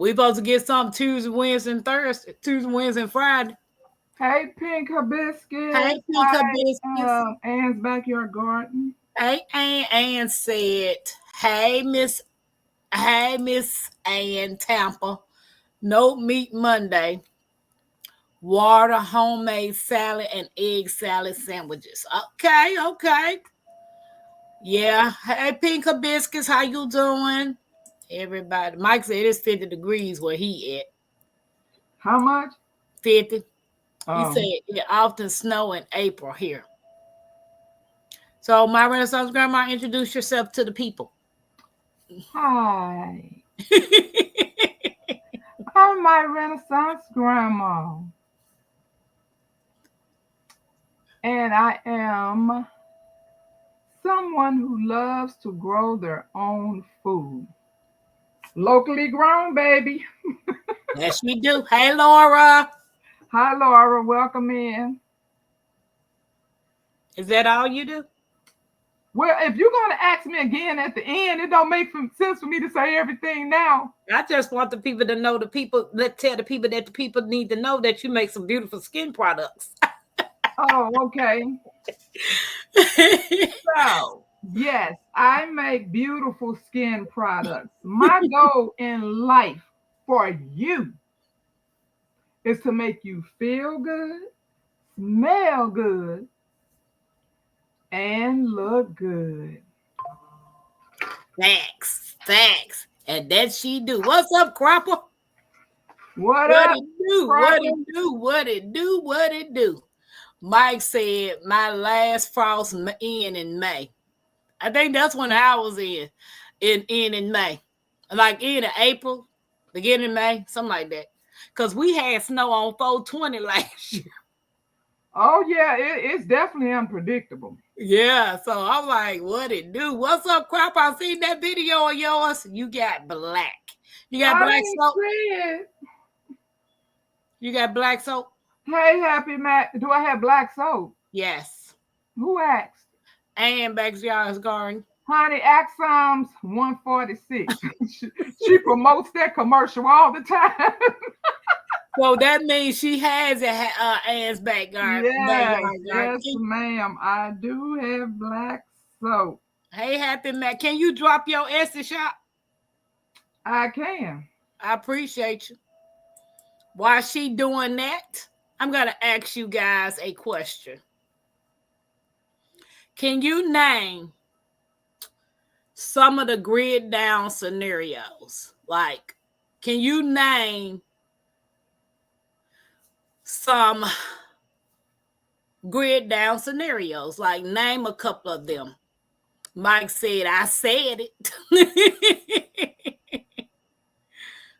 We supposed to get some Tuesday, Wednesday, and Thursday. Tuesday, Wednesday, and Friday. Hey, Pink Hibiscus. Hey, Pink Hibiscus. Ann's Backyard Garden. Hey, Ann said, hey, Miss Ann Tampa. No meat Monday. Water, homemade salad, and egg salad sandwiches. Okay. Yeah. Hey, Pink Hibiscus, how you doing? Everybody. Mike said it's 50 degrees where he at. How much? 50. He Oh. said it often snow in April here. So, my Renaissance grandma, introduce yourself to the people. Hi. I'm my Renaissance grandma. And I am someone who loves to grow their own food. Locally grown, baby. Yes, we do. Hey, Laura. Hi, Laura. Welcome in. Is that all you do? Well, if you're going to ask me again at the end, it don't make sense for me to say everything now. I just want the people to know let's tell the people that the people need to know that you make some beautiful skin products. Oh, okay. So, yes, I make beautiful skin products. My goal in life for you is to make you feel good, smell good, and look good. Facts. And that she do. What's up, Cropper? What up, it do? What it do? Mike said my last frost in May. I think that's when I was in May. Like in April, beginning of May, something like that. Because we had snow on 420 last year. Oh, yeah, it's definitely unpredictable. Yeah, so I'm like, what it do? What's up, Crop? I seen that video of yours. You got black. You got black soap? You got black soap? Hey, Happy Mac. Do I have black soap? Yes. Who asked? And Backyard's Garden. Honey, Axums 146. she promotes that commercial all the time. So that means she has Ann's backyard. Yes, ma'am. I do have black soap. Hey, Happy Mac, can you drop your Etsy shop? I can. I appreciate you. While she doing that, I'm going to ask you guys a question. Can you name some of the grid down scenarios? Like, can you name some grid down scenarios? Like, name a couple of them. Mike said, I said it.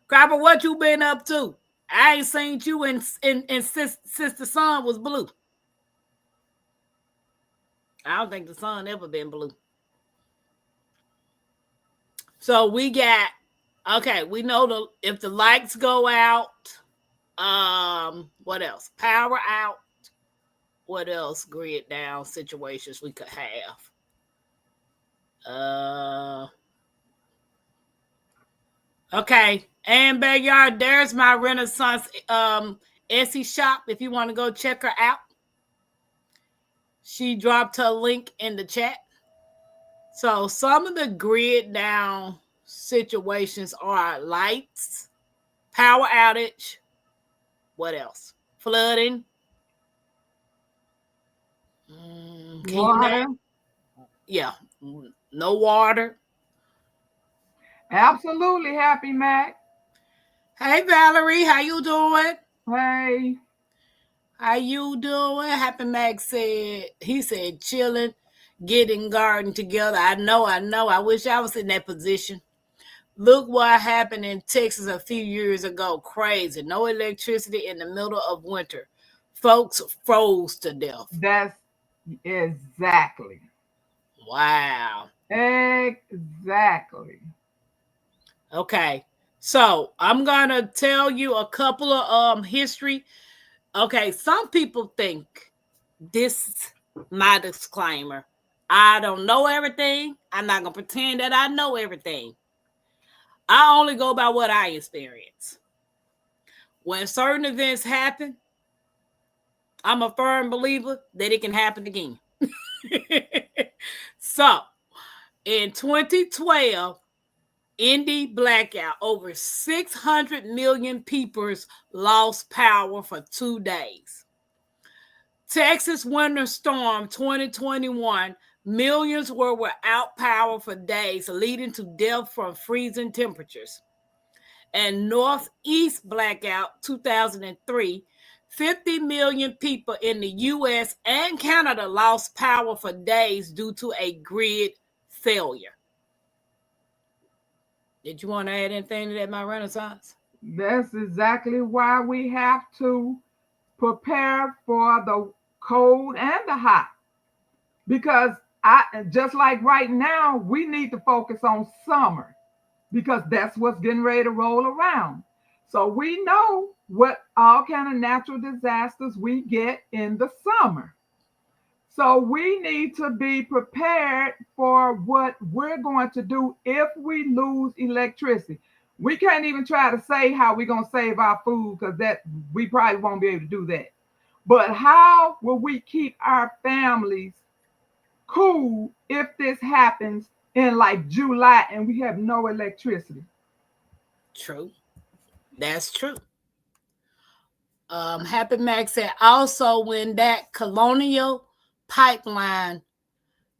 Cropper, what you been up to? I ain't seen you since the sun was blue. I don't think the sun ever been blue. So we got, okay, we know if the lights go out, what else? Power out. What else? Grid down situations we could have. Okay, and Backyard, there's my Renaissance Etsy shop if you want to go check her out. She dropped her link in the chat. So some of the grid down situations are lights, power outage, what else? Flooding. Water. Yeah, no water. Absolutely, Happy Mac. Hey, Valerie, how you doing? Hey. How you doing? Happy Mac said, he said, chilling, getting garden together. I know. I wish I was in that position. Look what happened in Texas a few years ago. Crazy. No electricity in the middle of winter. Folks froze to death. That's exactly. Wow. Exactly. Okay. So I'm going to tell you a couple of history. Okay. Some people think this is my disclaimer. I don't know everything. I'm not going to pretend that I know everything. I only go by what I experience. When certain events happen, I'm a firm believer that it can happen again. So, in 2012, Indy blackout, over 600 million people lost power for 2 days. Texas winter storm 2021, millions were without power for days, leading to death from freezing temperatures. And Northeast blackout 2003, 50 million people in the US and Canada lost power for days due to a grid failure. Did you want to add anything to that, my Renaissance? That's exactly why we have to prepare for the cold and the hot. Because just like right now, we need to focus on summer because that's what's getting ready to roll around. So we know what all kind of natural disasters we get in the summer. So we need to be prepared for what we're going to do if we lose electricity. We can't even try to say how we're going to save our food because that we probably won't be able to do that. But how will we keep our families cool if this happens in like July and we have no electricity? True. That's true. Happy Max said also when that Colonial pipeline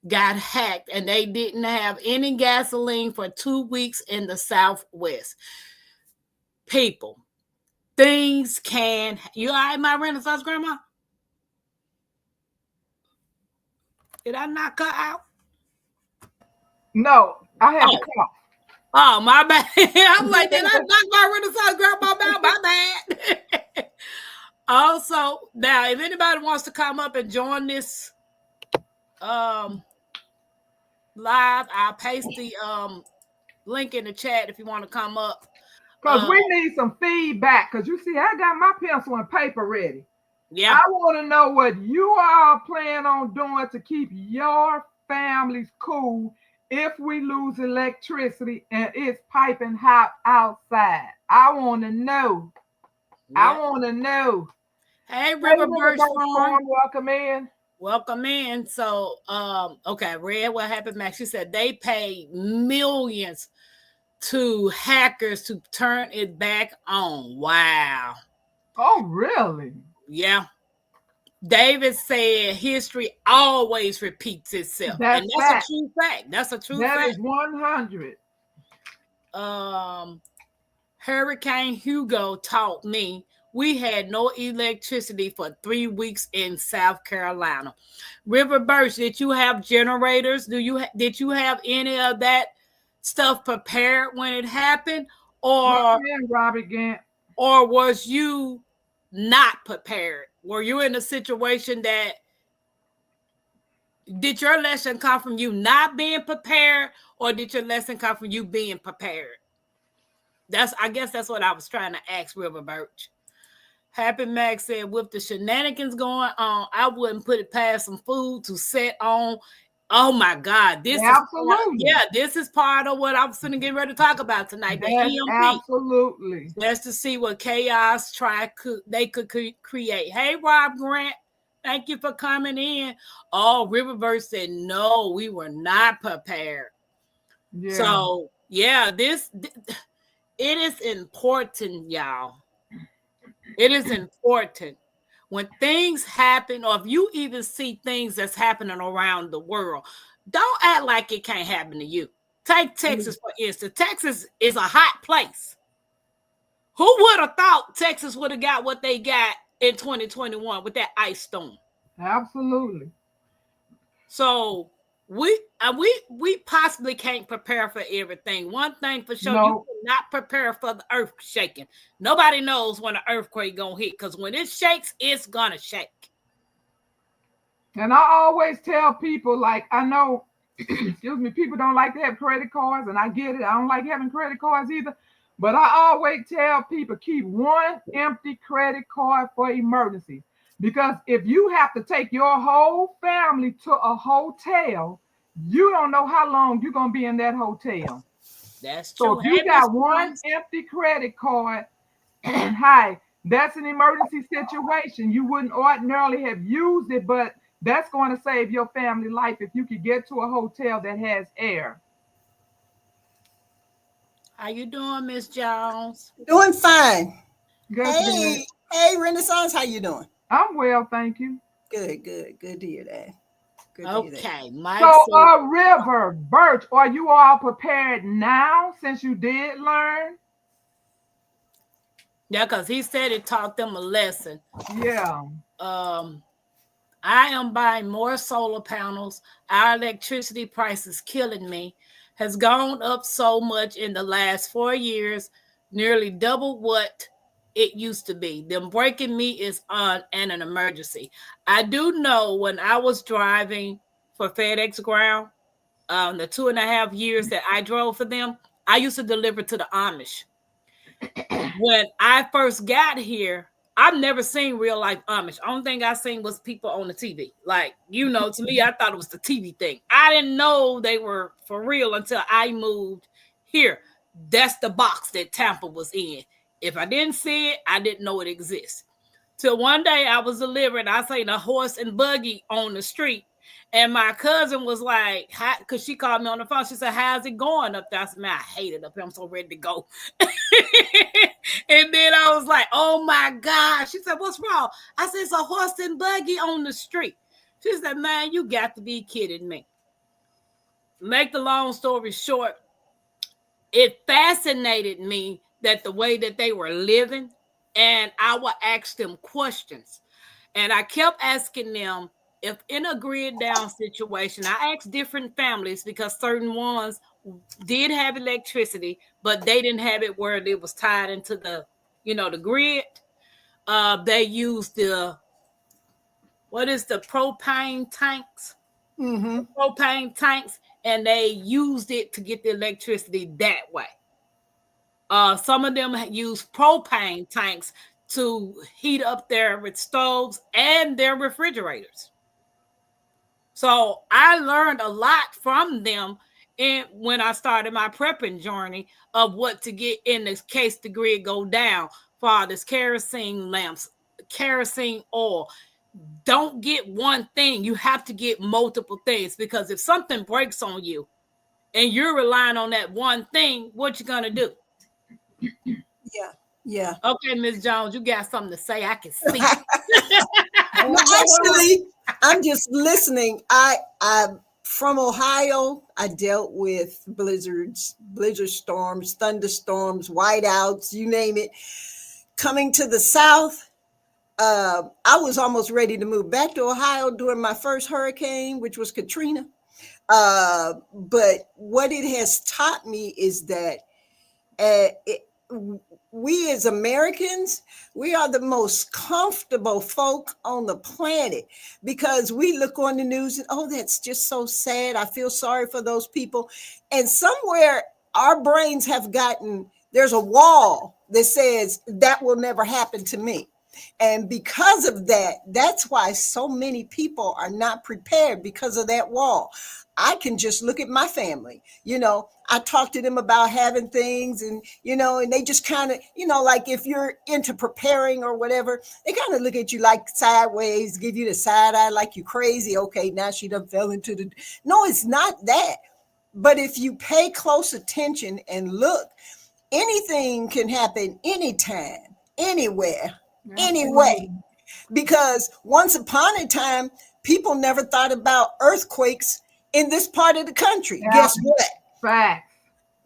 got hacked and they didn't have any gasoline for 2 weeks in the Southwest. People, things can. You all right, my Renaissance grandma? Did I knock her out? No, I had to cough. Oh, my bad. I'm like, did I knock my Renaissance grandma out? My bad. Also, now, if anybody wants to come up and join this live, I'll paste the link in the chat if you want to come up. Because we need some feedback. Because you see, I got my pencil and paper ready. Yeah. I want to know what you all plan on doing to keep your families cool if we lose electricity and it's piping hot outside. I want to know. Yep. I want to know. Hey, Riverburst Farm. Welcome in. Welcome in. So, okay, Red, what happened, Max? She said they paid millions to hackers to turn it back on. Wow. Oh, really? Yeah. David said history always repeats itself. And that's a true fact. That's a true fact. That is 100. Hurricane Hugo taught me we had no electricity for 3 weeks in South Carolina. River Birch, did you have generators? Did you have any of that stuff prepared when it happened? Or was you not prepared? Were you in a situation that did your lesson come from you not being prepared, or did your lesson come from you being prepared? I guess that's what I was trying to ask River Birch. Happy Max said, with the shenanigans going on, I wouldn't put it past some food to set on. Oh my God. This is part of what I'm going to get ready to talk about tonight. The EMP. Absolutely. Just to see what chaos they could create. Hey, Rob Grant. Thank you for coming in. Oh, Riververse said, no, we were not prepared. Yeah. So, yeah, it is important, y'all. It is important when things happen, or if you even see things that's happening around the world, don't act like it can't happen to you. Take Texas, for instance. Texas is a hot place. Who would have thought Texas would have got what they got in 2021 with that ice storm? Absolutely. So we possibly can't prepare for everything. One thing for sure, you cannot prepare for the earth shaking. Nobody knows when an earthquake gonna hit, because when it shakes, it's gonna shake. And I always tell people, like, I know, excuse me, people don't like to have credit cards, and I get it. I don't like having credit cards either. But I always tell people, keep one empty credit card for emergencies. Because if you have to take your whole family to a hotel, you don't know how long you're going to be in that hotel. That's So true. if you Hey, Miss got one Jones. empty credit card, hi, that's an emergency situation. You wouldn't ordinarily have used it, but that's going to save your family life if you could get to a hotel that has air. How you doing, Miss Jones? Doing fine. That's good. Hey, hey, Renaissance, how you doing? I'm well, thank you. Good, good, good to hear that. Good to hear that. Okay, Mike So, said, River, Birch, are you all prepared now since you did learn? yeah, because he said it taught them a lesson. Yeah. Um, I am buying more solar panels. Our electricity price is killing me. Has gone up so much in the last 4 years, nearly double what it used to be. Them breaking me is on and an emergency. I do know when I was driving for FedEx Ground, the 2.5 years that I drove for them, I used to deliver to the Amish. When I first got here, I've never seen real life Amish. Only thing I seen was people on the TV. Like, to me, I thought it was the TV thing. I didn't know they were for real until I moved here. That's the box that Tampa was in. If I didn't see it, I didn't know it exists. Till one day I was delivering, I seen a horse and buggy on the street. And my cousin was like, because she called me on the phone. She said, "How's it going up there?" I said, "Man, I hate it up here. I'm so ready to go." And then I was like, "Oh my God." She said, "What's wrong?" I said, "It's a horse and buggy on the street." She said, "Man, you got to be kidding me." Make the long story short, it fascinated me that the way that they were living, and I would ask them questions. And I kept asking them if in a grid down situation, I asked different families because certain ones did have electricity, but they didn't have it where it was tied into the grid. They used the propane tanks? Mm-hmm. Propane tanks, and they used it to get the electricity that way. Some of them use propane tanks to heat up their stoves and their refrigerators. So I learned a lot from them when I started my prepping journey of what to get in the case the grid go down. For this kerosene lamps, kerosene oil. Don't get one thing. You have to get multiple things, because if something breaks on you and you're relying on that one thing, what you gonna do? Yeah, yeah. Okay, Miss Jones, you got something to say. I can see. No, actually, I'm just listening. I'm from Ohio. I dealt with blizzards, blizzard storms, thunderstorms, whiteouts, you name it. Coming to the South, I was almost ready to move back to Ohio during my first hurricane, which was Katrina. But what it has taught me is that it, we as Americans, we are the most comfortable folk on the planet, because we look on the news and, oh, that's just so sad. I feel sorry for those people. And somewhere our brains have gotten, there's a wall that says that will never happen to me. And because of that, that's why so many people are not prepared, because of that wall. I can just look at my family. I talk to them about having things, and they just kind of, like if you're into preparing or whatever, they kind of look at you like sideways, give you the side eye like you crazy. Okay, now she done fell into the. No, it's not that. But if you pay close attention and look, anything can happen anytime, anywhere, anyway. Absolutely. Because once upon a time, people never thought about earthquakes in this part of the country. Yeah. Guess what? Facts.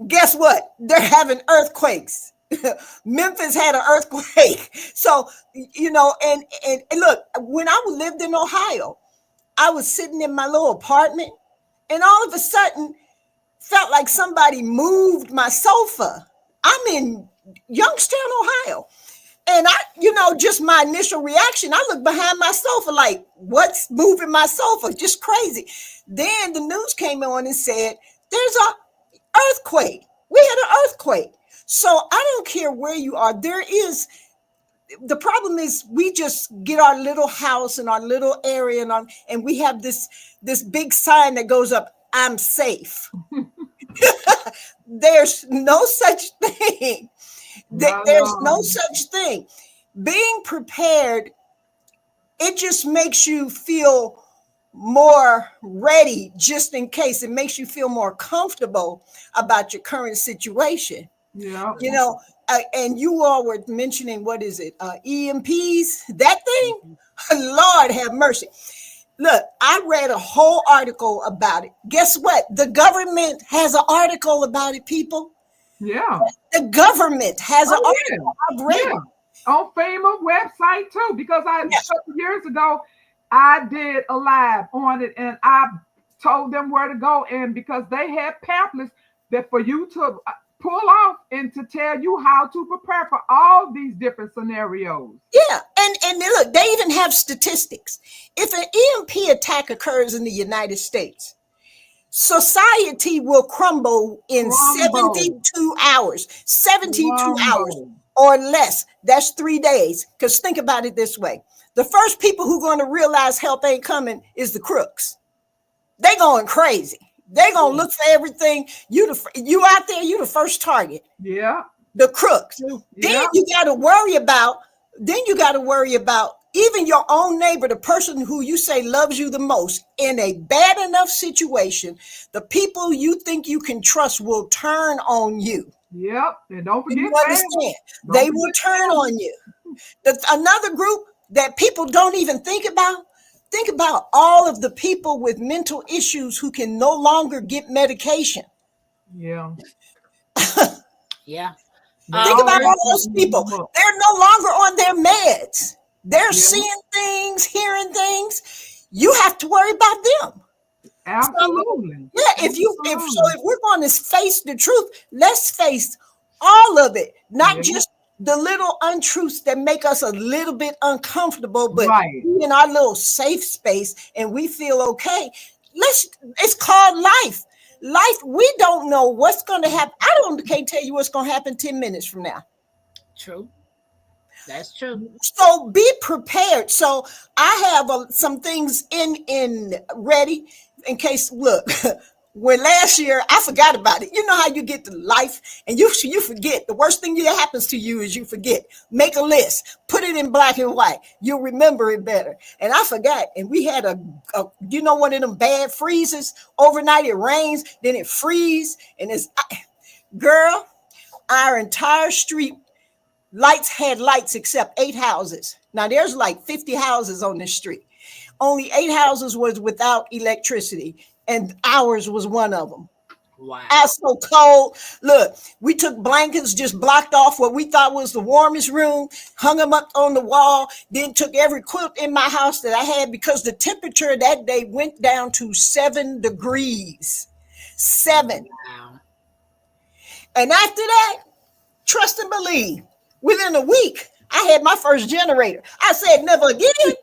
Guess what? They're having earthquakes. Memphis had an earthquake. So, and look, when I lived in Ohio, I was sitting in my little apartment, and all of a sudden felt like somebody moved my sofa. I'm in Youngstown, Ohio. And just my initial reaction, I looked behind my sofa like, what's moving my sofa? Just crazy. Then the news came on and said, there's a earthquake. We had an earthquake. So I don't care where you are. The problem is we just get our little house and our little area, and we have this big sign that goes up, I'm safe. There's no such thing. No, There's no. no such thing. Being prepared, it just makes you feel more ready just in case. It makes you feel more comfortable about your current situation. Yeah. You know, and you all were mentioning, what is it? EMPs, that thing? Lord have mercy. Look, I read a whole article about it. Guess what? The government has an article about it, people. Yeah. The government has an Oh, article. I've read yeah. it. On FEMA website too, because a couple years ago I did a live on it and I told them where to go, and because they had pamphlets that for you to pull off and to tell you how to prepare for all these different scenarios. Yeah, and look, they even have statistics. If an EMP attack occurs in the United States, society will crumble in 72 hours. 72 hours or less. That's 3 days. Because think about it this way. The first people who are going to realize help ain't coming is the crooks. They going crazy. They going to look for everything. You out there, you the first target. Yeah. The crooks. Yeah. Then you got to worry about even your own neighbor, the person who you say loves you the most. In a bad enough situation, the people you think you can trust will turn on you. Yep. And don't forget, you understand? They will turn on you. Another group that people don't even think about. Think about all of the people with mental issues who can no longer get medication. Yeah. Yeah. Think about all those people. They're no longer on their meds. They're seeing things, hearing things. You have to worry about them. Absolutely. If we're going to face the truth, let's face all of it, not just the little untruths that make us a little bit uncomfortable, but in our little safe space and we feel okay. It's called life. Life, we don't know what's going to happen. Can't tell you what's going to happen 10 minutes from now. True. That's true. So be prepared. So I have some things in ready in case. Look, when last year I forgot about it. You know how you get to life and you forget. The worst thing that happens to you is you forget. Make a list, put it in black and white. You'll remember it better. And I forgot. And we had one of them bad freezes overnight. It rains, then it freezes, and girl, our entire street. Had lights except 8 houses. Now there's like 50 houses on this street. Only 8 houses was without electricity, and ours was one of them. Wow. I was so cold. Look, we took blankets, just blocked off what we thought was the warmest room, hung them up on the wall, then took every quilt in my house that I had because the temperature that day went down to 7 degrees. 7. Wow. And after that, trust and believe. Within a week, I had my first generator. I said, never again. They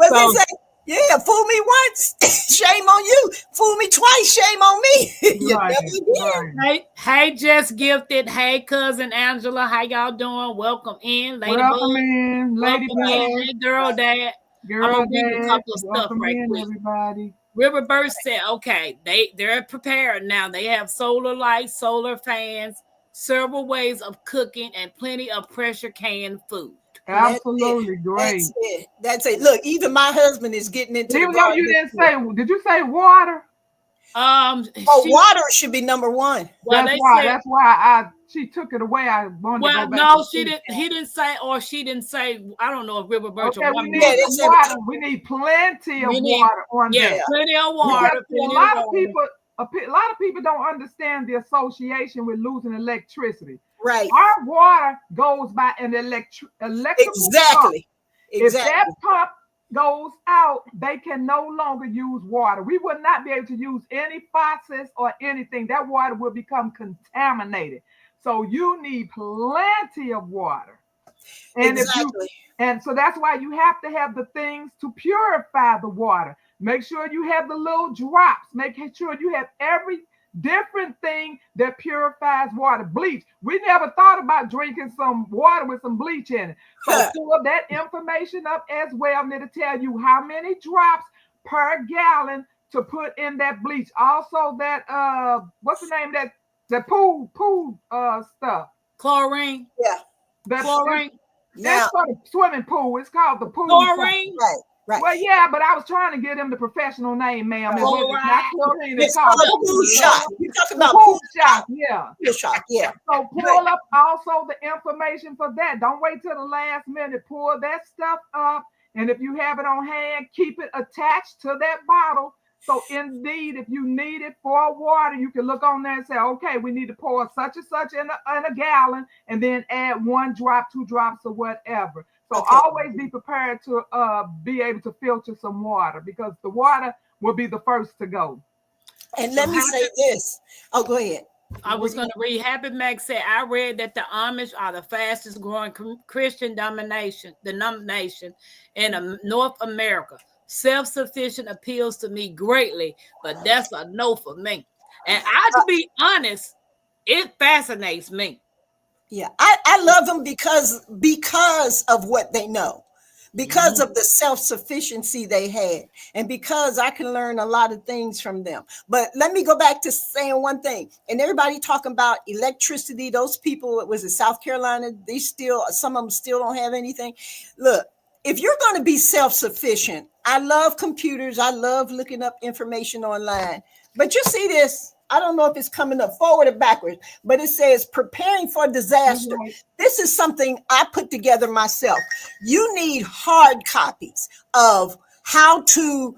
say, yeah, fool me once, shame on you. Fool me twice, shame on me. You never again. Hey, Just Gifted. Hey, cousin Angela. How y'all doing? Welcome in, Ladybug. Welcome in, Ladybug. Hey, Girl Dad. I'm gonna read a couple of stuff right quick. Everybody. Riverburst said, okay, they're prepared now. They have solar lights, solar fans, several ways of cooking, and plenty of pressure canned food. Absolutely great. That's it. Look, even my husband is getting into even though you didn't say, did you say water? Water should be number one. Well, that's why she took it away. I wanted to go back. No, she didn't. He didn't say, or she didn't say. I don't know if Riverburst. Okay, we need water. We need plenty of water on there. Yeah, plenty of water. A lot of people don't understand the association with losing electricity. Right. Our water goes by an electrical pump. If that pump goes out, they can no longer use water. We would not be able to use any faucets or anything. That water will become contaminated. So you need plenty of water. And so that's why you have to have the things to purify the water. Make sure you have the little drops. Make sure you have every different thing that purifies water. Bleach. We never thought about drinking some water with some bleach in it. So pull that information up as well. I'm going to tell you how many drops per gallon to put in that bleach. Also, that what's the name of that pool stuff? Chlorine. Yeah. That's Chlorine. Now, for the swimming pool. It's called the pool. Chlorine. right. Well, yeah, but I was trying to get him the professional name, ma'am. It wasn't not chlorine. It's called a pool shot. You're talking about pool shot. Yeah. Pool shot. Yeah. So pull up also the information for that. Don't wait till the last minute. Pull that stuff up. And if you have it on hand, keep it attached to that bottle. So indeed, if you need it for water, you can look on there and say, okay, we need to pour such and such in a gallon, and then add 1 drop, 2 drops, or whatever. So always be prepared to be able to filter some water, because the water will be the first to go. And let me say this. Oh, go ahead. I was going to read. Happy Mac said, I read that the Amish are the fastest growing Christian denomination in North America. Self-sufficient appeals to me greatly, but that's a no for me. And to be honest, it fascinates me. Yeah, I love them because of what they know, because of the self-sufficiency they had, and because I can learn a lot of things from them. But let me go back to saying one thing. And everybody talking about electricity, those people, was it South Carolina? Some of them still don't have anything. Look, if you're going to be self-sufficient, I love computers. I love looking up information online. But you see this, I don't know if it's coming up forward or backwards, but it says preparing for disaster. Mm-hmm. This is something I put together myself. You need hard copies of how to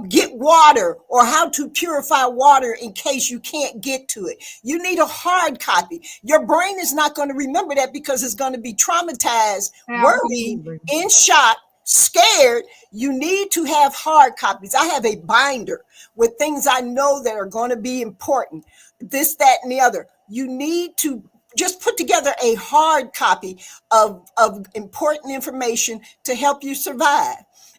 get water, or how to purify water in case you can't get to it. You need a hard copy. Your brain is not going to remember that because it's going to be traumatized, worried, in shock, scared. You need to have hard copies. I have a binder with things I know that are going to be important, this, that, and the other. You need to just put together a hard copy of important information to help you survive.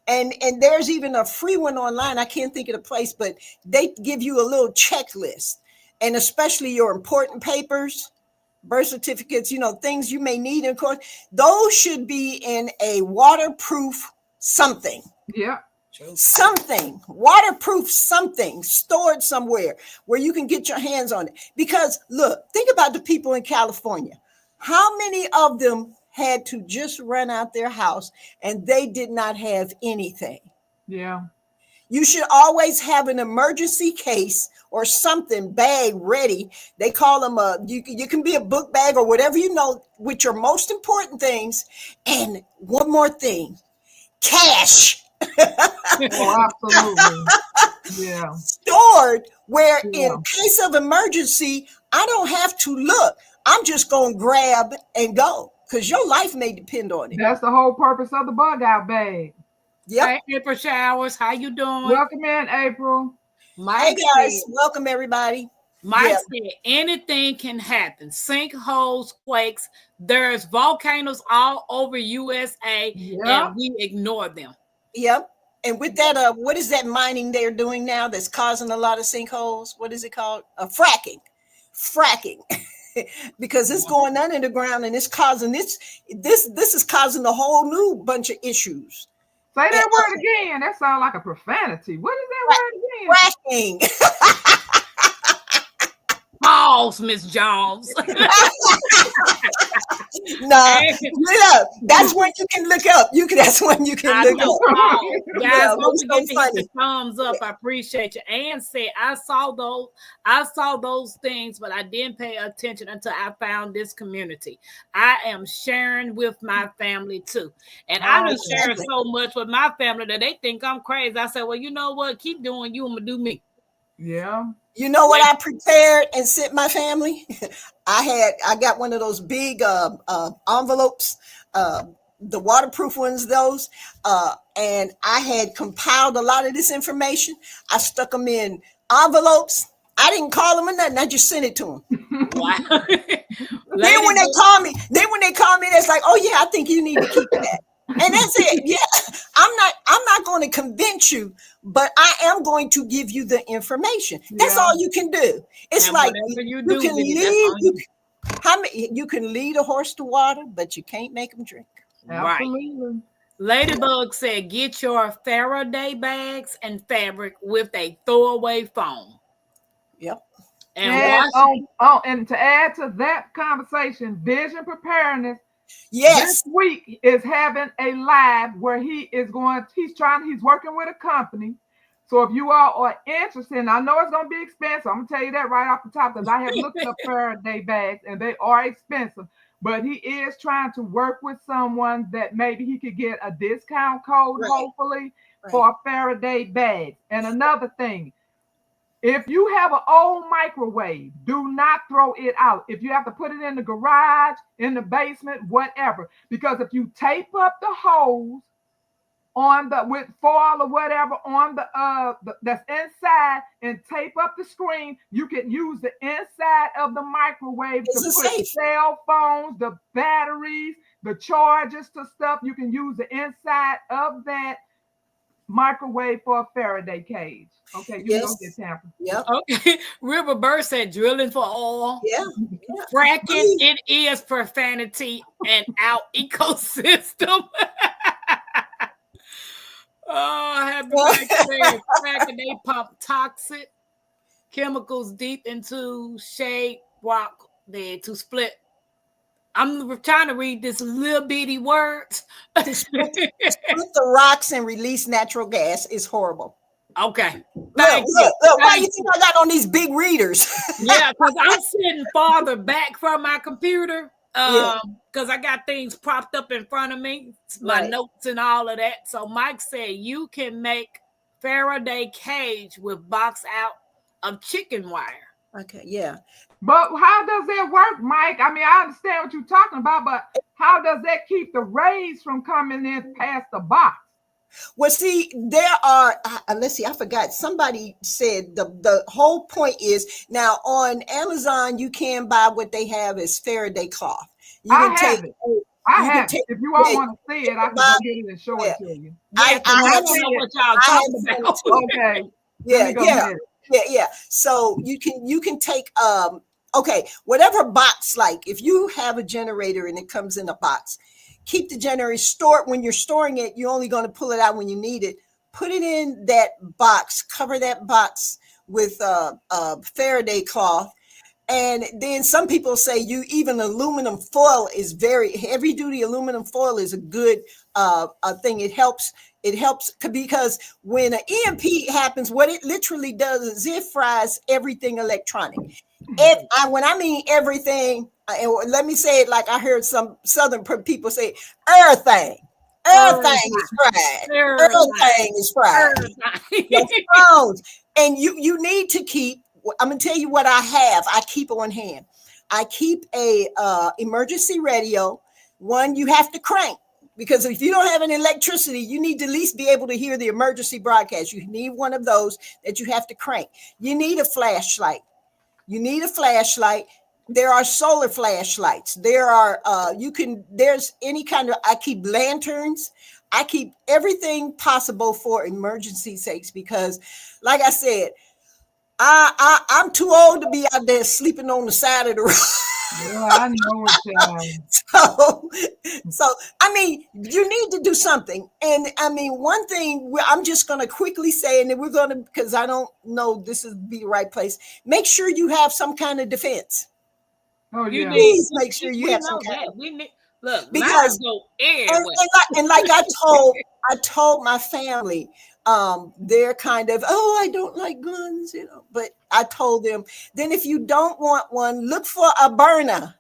And there's even a free one online. I can't think of the place, but they give you a little checklist, and especially your important papers, birth certificates, things you may need. Of course, those should be in a waterproof something. Yeah. Something, waterproof something, stored somewhere where you can get your hands on it. Because look, think about the people in California. How many of them had to just run out their house and they did not have anything? Yeah. You should always have an emergency case or something bag ready. They call them you can be a book bag or whatever, with your most important things. And one more thing, cash. Oh, absolutely. Yeah. Stored where in case of emergency, I don't have to look. I'm just going to grab and go, because your life may depend on it. That's the whole purpose of the bug out bag. Yep. Hey, April Showers, how you doing? Welcome in, April. Hey guys, welcome everybody. Mike said anything can happen. Sinkholes, quakes. There's volcanoes all over USA, and we ignore them. Yep. And with that, what is that mining they're doing now that's causing a lot of sinkholes? What is it called? Fracking. Because it's going under the ground and it's causing this is causing a whole new bunch of issues. Say that word again. That sounds like a profanity. What is that word again? Fracking. Pause, Miss Jones. No, that's when you can look up. That's when you can look up. Guys, don't forget to hit the thumbs up. I appreciate you. And said I saw those things, but I didn't pay attention until I found this community. I am sharing with my family too. And I done shared so much with my family that they think I'm crazy. I said, well, you know what? Keep doing you, I'm gonna do me. Yeah. You know what I prepared and sent my family? I got one of those big envelopes, the waterproof ones, those, and I had compiled a lot of this information. I stuck them in envelopes. I didn't call them or nothing. I just sent it to them. Wow. Then when they call me, it's like, oh yeah, I think you need to keep that. And that's it. Yeah, I'm not going to convince you, but I am going to give you the information. That's all you can do. It's and like you can lead a horse to water, but you can't make them drink. Absolutely. Ladybug said, get your Faraday bags and fabric with a throwaway foam. Yep. And And wash. and to add to that conversation, Vision Preparedness this Yes. week is having a live where he's working with a company. So if you all are interested, and I know it's going to be expensive, I'm going to tell you that right off the top because I have looked up Faraday bags and they are expensive. But he is trying to work with someone that maybe he could get a discount code, Right. hopefully, Right. for Faraday bags. And another thing, if you have an old microwave, do not throw it out. If you have to put it in the garage, in the basement, whatever. Because if you tape up the hose with foil or whatever on that's inside and tape up the screen, you can use the inside of the microwave to put safe. cell phones, the batteries, the chargers to stuff. You can use the inside of that microwave for a Faraday cage. Okay, you know this, Tampa. Yep. Okay. River Bird said, drilling for oil. Yeah. Fracking, it is profanity and our ecosystem. Oh, happy birthday. Fracking, they pump toxic chemicals deep into shade rock there to split. I'm trying to read this little bitty words. To split the rocks and release natural gas is horrible. Okay. Look, why you think I got on these big readers? Yeah, because I'm sitting farther back from my computer because I got things propped up in front of me, my notes and all of that. So Mike said you can make Faraday cage with box out of chicken wire. Okay, yeah. But how does that work, Mike? I mean, I understand what you're talking about, but how does that keep the rays from coming in past the box? Well, see, there are, let's see, I forgot. Somebody said the whole point is now on Amazon, you can buy what they have as Faraday cloth. You I have it. If you all want to see it, I can go get it and show it to you. I don't know what y'all talking about. Okay. Yeah. So you can take okay, whatever box, like if you have a generator and it comes in a box, keep the generator stored. When you're storing it, you're only going to pull it out when you need it. Put it in that box, cover that box with Faraday cloth. And then some people say even aluminum foil is very heavy duty. Aluminum foil is a good thing. It helps because when an EMP happens, what it literally does is it fries everything electronic. When I mean everything, and let me say it like I heard some Southern people say, everything. Everything is fried. Everything is fried. Your phones. And you need to keep, I'm going to tell you what I have. I keep on hand. I keep a emergency radio. One you have to crank. Because if you don't have any electricity, you need to at least be able to hear the emergency broadcast. You need one of those that you have to crank. You need a flashlight. There are solar flashlights. There's any kind of, I keep lanterns. I keep everything possible for emergency sakes because, like I said, I'm too old to be out there sleeping on the side of the road. Yeah, I know it. So I mean, you need to do something. And I mean, one thing I'm just going to quickly say, and then we're going to, because I don't know this is the right place. Make sure you have some kind of defense. Oh, yeah. Please make sure you have some kind. Look, because and like I told my family, they're kind of, I don't like guns, but I told them, then if you don't want one, look for a burner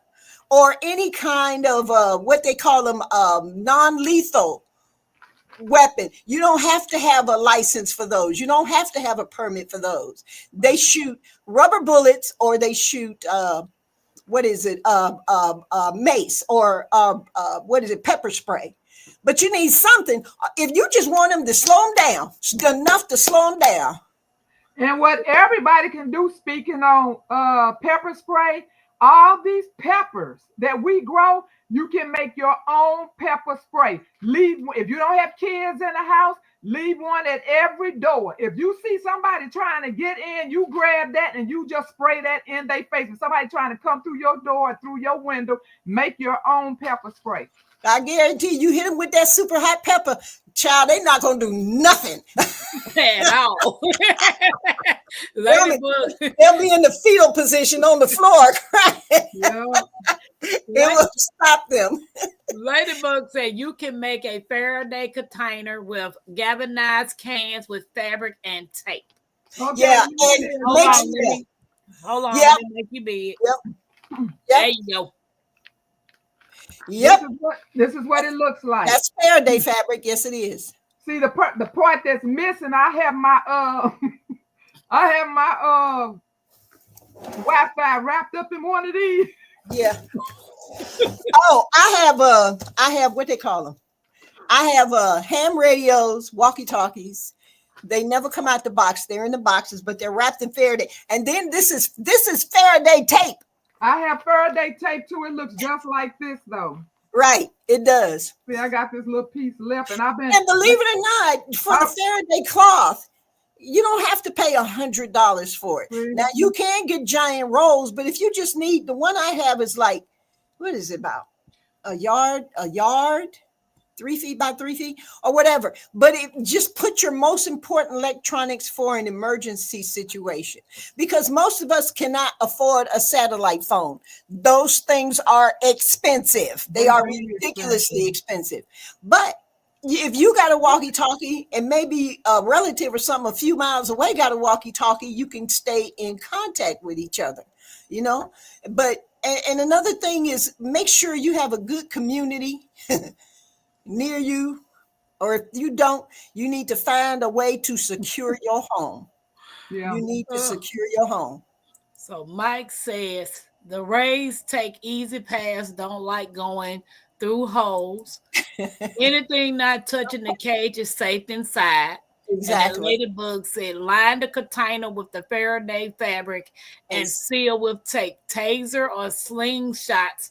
or any kind of what they call them, non-lethal weapon. You don't have to have a license for those. You don't have to have a permit for those. They shoot rubber bullets or they shoot mace or pepper spray. But you need something. If you just want them to slow them down, it's enough to slow them down. And what everybody can do, speaking on pepper spray, all these peppers that we grow, you can make your own pepper spray. If you don't have kids in the house, Leave one at every door. If you see somebody trying to get in, you grab that and you just spray that in their face. If somebody trying to come through your door or through your window, make your own pepper spray. I guarantee you hit them with that super hot pepper, child, they not going to do nothing. At all. Ladybug. They'll be in the fetal position on the floor crying. Yeah. It will stop them. Ladybug said you can make a Faraday container with galvanized cans with fabric and tape. Okay. Yeah, and Hold on, Yep. let me make you big. Yep. There you go. Yep, This is what it looks like. that's Faraday fabric. Yes, it is. See the part that's missing. I have my Wi-Fi wrapped up in one of these. Yeah. Oh, I have what they call them. I have ham radios, walkie-talkies. They never come out the box. They're in the boxes, but they're wrapped in Faraday. And then this is Faraday tape. I have Faraday tape too. It looks just like this though. Right, it does. See, I got this little piece left, and I've been. And believe it or not, for the Faraday cloth, you don't have to pay $100 for it. Mhm. Now you can get giant rolls, but if you just need the one I have is like, what is it about? A yard, 3 feet by 3 feet, or whatever. But just put your most important electronics for an emergency situation, because most of us cannot afford a satellite phone. Those things are expensive. They are ridiculously expensive. But if you got a walkie-talkie and maybe a relative or something a few miles away got a walkie-talkie, you can stay in contact with each other, you know. But and another thing is, make sure you have a good community near you, or if you don't, you need to find a way to secure your home. Yeah. You need to secure your home. So Mike says the Rays take easy pass, don't like going through holes. Anything not touching the cage is safe inside. Exactly. And Ladybug said, line the container with the Faraday fabric and Yes. seal with tape. Taser or slingshots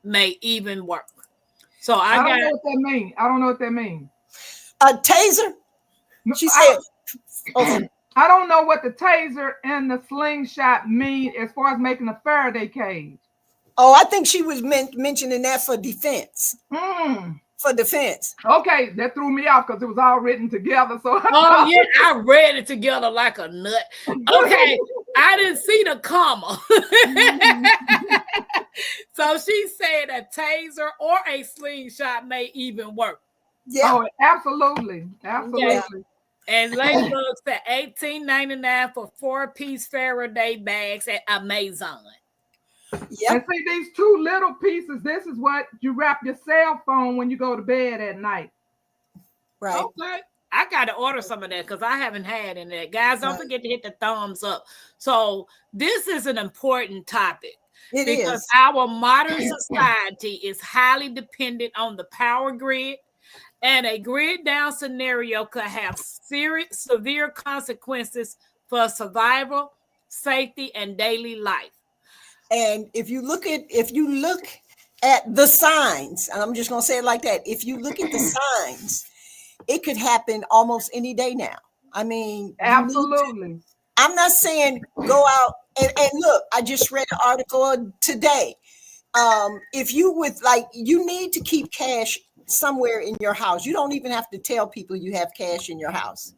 may even work. So I don't know what that means. I don't know what that means. A taser? She said, okay. I don't know what the taser and the slingshot mean as far as making a Faraday cage. Oh, I think she was mentioning that for defense. For defense. Okay, that threw me off because it was all written together. So oh yeah, I read it together like a nut. Okay, I didn't see the comma. So she said a taser or a slingshot may even work. Yeah. Oh, absolutely. Absolutely. Yeah. And Ladybug said $18.99 for 4-piece Faraday bags at Amazon. Yep. And see these two little pieces, this is what you wrap your cell phone when you go to bed at night. Right. Okay. I got to order some of that because I haven't had any of that. Guys, don't forget to hit the thumbs up. So this is an important topic. It because is. our modern society is highly dependent on the power grid, and a grid down scenario could have severe consequences for survival, safety, and daily life. And if you look at the signs, and I'm just going to say it like that, if you look at the signs, it could happen almost any day now. I mean, absolutely. I'm not saying go out and look, I just read an article today. If you you need to keep cash somewhere in your house. You don't even have to tell people you have cash in your house.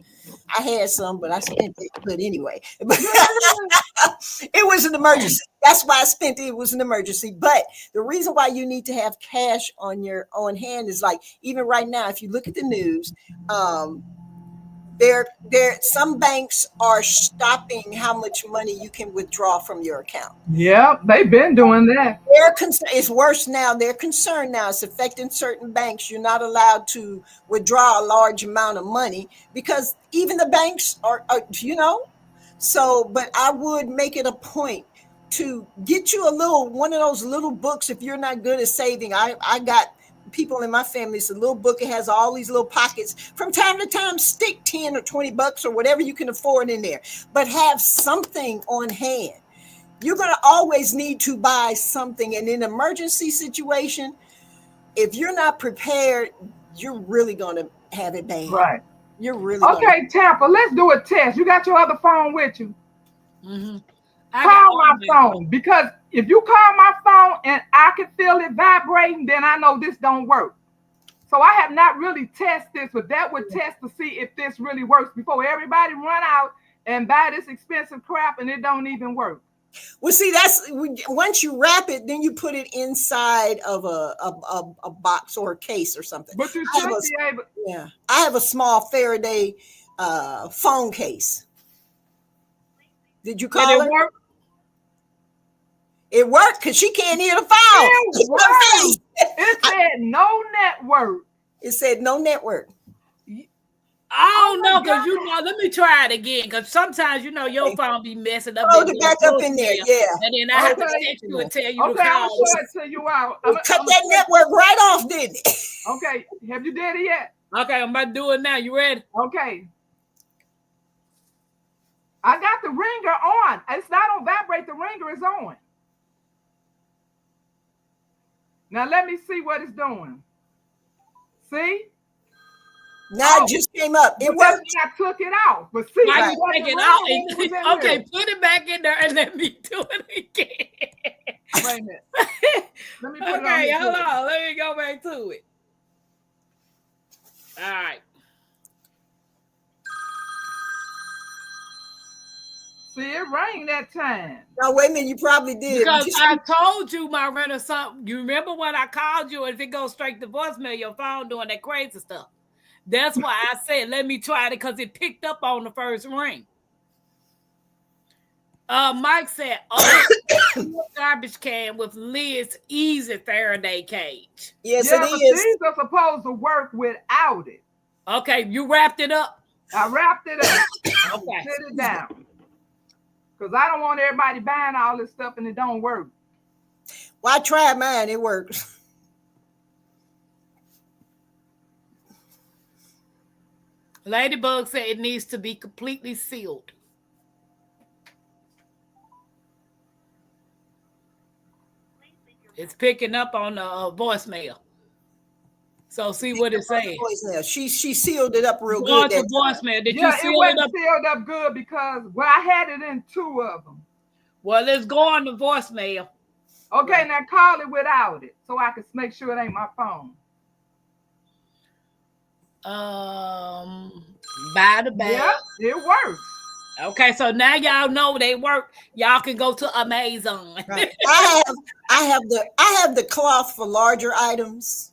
I had some, but I spent it. But anyway, it was an emergency. That's why I spent it. It was an emergency. But the reason why you need to have cash on hand is like, even right now, if you look at the news, some banks are stopping how much money you can withdraw from your account. Yep, they've been doing that. It's worse now. They're concerned now. It's affecting certain banks. You're not allowed to withdraw a large amount of money because even the banks are So, but I would make it a point to get you one of those little books if you're not good at saving. I got people in my family, it's a little book. It has all these little pockets. From time to time, stick 10 or 20 bucks or whatever you can afford in there, but have something on hand. You're going to always need to buy something. And in an emergency situation, if you're not prepared, you're really going to have it bad. Right. You're really Okay, Tampa, let's do a test. You got your other phone with you? Mm-hmm. Call my phone, because if you call my phone and I can feel it vibrating, then I know this don't work. So I have not really tested this, but that would test to see if this really works before everybody run out and buy this expensive crap and it don't even work. Well, see, that's once you wrap it, then you put it inside of a box or a case or something. But you should be able. Yeah, I have a small Faraday phone case. Did you call it? Work? It worked because she can't hear the phone. It said no network. It said no network. I don't know, because let me try it again, because sometimes your phone be messing up. Oh, the back up in there, yeah. And then I have to text you and tell you to call. Okay, I'm going to tell you out. Cut that network right off, didn't it? Okay, have you did it yet? Okay, I'm about to do it now. You ready? Okay. I got the ringer on. It's not on vibrate. The ringer is on. Now let me see what it's doing. See? Now it just came up. It worked. I took it out. But see, why you take it out? Okay, put it back in there and let me do it again. Wait a minute. Let me put it okay, hold on. Let me go back to it. All right. See, it rang that time. No, wait a minute. You probably did. Because I told you, my Renaissance. You remember when I called you, and if it goes straight to voicemail, your phone doing that crazy stuff. That's why I said, let me try it, because it picked up on the first ring. Mike said, garbage can with Liz Easy Faraday cage. Yes, it is. These are supposed to work without it. Okay, you wrapped it up? I wrapped it up. Okay. Sit it down. Because I don't want everybody buying all this stuff and it don't work. Well, I tried mine. It works. Ladybug said it needs to be completely sealed. It's picking up on the voicemail. So see what it's saying. She sealed it up real good. That voicemail. Did you seal it wasn't sealed up good because I had it in 2 of them. Well, let's go on the voicemail. Okay, now call it without it so I can make sure it ain't my phone. By the bag. Yeah, it works. Okay, so now y'all know they work. Y'all can go to Amazon. Right. I have the cloth for larger items.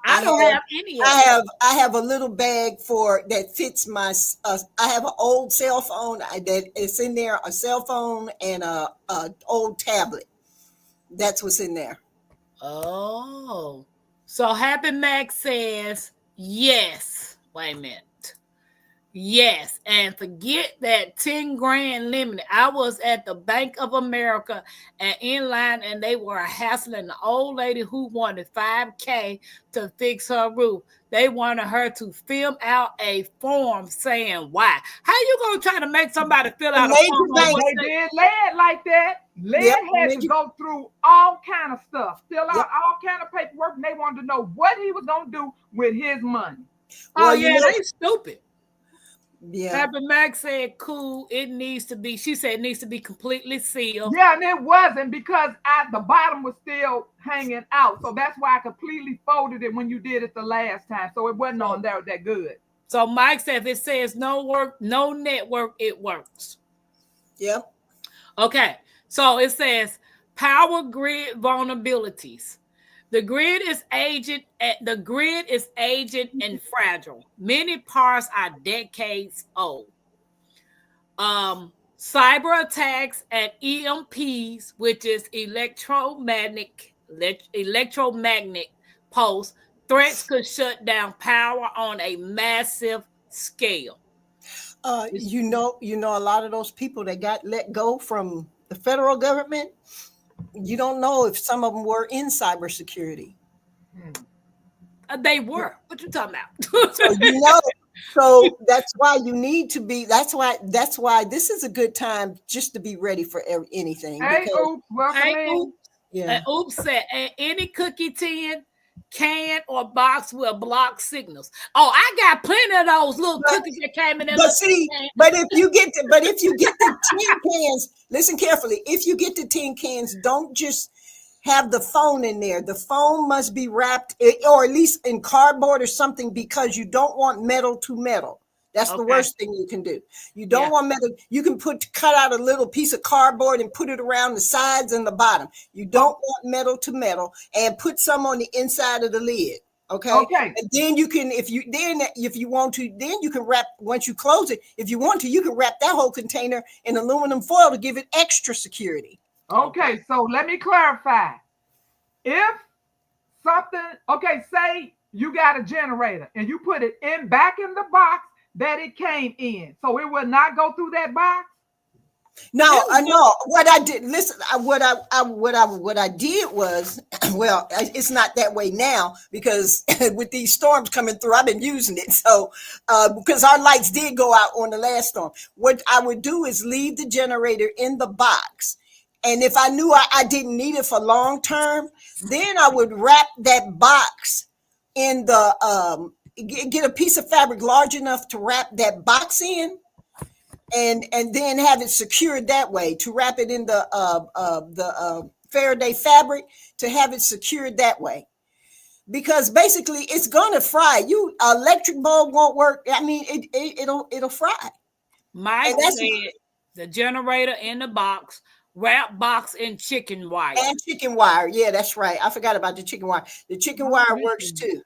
I don't have any of I have a little bag that fits my I have an old cell phone that is in there, a cell phone and a old tablet. That's what's in there. Oh. So Happy Max says yes. Wait a minute. Yes, and forget that 10 grand limit. I was at the Bank of America and in line, and they were hassling the old lady who wanted $5,000 to fix her roof. They wanted her to fill out a form saying why. How you gonna try to make somebody fill out a form? They did LED like that. LED had to go through all kind of stuff, fill out all kind of paperwork, and they wanted to know what he was gonna do with his money. Well, they stupid. Yeah. Happy Max said, cool, it needs to be, she said it needs to be completely sealed. Yeah, and it wasn't because the bottom was still hanging out. So that's why I completely folded it when you did it the last time. So it wasn't on there that good. So Mike said if it says no network, it works. Yep. Okay, so it says power grid vulnerabilities. The grid is aging and fragile. Many parts are decades old. Cyber attacks and EMPs, which is electromagnetic pulse, threats could shut down power on a massive scale. You know, a lot of those people that got let go from the federal government, you don't know if some of them were in cybersecurity. They were. What you talking about? So that's why you need to be. That's why this is a good time just to be ready for anything. Hey, Oops, welcome in. Yeah. Oops said any cookie tin can or box will block signals. Oh, I got plenty of those little cookies that came in there. But see, but if you get the tin cans, listen carefully. If you get the tin cans, don't just have the phone in there. The phone must be wrapped, or at least in cardboard or something, because you don't want metal to metal. That's the worst thing you can do. You don't want metal. You can cut out a little piece of cardboard and put it around the sides and the bottom. You don't want metal to metal, and put some on the inside of the lid. Okay. And then you can, if you want to, then you can wrap, once you close it, if you want to, you can wrap that whole container in aluminum foil to give it extra security. Okay, so let me clarify. If something, say you got a generator and you put it back in the box that it came in, so it will not go through that box? No, no. What I did, listen, what I did was, well, it's not that way now, because with these storms coming through, I've been using it. So, because our lights did go out on the last storm, what I would do is leave the generator in the box. And if I knew I didn't need it for long term, then I would wrap that box in the, get a piece of fabric large enough to wrap that box in, and then have it secured that way, to wrap it in the Faraday fabric, to have it secured that way. Because basically it's gonna fry. Electric bulb won't work. I mean, it'll fry. Mike said the generator in the box, wrap box in chicken wire. And chicken wire. Yeah, that's right. I forgot about the chicken wire. The chicken wire works too.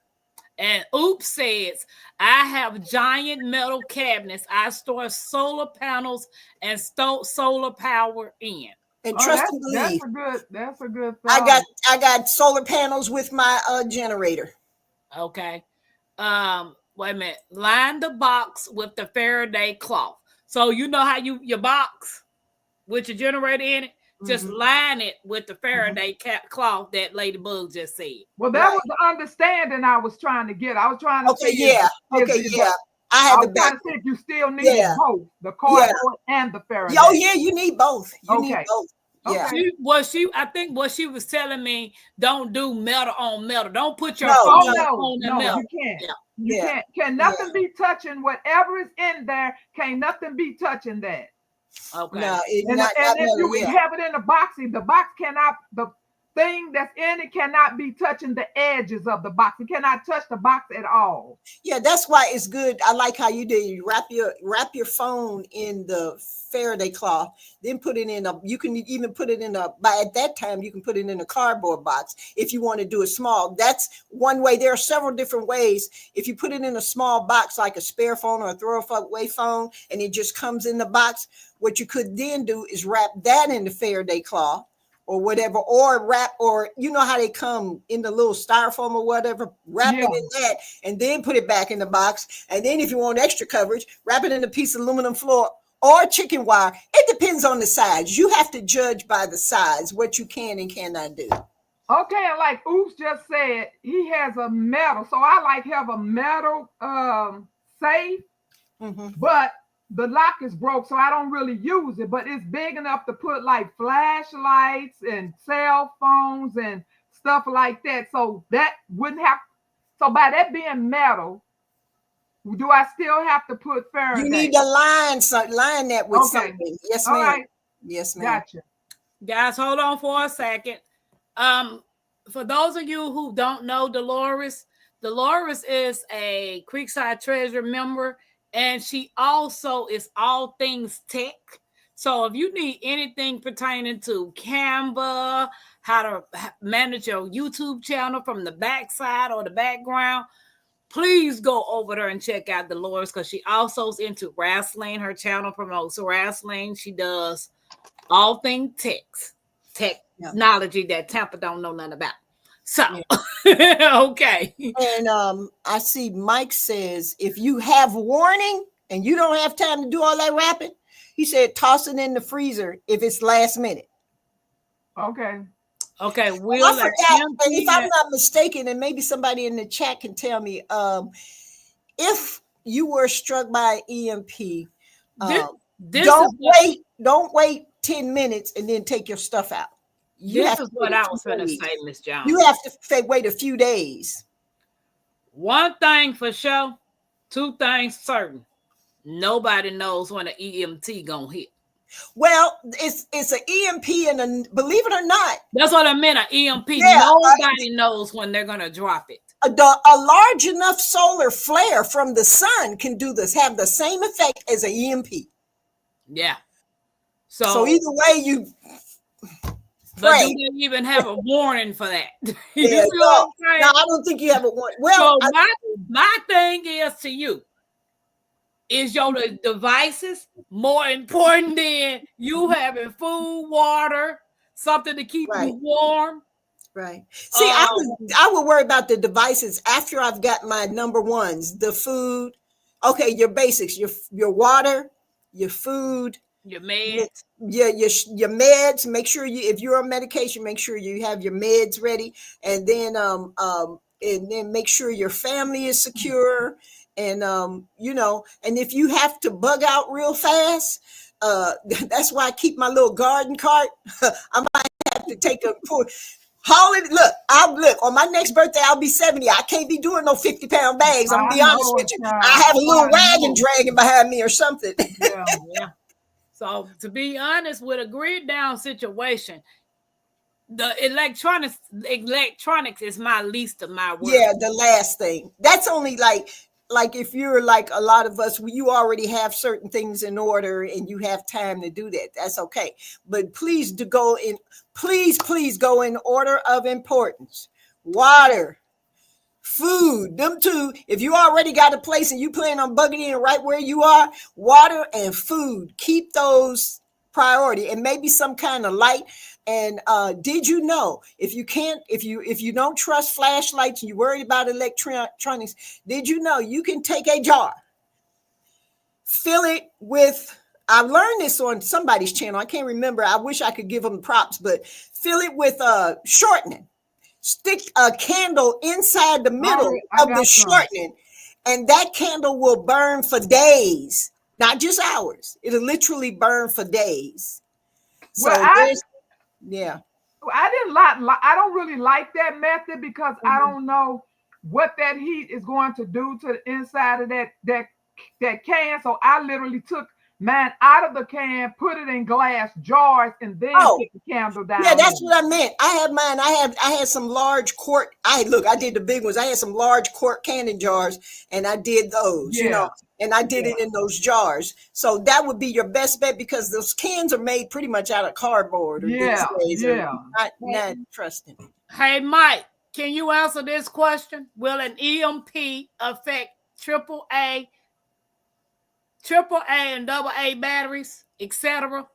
And Oops says, I have giant metal cabinets I store solar panels and solar power in. And trust and believe. That's a good thought. I got solar panels with my generator. Okay. Wait a minute. Line the box with the Faraday cloth. So you know how your box with your generator in it? Just line it with the Faraday cloth that Ladybug just said. Well, that was the understanding I was trying to get. I was trying to I had the back. To see if you still need both, the cardboard and the Faraday. Oh yeah, you need both. You need both. Yeah. I think what she was telling me, don't do metal on metal. Don't put your phone on the metal. You can't. You can't. Can nothing be touching whatever is in there? Can't nothing be touching that. Okay. No, if you have it in the box cannot, the thing that's in it cannot be touching the edges of the box. It cannot touch the box at all. Yeah, that's why it's good. I like how you did. You wrap your phone in the Faraday cloth, then put it in you can even put it in at that time you can put it in a cardboard box if you want to do it small. That's one way. There are several different ways. If you put it in a small box like a spare phone or a throwaway phone, and it just comes in the box, what you could then do is wrap that in the Faraday cloth or whatever, or you know how they come in the little styrofoam or whatever, wrap it in that, and then put it back in the box. And then if you want extra coverage, wrap it in a piece of aluminum foil or chicken wire. It depends on the size. You have to judge by the size what you can and cannot do. Okay, and like Oops just said, he has a metal, so I have a metal safe, but the lock is broke, so I don't really use it, but it's big enough to put like flashlights and cell phones and stuff like that. So that wouldn't have, so by that being metal, do I still have to put Faraday? You need to line that with something. Yes, ma'am. Right. Yes, ma'am. Gotcha. Guys, hold on for a second. For those of you who don't know Dolores is a Creekside Treasure member, and she also is all things tech. So if you need anything pertaining to Canva, how to manage your YouTube channel from the backside or the background, please go over there and check out Dolores, because she also is into wrestling. Her channel promotes wrestling. She does all things technology that Tampa don't know nothing about. So, okay. And I see Mike says, if you have warning and you don't have time to do all that wrapping, he said, toss it in the freezer if it's last minute. Okay. Okay. And if I'm not mistaken, and maybe somebody in the chat can tell me, if you were struck by EMP, don't wait 10 minutes and then take your stuff out. This is what I was going to say, Miss Jones. You have to wait a few days. One thing for sure, two things certain. Nobody knows when an EMT gonna hit. Well, it's an EMP, and believe it or not, that's what I meant. An EMP. Yeah, nobody knows when they're gonna drop it. A large enough solar flare from the sun can have the same effect as an EMP. Yeah. So either way, you. But do they even have a warning for that? Yeah, no, I don't think you have a warning. Well, so my thing is to you. Is your devices more important than you having food, water, something to keep you warm? Right. See, I would worry about the devices after I've got my number ones, the food. Okay, your basics, your water, your food, your meds. Your meds. Make sure if you're on medication, make sure you have your meds ready, and then make sure your family is secure. And and if you have to bug out real fast, that's why I keep my little garden cart. I might have to take haul it. Look, on my next birthday, I'll be 70. I can't be doing no 50-pound bags. I'm gonna be honest with you. I have a little wagon dragging behind me or something. Yeah. So to be honest, with a grid down situation, the electronics is my least of my work. Yeah, the last thing. That's only like if you're like a lot of us, you already have certain things in order and you have time to do that. That's okay. But please go in order of importance. Water, food, them two. If you already got a place and you plan on bugging in right where you are, water and food, keep those priority, and maybe some kind of light. And did you know if you don't trust flashlights and you're worried about electronics, did you know you can take a jar, fill it with, I learned this on somebody's channel, I can't remember, I wish I could give them props, but fill it with shortening, stick a candle inside the middle of the shortening, and that candle will burn for days, not just hours. It'll literally burn for days. So yeah. I don't really like that method because I don't know what that heat is going to do to the inside of that can. So I literally took mine out of the can, put it in glass jars, and then put the candle down. Yeah, that's what I meant. I had mine. I had some large quart. I did the big ones. I had some large quart canning jars, and I did those. And I did it in those jars. So that would be your best bet because those cans are made pretty much out of cardboard. Not trusting. Hey, Mike, can you answer this question? Will an EMP affect AAA and AA batteries, etc.?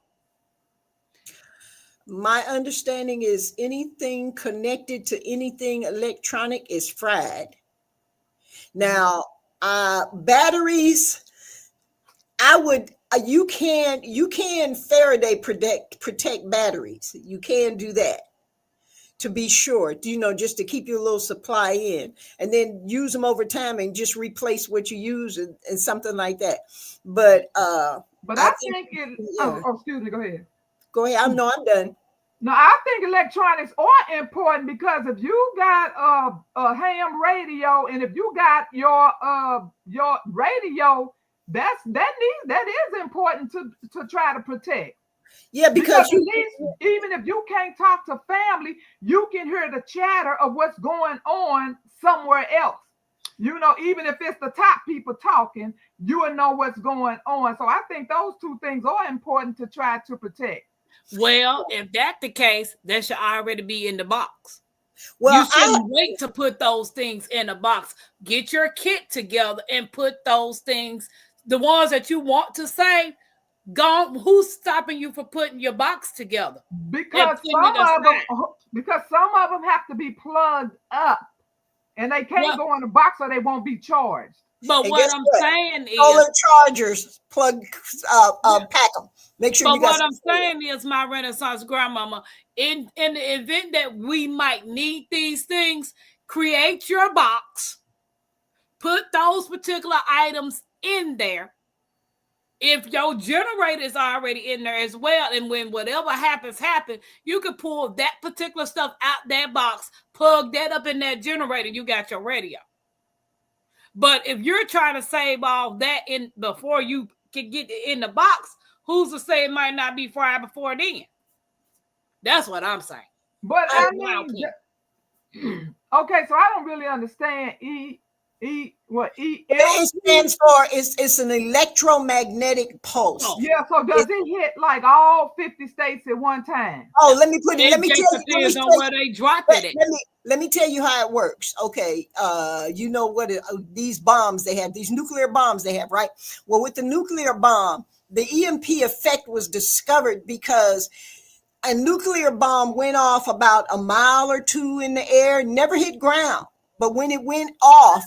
My understanding is anything connected to anything electronic is fried. Now, batteries, you can Faraday protect batteries. You can do that to be sure, just to keep your little supply in, and then use them over time and just replace what you use and something like that. But I think excuse me, go ahead. Go ahead. I'm done. No, I think electronics are important because if you got a ham radio and if you got your radio, that is important to try to protect. Yeah, because at least even if you can't talk to family, you can hear the chatter of what's going on somewhere else. Even if it's the top people talking, you will know what's going on. So I think those two things are important to try to protect. Well, if that's the case, that should already be in the box. Well, you shouldn't wait to put those things in a box. Get your kit together and put those things, the ones that you want to save, who's stopping you from putting your box together? Because some of them have to be plugged up, and they can't go in the box or they won't be charged. But what I'm saying is, solar chargers, pack them. Make sure. But what I'm saying is, my Renaissance grandmama, in the event that we might need these things, create your box, put those particular items in there, if your generator is already in there as well, and when whatever happens, you can pull that particular stuff out that box, plug that up in that generator, you got your radio. But if you're trying to save all that in before you can get it in the box, who's to say it might not be fried before then? That's what I'm saying. But I mean, okay, so I don't really understand It stands for it's an electromagnetic pulse. Yeah, so does it hit like all 50 states at one time? Oh, let me tell you. Let me tell you how it works. Okay, you know what these bombs they have, these nuclear bombs they have, right? Well, with the nuclear bomb, the EMP effect was discovered because a nuclear bomb went off about a mile or two in the air, never hit ground, but when it went off,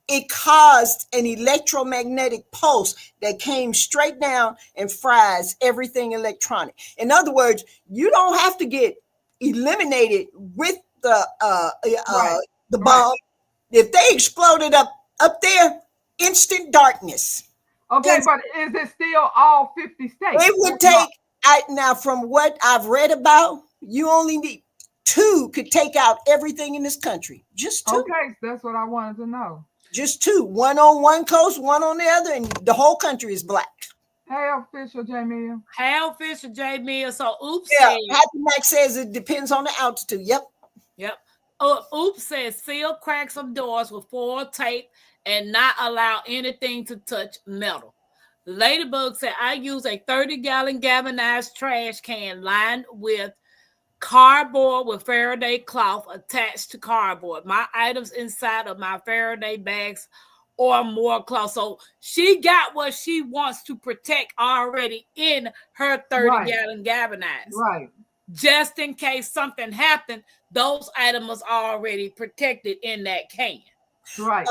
it caused an electromagnetic pulse that came straight down and fries everything electronic. In other words, you don't have to get eliminated with the bomb. Right. If they exploded up there, instant darkness. Okay, but is it still all 50 states? It would take, now from what I've read about, you only need 2 could take out everything in this country. Just 2. Okay, that's what I wanted to know. Just 2, one on one coast, one on the other, and the whole country is black. Hey, official J Mill. So Oops. Yeah, Happy Mac says it depends on the altitude. Yep. Oops says seal cracks of doors with foil tape and not allow anything to touch metal. Ladybug said I use a 30-gallon galvanized trash can lined with cardboard with Faraday cloth attached to cardboard. My items inside of my Faraday bags or more cloth. So she got what she wants to protect already in her 30-gallon galvanized. Right. Just in case something happened, those items are already protected in that can. Right.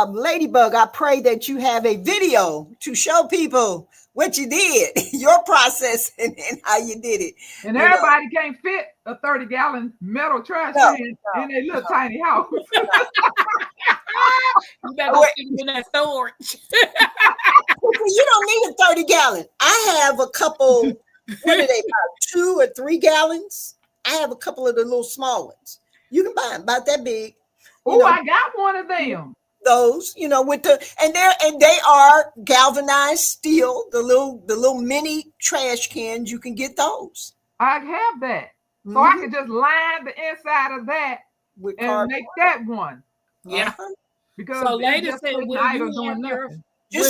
Ladybug, I pray that you have a video to show people what you did, your process, and how you did it. And everybody can't fit a 30-gallon metal trash can in a little tiny house. You better go in that storage. You don't need a 30-gallon. I have a couple, what are they, about 2 or 3 gallons? I have a couple of the little small ones. You can buy them about that big. Oh, I got one of them. Those, with and they are galvanized steel, the little mini trash cans. You can get those. I have that. So I can just line the inside of that and make that one. Yeah. Because so ladies said, will you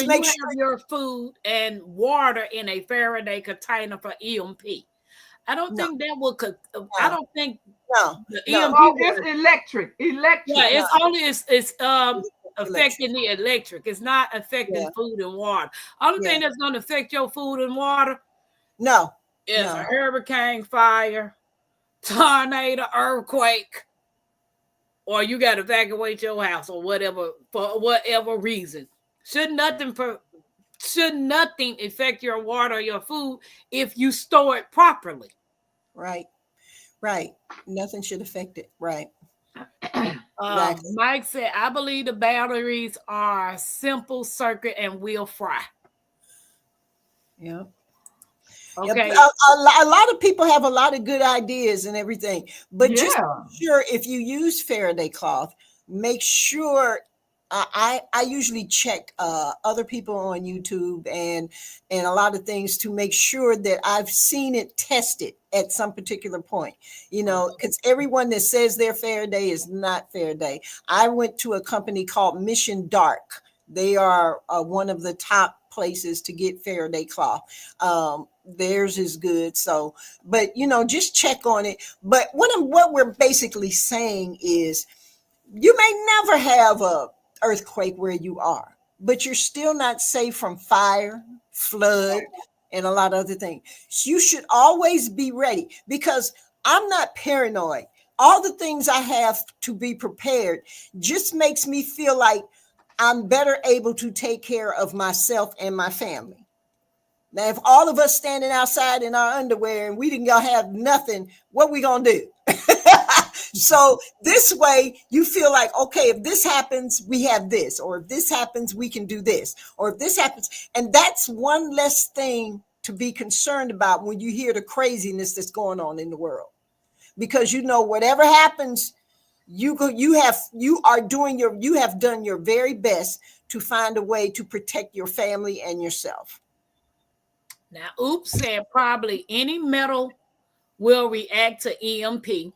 have your food and water in a Faraday container for EMP? I don't think that will. I don't think. The EMP it's electric. Yeah, it's affecting the electric. It's not affecting food and water. Only thing that's going to affect your food and water. Is a hurricane, fire, tornado, earthquake, or you got to evacuate your house or whatever for whatever reason. Should nothing affect your water or your food if you store it properly. Right. Nothing should affect it. Right. Exactly. Mike said, I believe the batteries are simple circuit and will fry. Yeah. Okay. A lot of people have a lot of good ideas and everything, but just sure if you use Faraday cloth, make sure. I usually check other people on YouTube and a lot of things to make sure that I've seen it tested at some particular point, because everyone that says they're Faraday is not Faraday. I went to a company called Mission Dark. They are one of the top places to get Faraday cloth. Theirs is good. So, but just check on it. But what we're basically saying is you may never have a earthquake where you are, but you're still not safe from fire, flood, and a lot of other things. You should always be ready, because I'm not paranoid. All the things I have to be prepared just makes me feel like I'm better able to take care of myself and my family. Now, if all of us standing outside in our underwear and we didn't have nothing, what we gonna do? So this way you feel like, okay, if this happens, we have this, or if this happens, we can do this, or if this happens. And that's one less thing to be concerned about when you hear the craziness that's going on in the world, because you know, whatever happens, you have done your very best to find a way to protect your family and yourself. Now, Oops said probably any metal will react to EMP,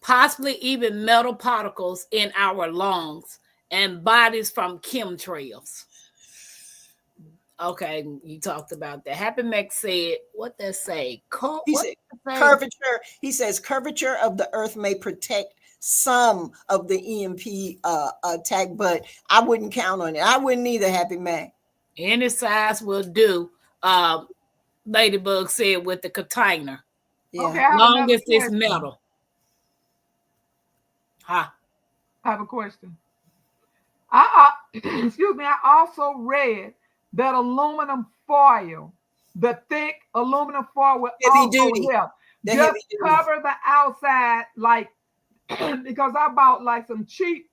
possibly even metal particles in our lungs and bodies from chemtrails. Okay, you talked about that. Happy Mac said, what they say? Curvature. He says curvature of the earth may protect some of the EMP attack, but I wouldn't count on it. I wouldn't either, Happy Mac. Any size will do. Ladybug said with the container. Yeah. Okay, long as it's metal. I have a question. Excuse me. I also read that aluminum foil, the thick aluminum foil, will also help. Just cover the outside, like because I bought like some cheap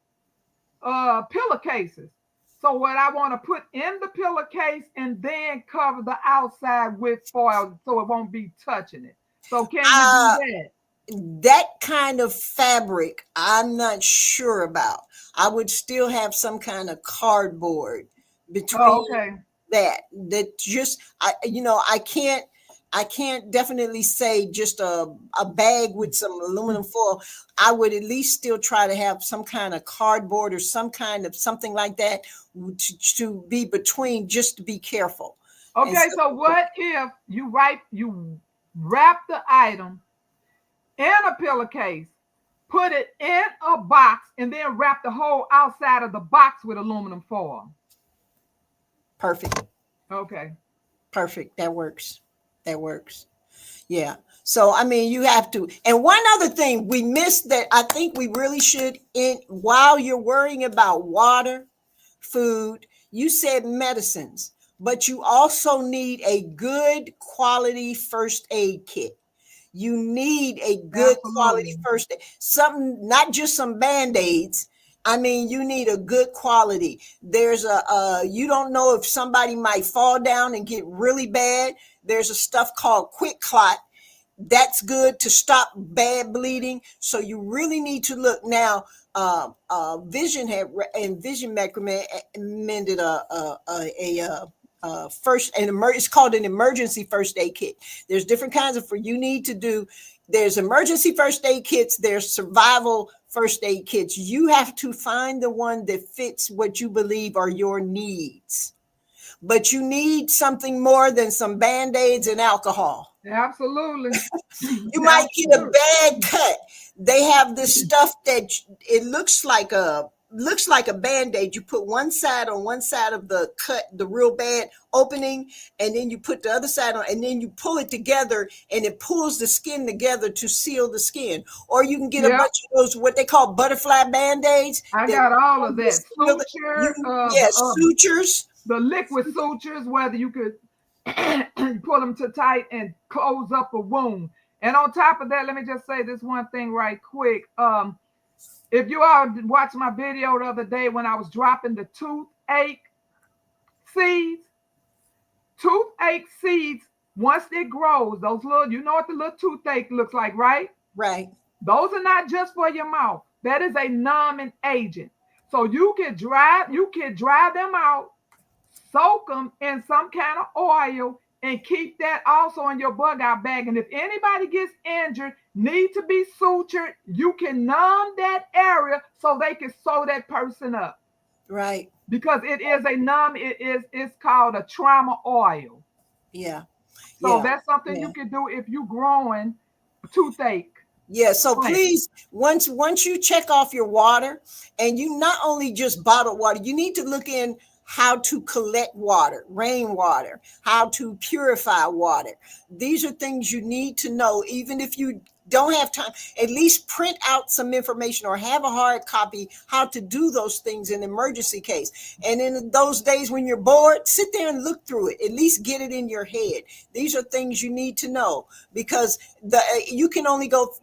pillowcases. So what I want to put in the pillowcase and then cover the outside with foil so it won't be touching it. So can you do that? That kind of fabric, I'm not sure about. I would still have some kind of cardboard between that just, I can't definitely say just a bag with some aluminum foil. I would at least still try to have some kind of cardboard or some kind of something like that to be between, just to be careful. Okay, so what if you wrap the item in a pillowcase, put it in a box, and then wrap the whole outside of the box with aluminum foil? Perfect. Okay. Perfect. That works. Yeah. So, I mean, you have to. And one other thing we missed that I think we really should, while you're worrying about water, food, you said medicines, but you also need a good quality first aid kit. You need a good quality first aid, something, not just some Band-Aids. I mean, you need a good quality. There's you don't know if somebody might fall down and get really bad. There's a stuff called Quick Clot. That's good to stop bad bleeding. So you really need to look now. Vision recommended it's called an emergency first aid kit. There's different kinds of there's emergency first aid kits. There's survival first aid kits. You have to find the one that fits what you believe are your needs. But you need something more than some Band-Aids and alcohol. Absolutely. You might get a bad cut. They have this stuff that it looks like a Band-Aid. You put one side on one side of the cut, the real bad opening, and then you put the other side on, and then you pull it together, and it pulls the skin together to seal the skin. Or you can get a bunch of those, what they call butterfly Band-Aids. I got all of that. Sutures. The liquid sutures, whether you could pull them too tight and close up a wound. And on top of that, let me just say this one thing right quick. If you all watched my video the other day when I was dropping the toothache seeds, once it grows, those little, you know what the little toothache looks like, right? Right. Those are not just for your mouth. That is a numbing agent. So you can dry them out, soak them in some kind of oil, and keep that also in your bug out bag. And if anybody gets injured, need to be sutured, you can numb that area so they can sew that person up. Right. Because it is it's called a trauma oil. Yeah. So that's something you can do if you're growing toothache. Yeah, so please, once you check off your water, and you not only just bottled water, you need to look in how to collect water, rainwater, how to purify water. These are things you need to know, even if you don't have time. At least print out some information or have a hard copy how to do those things in emergency case. And in those days when you're bored, sit there and look through it. At least get it in your head. These are things you need to know, because you can only go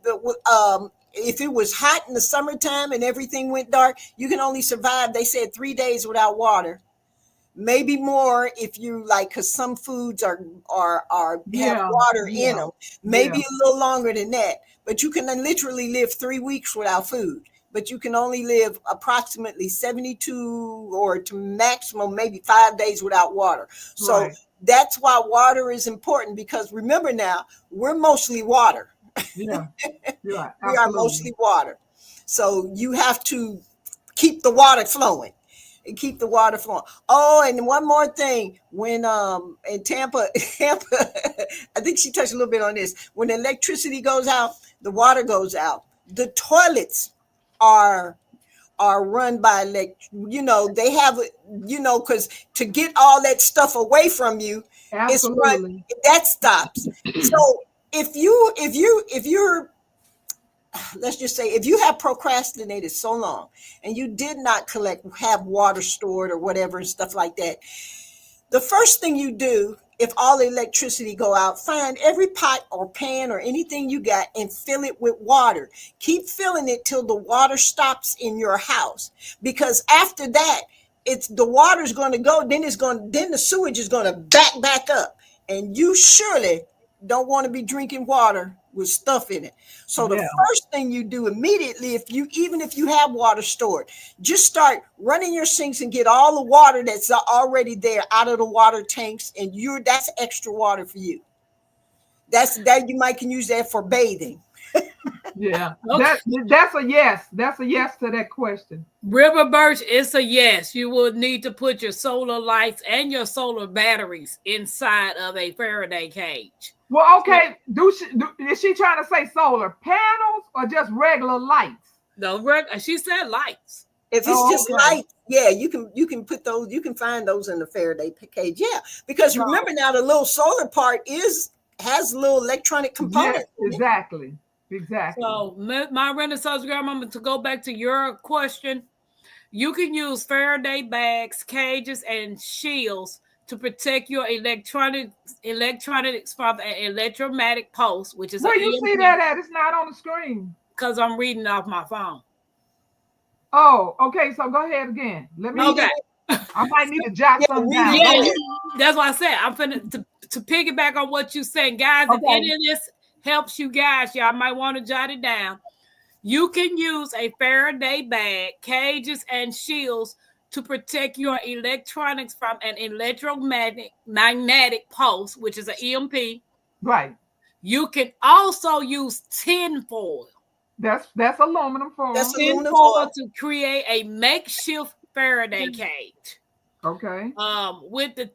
if it was hot in the summertime and everything went dark, you can only survive, they said, 3 days without water. Maybe more if you like, because some foods are have water in them. Maybe a little longer than that. But you can literally live 3 weeks without food. But you can only live approximately 72 or to maximum maybe 5 days without water. So that's why water is important, because remember now, we're mostly water. Yeah. We are mostly water. So you have to keep the water flowing. And keep the water flowing. Oh, and one more thing. When in Tampa, I think she touched a little bit on this. When the electricity goes out, the water goes out. The toilets are run by they have, because to get all that stuff away from you, that stops. So if you're let's just say, if you have procrastinated so long and you did not have water stored or whatever and stuff like that, the first thing you do, if all the electricity go out, find every pot or pan or anything you got and fill it with water. Keep filling it till the water stops in your house, because after that, the water's going to go. Then the sewage is going to back up, and you surely don't want to be drinking water with stuff in it. So the first thing you do immediately, even if you have water stored, just start running your sinks and get all the water that's already there out of the water tanks, and that's extra water for you. That you can use that for bathing. Yeah, that's a yes. That's a yes to that question. River Birch, it's a yes. You will need to put your solar lights and your solar batteries inside of a Faraday cage. Well, okay. Is she trying to say solar panels or just regular lights? No, she said lights. If it's just lights, you can put those. You can find those in the Faraday cage. Yeah, because remember now, the little solar part has little electronic components. Yes, exactly. So my Renaissance grandmama, to go back to your question, you can use Faraday bags, cages, and shields to protect your electronics from an electromagnetic pulse, which is where you see that at? It's not on the screen. Because I'm reading off my phone. Oh, okay. So go ahead again. I might need to jot something down. Yeah, that's what I said. I'm finna to piggyback on what you said, guys. If any of this helps you guys, y'all might want to jot it down. You can use a Faraday bag, cages, and shields to protect your electronics from an electromagnetic pulse, which is an EMP. Right. You can also use tin foil. That's aluminum foil. That's tin foil to create a makeshift Faraday cage. Okay. With the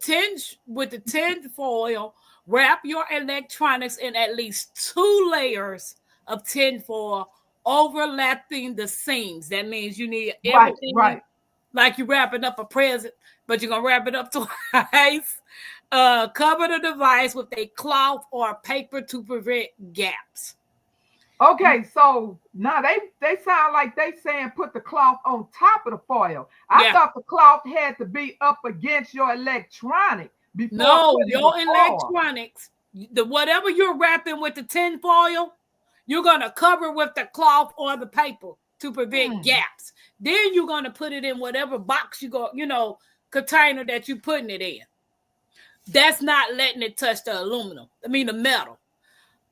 tin foil, wrap your electronics in at least 2 layers of tin foil overlapping the seams. That means you need everything like you're wrapping up a present, but you're gonna wrap it up twice. Cover the device with a cloth or paper to prevent gaps. Okay, so now they sound like they saying put the cloth on top of the foil. I thought the cloth had to be up against your electronic. No, your electronics, whatever you're wrapping with the tin foil, you're gonna cover with the cloth or the paper to prevent gaps. Then you're gonna put it in whatever box container that you're putting it in. That's not letting it touch the the metal.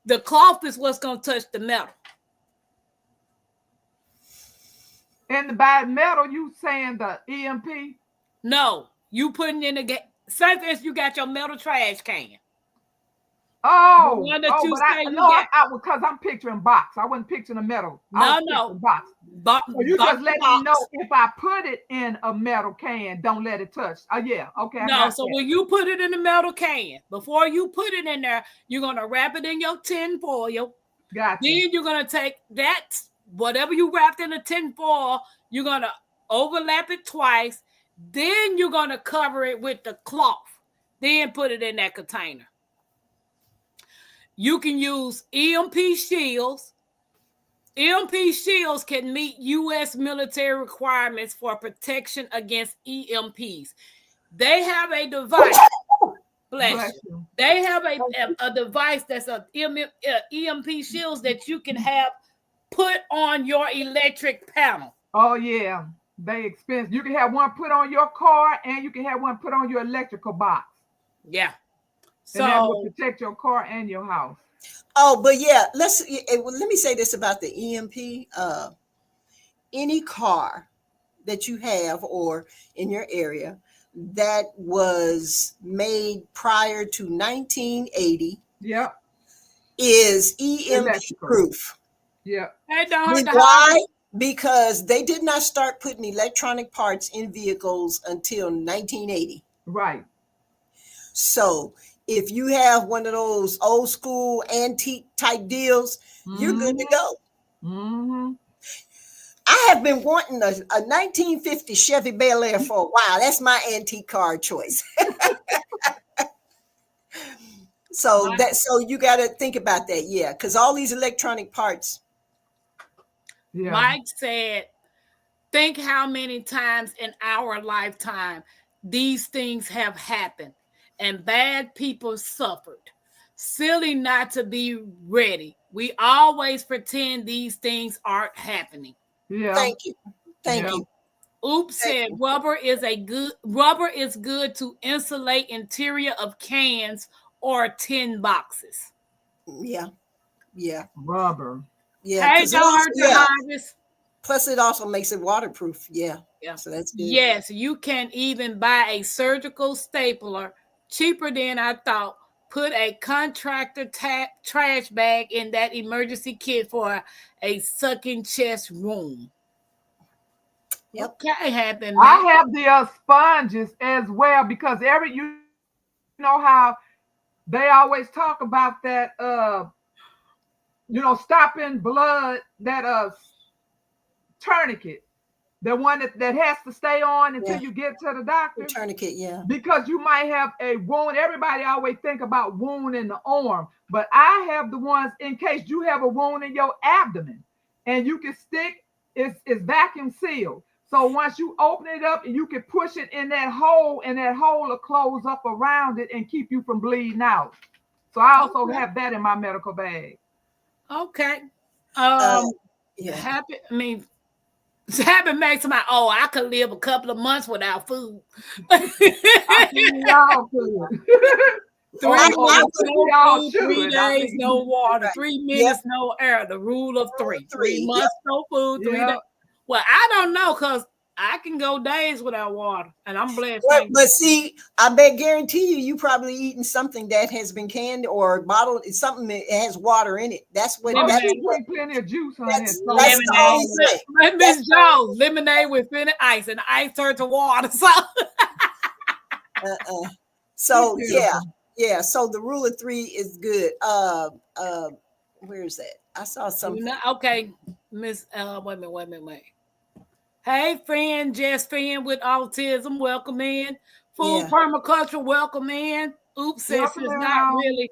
The cloth is what's gonna touch the metal. And by metal, you saying the EMP? No, you putting in same as you got your metal trash can. Because I'm picturing box. I wasn't picturing a metal. No. Box. So you just let me know if I put it in a metal can, don't let it touch. Okay. No, so when you put it in the metal can, before you put it in there, you're gonna wrap it in your tin foil. Gotcha. Then you're gonna take that, whatever you wrapped in the tin foil, you're gonna overlap it twice. Then you're gonna cover it with the cloth. Then put it in that container. You can use EMP shields. EMP shields can meet U.S. military requirements for protection against EMPs. They have a device. Bless you. They have a device that's a EMP shields that you can have put on your electric panel? Oh yeah, they expensive. You can have one put on your car, and you can have one put on your electrical box, Yeah. and that will So protect your car and your house. Oh, but yeah, let me say this about the EMP. Any car that you have or in your area that was made prior to 1980 Yep, is EMP electrical. proof. Yep, they don't hurt the Why? harvest. Because they did not start putting electronic parts in vehicles until 1980. right. So if you have one of those old school antique type deals, you're good to Mm-hmm. go. Mm-hmm. I have been wanting a 1950 Chevy Bel Air for a while. That's my antique car choice. Mike, So you got to think about that, yeah, because all these electronic parts. Yeah. Mike said, think how many times in our lifetime these things have happened and bad people suffered. Silly not to be ready. We always pretend these things aren't happening. Yeah. Thank you, thank Yeah. you, Oops thank said you. rubber is good to insulate interior of cans or tin boxes. Yeah, yeah, Rubber. yeah. Hey, Because don't hurt the yeah. harvest. Plus, it also makes it waterproof. Yeah, Yeah. so that's good. Yes, you can even buy a surgical stapler cheaper than I thought. Put a contractor trash bag in that emergency kit for a sucking chest room. Yep. Okay, happen, I man. have the sponges as well because you know how they always talk about that stopping blood, that tourniquet, the one that has to stay on until Yeah. you get to the The doctor, tourniquet. Yeah. because you might have a wound. Everybody always think about wound in the arm, but I have the ones in case you have a wound in your abdomen, and you can stick. It's vacuum sealed. So once you open it up, and you can push it in that hole, and that hole will close up around it and keep you from bleeding out. So I also Okay. have that in my medical bag. Okay. Uh, yeah. Happy. I mean, happy makes my. Oh, I could live a couple of months without food. I think we all could. Three I days We no all food, should. I 3 days think. no water, Right. 3 minutes no air. The rule of three. 3 Three. Yep. months no food, 3 days. Yeah. Well, I don't know because I can go days without water, and I'm blessed. Thank But see, I bet guarantee you probably eating something that has been canned or bottled. It's something that has water in it. That's what. Oh, Lemonade. That's she what. drink plenty of juice, honey. That's So that's the only lemonade. thing. Miss That's Jones, lemonade with thin ice, and the ice turned to water. So uh-uh. she's So beautiful. yeah. So the rule of three is good. Where is that? I saw something. okay, Miss. Wait a minute. Hey, friend, Jess fan with autism, welcome in. Food Yeah. permaculture, welcome in. Oops, says Welcome she's in not all. really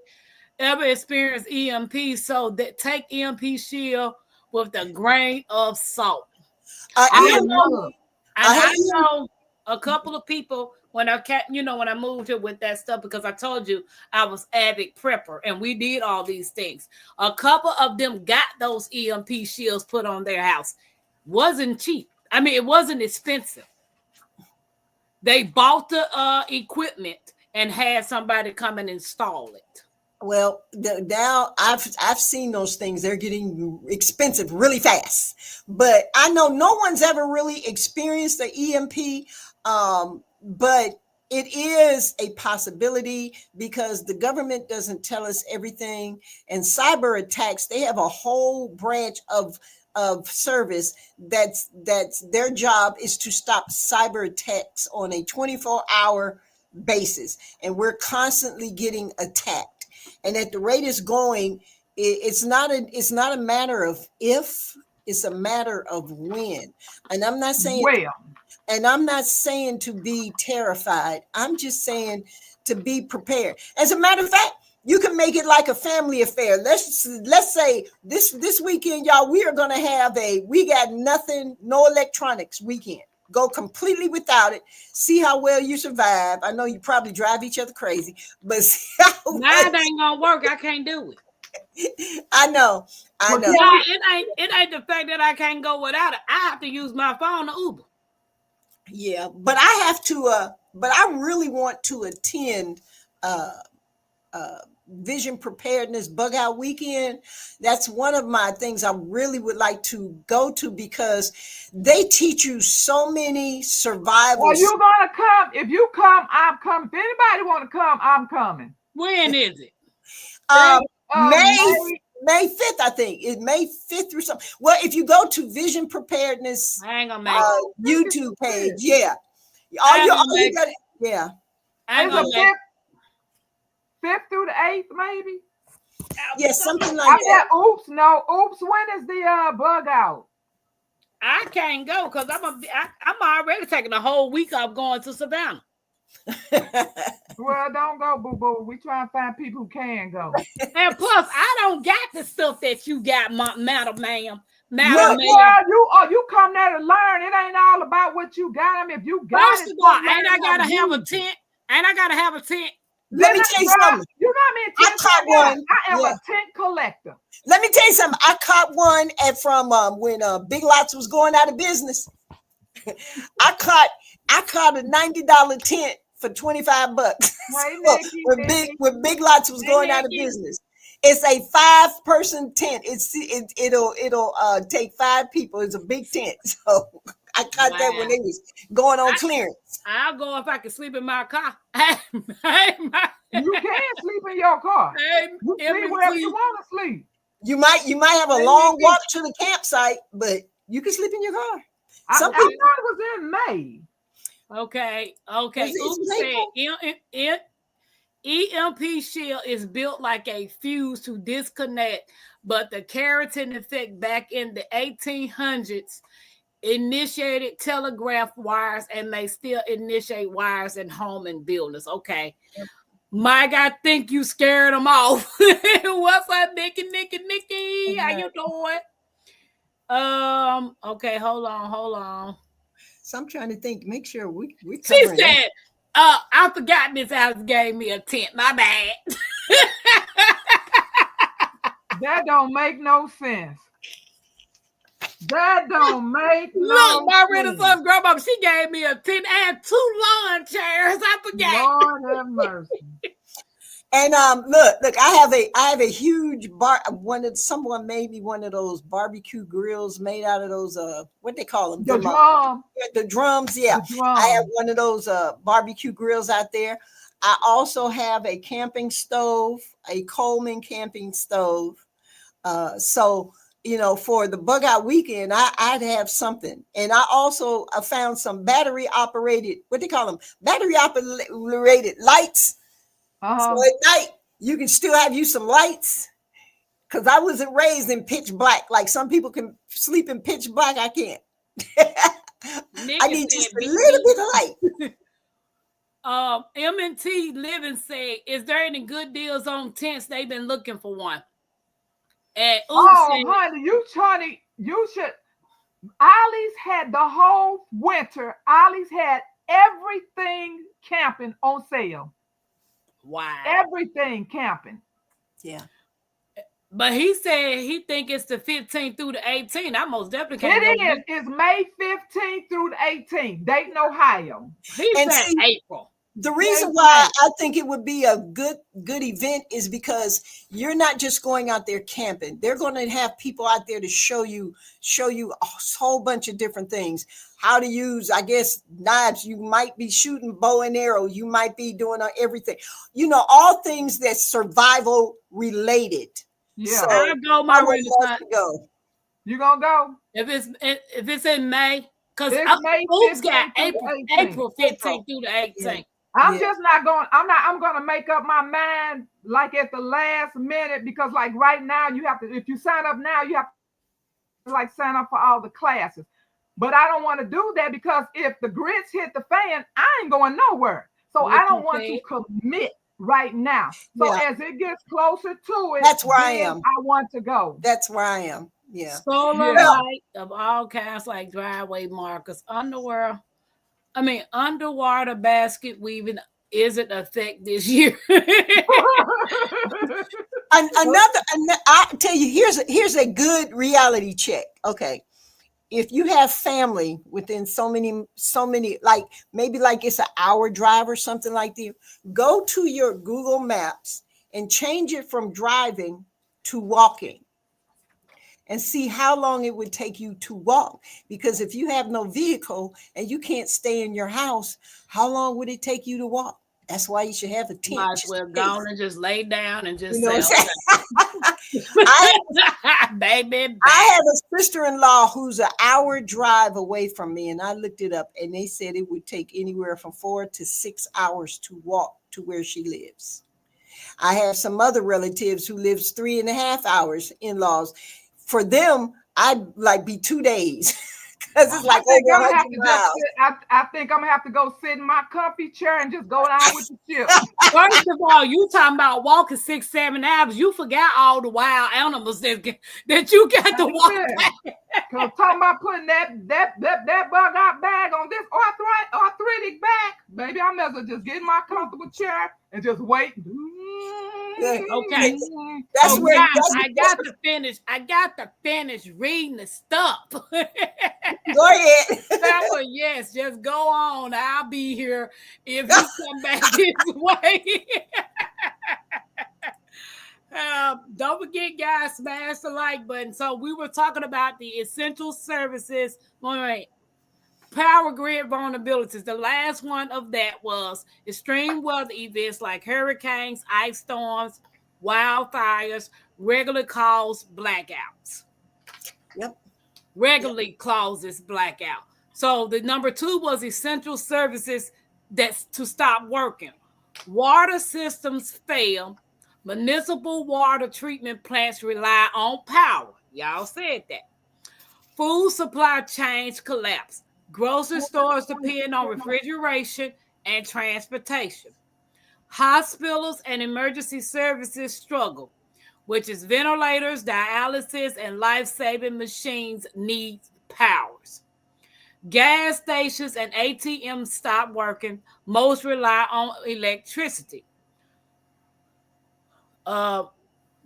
ever experienced EMP, so that take EMP shield with a grain of salt. I And I With am. know, love. and I I have. know a couple of people when when I moved here with that stuff, because I told you I was avid prepper and we did all these things. A couple of them got those EMP shields put on their house. Wasn't cheap. I mean, it wasn't expensive. They bought the equipment and had somebody come and install it. Well, now I've seen those things. They're getting expensive really fast. But I know no one's ever really experienced the EMP. But it is a possibility because the government doesn't tell us everything. And cyber attacks, they have a whole branch of service that's their job is to stop cyber attacks on a 24-hour basis. And we're constantly getting attacked. And at the rate it's going, it's not a matter of if, it's a matter of when. And I'm not saying to be terrified. I'm just saying to be prepared. As a matter of fact, you can make it like a family affair. Let's say this weekend, y'all, we are going to have we got nothing, no electronics weekend. Go completely without it. See how well you survive. I know you probably drive each other crazy, but see how Mine ain't gonna work. I can't do it. I know. Well, know. Yeah, it ain't the fact that I can't go without it. I have to use my phone to Uber. Yeah, but I have to. But I really want to attend Vision Preparedness Bug Out Weekend. That's one of my things I really would like to go to because they teach you so many survival. Well, you're gonna come. If you come, I'm coming. If anybody want to come, I'm coming. When is it? May 5th, I think. It's May 5th or something. Well, if you go to Vision Preparedness I ain't gonna make it. YouTube page, yeah. All you got, yeah. I ain't gonna make it. 5th through the 8th, maybe. Yeah, something like that. Oops, when is the bug out? I can't go because I'm already taking a whole week off going to Savannah. Well, don't go, boo boo. We try and find people who can go. And plus, I don't got the stuff that you got, madam, ma'am. Well, you come there to learn. It ain't all about what you got. I mean, if you got First of all, ain't I gotta have a tent? Ain't I gotta have a tent? Let me tell you something. You know what I mean? I caught one. I am a tent collector. Let me tell you something. I caught one from when Big Lots was going out of business. I caught a $90 tent for $25. When Big Lots was going out of business. It's a 5-person tent. It'll take 5 people. It's a big tent. So I caught that when they was going on clearance. I'll go if I can sleep in my car. You can sleep in your car. You sleep wherever you want to sleep. You might have a long walk to the campsite, but you can sleep in your car. I thought it was in May. Okay. EMP shield is built like a fuse to disconnect, but the keratin effect back in the 1800s initiated telegraph wires and may still initiate wires in home and buildings. Okay. Mike, I think you scared them off. What's up, Nikki? How you doing? Okay, hold on. So I'm trying to think, make sure we She said, I forgot this house gave me a tent. My bad. That don't make no sense. That don't make no sense. Look, my Renaissance grandmama, she gave me a tent and 2 lawn chairs. I forgot. Lord have mercy. And look, I have a huge someone made me one of those barbecue grills made out of those what they call them? The drum. The drums, yeah. The drum. I have one of those barbecue grills out there. I also have a camping stove, a Coleman camping stove. So for the bug out weekend, I'd have something. And I found some battery operated, what they call them? Battery operated lights. So at night, you can still have some lights. Because I wasn't raised in pitch black. Like some people can sleep in pitch black. I can't. I need just a little bit of light. M&T Living said, is there any good deals on tents? They've been looking for one. And honey, you should. Ollie's had the whole winter. Ollie's had everything camping on sale. Wow. Everything camping. Yeah. But he said he think it's the 15th through the 18th. I most definitely can't. It is. It's May 15th through the 18th. Dayton, Ohio. He said April. The reason why I think it would be a good event is because you're not just going out there camping. They're going to have people out there to show you a whole bunch of different things. How to use, I guess, knives. You might be shooting bow and arrow. You might be doing everything. All things that's survival related. Yeah, so I'll go. My go. You gonna go? If it's in May, because Oops got April 15th through the 18th. Yeah. I'm just not going. I'm going to make up my mind like at the last minute because like right now you have to. If you sign up now, you have to like sign up for all the classes. But I don't want to do that because if the grits hit the fan, I ain't going nowhere. So I don't want to commit right now. So as it gets closer to it, that's where I am. I want to go. That's where I am. Yeah. Solar light of all kinds, like driveway markers, underwater basket weaving isn't a thing this year. I tell you, here's a good reality check. Okay. If you have family within so many, like maybe like it's an hour drive or something like that, go to your Google Maps and change it from driving to walking and see how long it would take you to walk. Because if you have no vehicle and you can't stay in your house, how long would it take you to walk? That's why you should have a tent. Might as well go and just lay down and just say, baby. I have a sister-in-law who's an hour drive away from me, and I looked it up, and they said it would take anywhere from 4 to 6 hours to walk to where she lives. I have some other relatives who lives 3.5 hours, in-laws. For them, I'd like be 2 days. Because it's like over 100 miles. I think I'm gonna have to go sit in my comfy chair and just go down with the ship. First of all, you talking about walking 6-7 hours. You forgot all the wild animals that you got to walk. Cause talking about putting that bug out bag on this arthritic back, baby, I might as well just get in my comfortable chair and just wait. Okay. That's where I got to finish reading the stuff. Go ahead. Yes, just go on. I'll be here if you come back this way. Don't forget, guys, smash the like button. So we were talking about the essential services. Power grid vulnerabilities. The last one of that was extreme weather events like hurricanes, ice storms, wildfires, regularly cause blackouts. Yep. Regularly causes blackout. So the number 2 was essential services that's to stop working. Water systems fail. Municipal water treatment plants rely on power. Y'all said that. Food supply chains collapse. Grocery stores depend on refrigeration and transportation. Hospitals and emergency services struggle, which is ventilators, dialysis, and life-saving machines need powers. Gas stations and ATMs stop working. Most rely on electricity.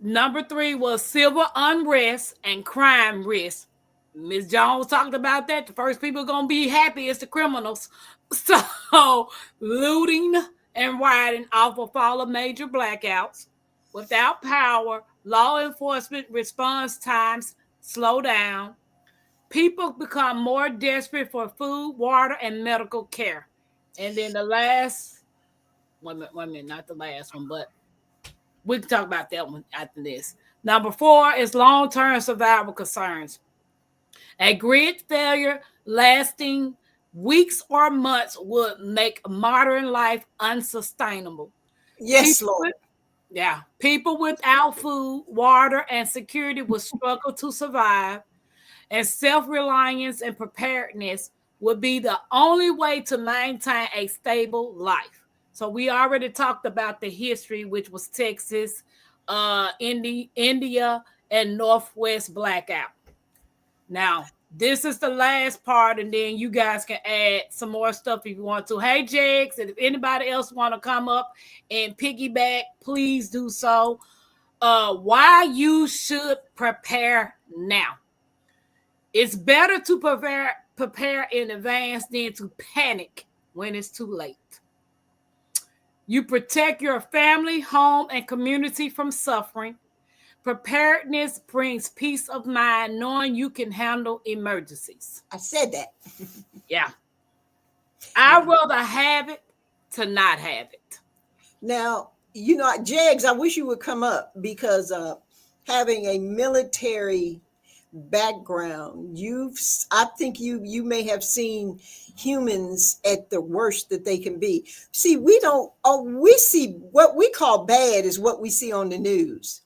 Number 3 was civil unrest and crime risk. Ms. Jones talked about that. The first people going to be happy is the criminals. So looting and rioting often follow major blackouts. Without power, law enforcement response times slow down. People become more desperate for food, water, and medical care. And then the last, one minute, not the last one, but we can talk about that one after this. Number 4 is long-term survival concerns. A grid failure lasting weeks or months would make modern life unsustainable. Yes, Lord. People without food, water, and security would struggle to survive, and self-reliance and preparedness would be the only way to maintain a stable life. So we already talked about the history, which was Texas, India, and Northwest blackout. Now, this is the last part, and then you guys can add some more stuff if you want to. Hey, Jags, and if anybody else want to come up and piggyback, please do so. Why you should prepare now. It's better to prepare in advance than to panic when it's too late. You protect your family, home, and community from suffering. Preparedness brings peace of mind, knowing you can handle emergencies. I said that. Yeah. I'd rather have it to not have it. Now, Jags, I wish you would come up because having a military background, I think you may have seen humans at the worst that they can be. See, we see what we call bad is what we see on the news.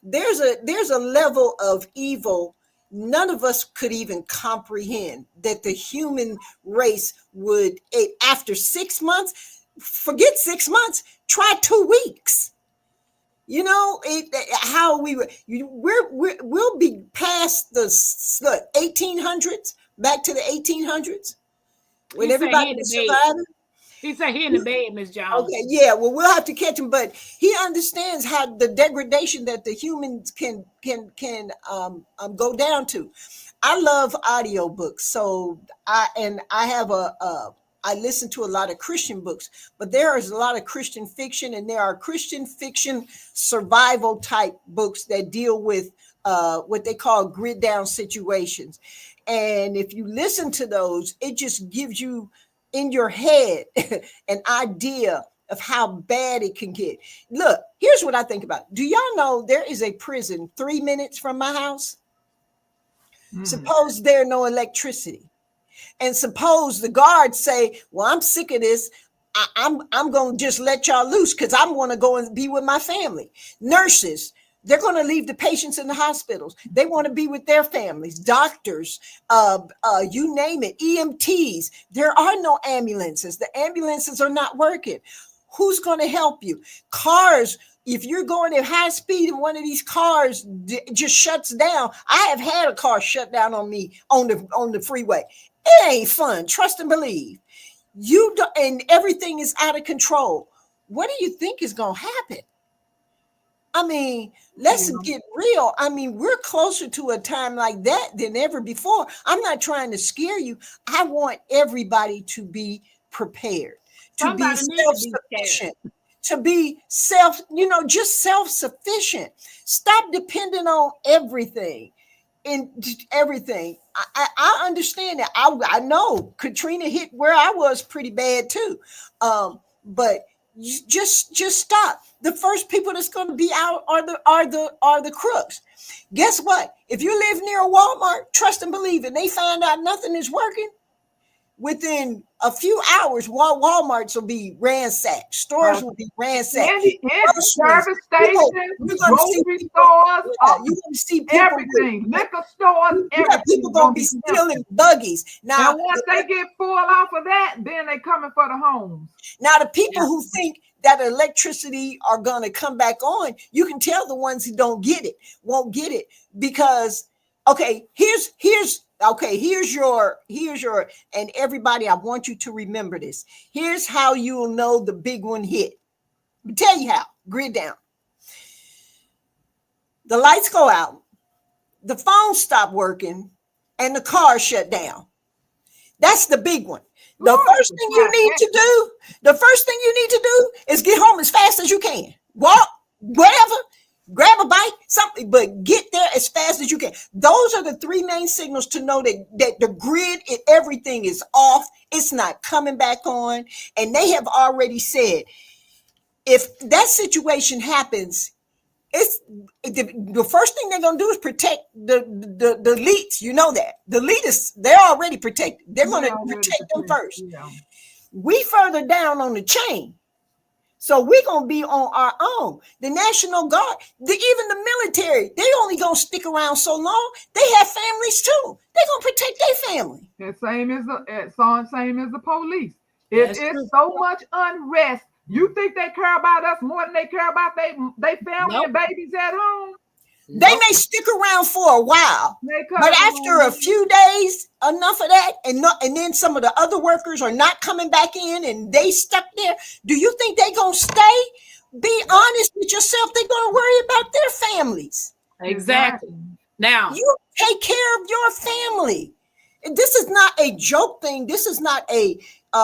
There's a level of evil none of us could even comprehend that the human race would, after 6 months, forget 6 months, try 2 weeks. How we'll be past the 1800s, back to the 1800s when everybody was surviving. He said he in the bed, Miss Jones. Okay, yeah. Well, we'll have to catch him, but he understands how the degradation that the humans can go down to. I love audiobooks, so I have I listen to a lot of Christian books, but there is a lot of Christian fiction, and there are Christian fiction survival type books that deal with what they call grid down situations. And if you listen to those, it just gives you in your head an idea of how bad it can get. Look, here's what I think about. Do y'all know there is a prison 3 minutes from my house? Suppose there's no electricity. And suppose the guards say, well, I'm sick of this. I'm going to just let y'all loose because I'm going to go and be with my family. Nurses, they're going to leave the patients in the hospitals. They want to be with their families. Doctors, you name it, EMTs. There are no ambulances. The ambulances are not working. Who's going to help you? Cars, if you're going at high speed and one of these cars just shuts down. I have had a car shut down on me on the freeway. It ain't fun. Trust and believe. You do, and everything is out of control. What do you think is going to happen? I mean, let's get real. I mean, we're closer to a time like that than ever before. I'm not trying to scare you. I want everybody to be prepared, to be self-sufficient, to be just self-sufficient. Stop depending on everything. In everything. I understand that. I know Katrina hit where I was pretty bad too. But just stop. The first people that's going to be out are the crooks. Guess what? If you live near a Walmart, trust and believe it, they find out nothing is working. Within a few hours, Walmarts will be ransacked. Stores will be ransacked. Service stations, grocery stores, you're going to see everything. Liquor stores, everything. People going to be stealing buggies. Now, once they get full off of that, then they coming for the homes. Now, the people who think that electricity are going to come back on, you can tell the ones who won't get it because, here's your, and everybody, I want you to remember this. Here's how you'll know the big one hit. I'll tell you how. Grid down. The lights go out, the phone stop working, and the car shut down. That's the big one. The first thing you need to do is get home as fast as you can. Walk, whatever. Grab a bike, something, but get there as fast as you can. Those are the three main signals to know that the grid, everything is off. It's not coming back on. And they have already said, if that situation happens, it's the first thing they're going to do is protect the elites. You know that. The elitists, they're already protected. They're going to protect them first. Yeah. We further down on the chain. So we're going to be on our own. The National Guard, even the military, they only going to stick around so long. They have families too. They're going to protect their family. The same as the police. If it's so much unrest, you think they care about us more than they care about their family and babies at home? They may stick around for a while, but after a few days, enough of that, and then some of the other workers are not coming back in, and they stuck there. Do you think they're gonna stay? Be honest with yourself. They're gonna worry about their families. Exactly. Now you take care of your family. This is not a joke thing. This is not a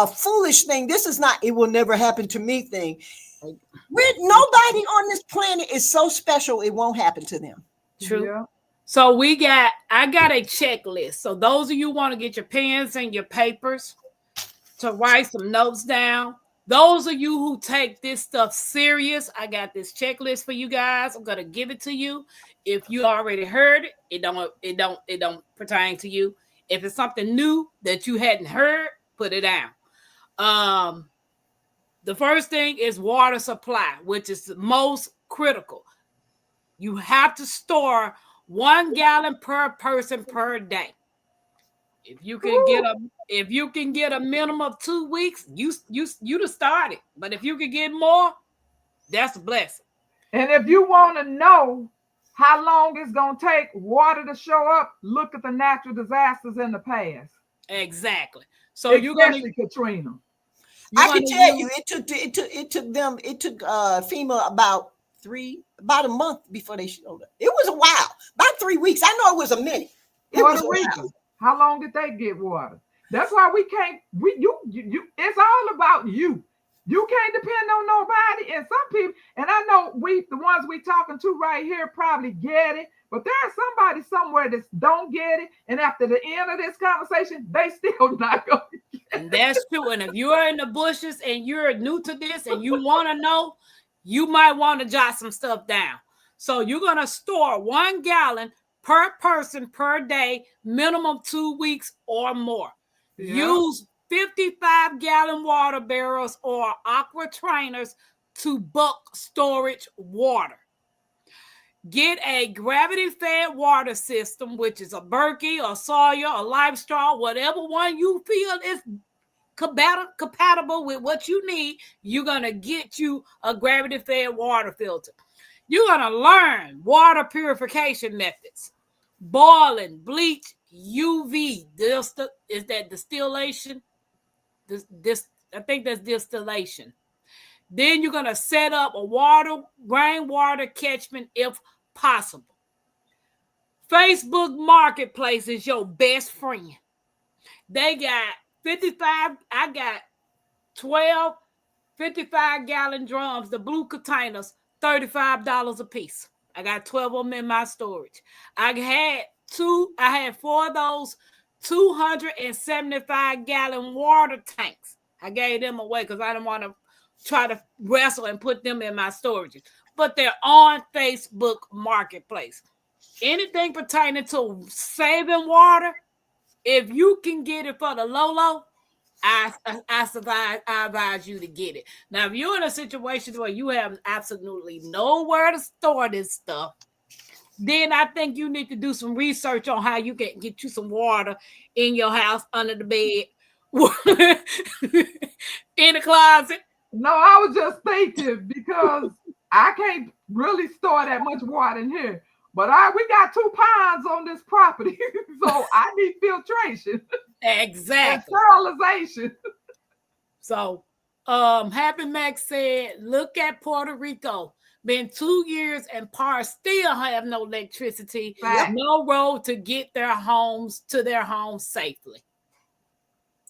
foolish thing. This is not. It will never happen to me thing. Nobody on this planet is so special it won't happen to them. True. Yeah. So I got a checklist. So those of you want to get your pens and your papers to write some notes down. Those of you who take this stuff serious, I got this checklist for you guys. I'm gonna give it to you. If you already heard it, it don't pertain to you. If it's something new that you hadn't heard, put it down. The first thing is water supply, which is the most critical. You have to store 1 gallon per person per day. If you can get a minimum of 2 weeks, you to start it. But if you can get more, that's a blessing. And if you want to know how long it's gonna take water to show up, look at the natural disasters in the past. Exactly. So you're gonna Katrina. I can tell you, it took FEMA about a month before they showed up. It was a while, about 3 weeks. I know it was a minute. It was a while. How long did they get water? That's why we can't. It's all about you. You can't depend on nobody. And some people, and I know the ones we talking to right here probably get it, but there's somebody somewhere that don't get it. And after the end of this conversation, they still not going to get it. And that's true. And if you're in the bushes and you're new to this and you want to know, you might want to jot some stuff down. So you're going to store 1 gallon per person per day, minimum 2 weeks or more. Yeah. Use 55-gallon water barrels or aqua trainers to bulk storage water. Get a gravity-fed water system, which is a Berkey or Sawyer or Lifestraw, whatever one you feel is compatible with what you need. You're going to get you a gravity-fed water filter. You're going to learn water purification methods. Boiling, bleach, UV. Is that distillation? I think that's distillation. Then you're going to set up a rainwater catchment if possible. Facebook Marketplace is your best friend. They got 55. I got 12 55-gallon drums, the blue containers, $35 a piece. I got 12 of them in my storage. I had 4 of those 275-gallon water tanks. I gave them away because I didn't want to try to wrestle and put them in my storage. But they're on Facebook Marketplace. Anything pertaining to saving water, if you can get it for the low, I advise you to get it. Now, if you're in a situation where you have absolutely nowhere to store this stuff, then I think you need to do some research on how you can get you some water in your house, under the bed, in the closet. No, I was just thinking because I can't really store that much water in here. But we got 2 ponds on this property, so I need filtration. Exactly. And sterilization. So, Happy Max said, look at Puerto Rico. Been 2 years and parts still have no electricity, no road to get to their homes safely.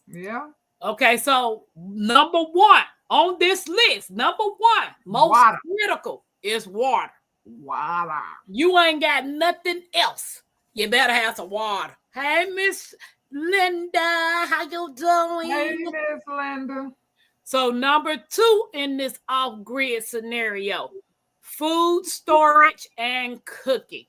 Yeah. Okay, so number 1 on this list, most critical is water. Water. You ain't got nothing else. You better have some water. Hey, Miss Linda, how you doing? Hey, Miss Linda. So number 2 in this off-grid scenario, food storage and cooking.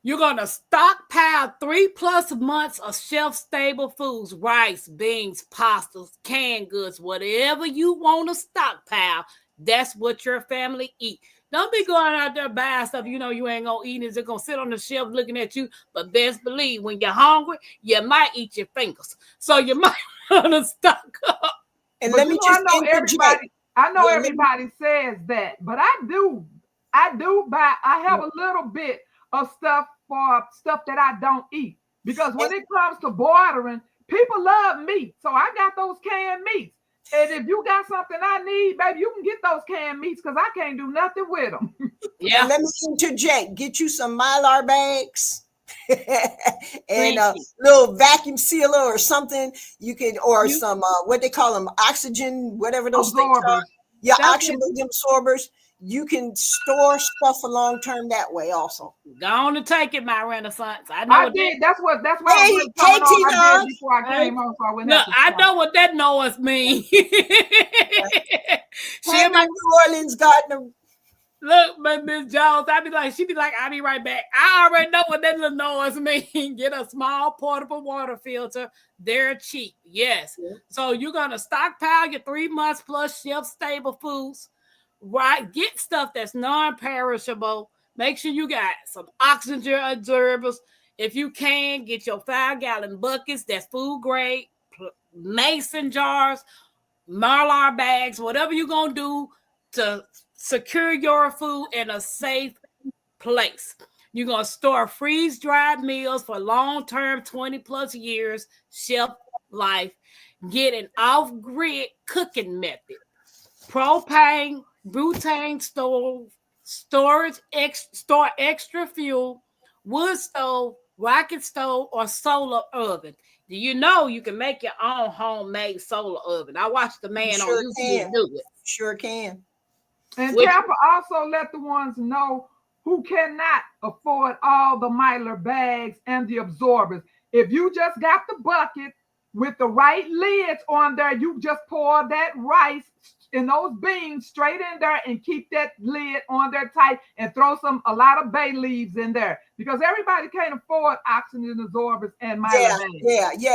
You're going to stockpile 3+ months of shelf-stable foods, rice, beans, pastas, canned goods, whatever you want to stockpile. That's what your family eat. Don't be going out there buying stuff you know you ain't going to eat. It's going to sit on the shelf looking at you. But best believe, when you're hungry, you might eat your fingers. So you might want to stock up. And let me just I know everybody says that, but I do buy. I have a little bit of stuff for stuff that I don't eat. Because when it comes to bartering, people love meat. So I got those canned meats. And if you got something I need, baby, you can get those canned meats because I can't do nothing with them. Yeah. And let me interject. Get you some Mylar bags and a little vacuum sealer or something. You could, or some, what they call them, oxygen, whatever those things are. Yeah, oxygen absorbers. You can store stuff for long term that way also. Go on and take it, my Renaissance. I did. That's what I was coming on before I came home. So I went. Look, I know what that noise means. Hey, my New Orleans gardener. Look, Miss Jones, she'd be like, I'll be right back. I already know what that little noise means. Get a small portable water filter. They're cheap. Yes. Yeah. So you're gonna stockpile your 3 months plus shelf-stable foods. Right, get stuff that's non-perishable. Make sure you got some oxygen absorbers. If you can, get your 5-gallon buckets. That's food grade, mason jars, Mylar bags, whatever you're gonna do to secure your food in a safe place. You're gonna store freeze-dried meals for long-term, 20+ years shelf life. Get an off-grid cooking method. Propane, butane stove, store extra fuel, wood stove, rocket stove, or solar oven. Do you know you can make your own homemade solar oven? I watched the man on YouTube do it. Sure can. And Tampa also let the ones know who cannot afford all the Mylar bags and the absorbers. If you just got the bucket with the right lids on there, you just pour that rice and those beans straight in there and keep that lid on there tight and throw a lot of bay leaves in there, because everybody can't afford oxygen absorbers and Mylar bags. Yeah.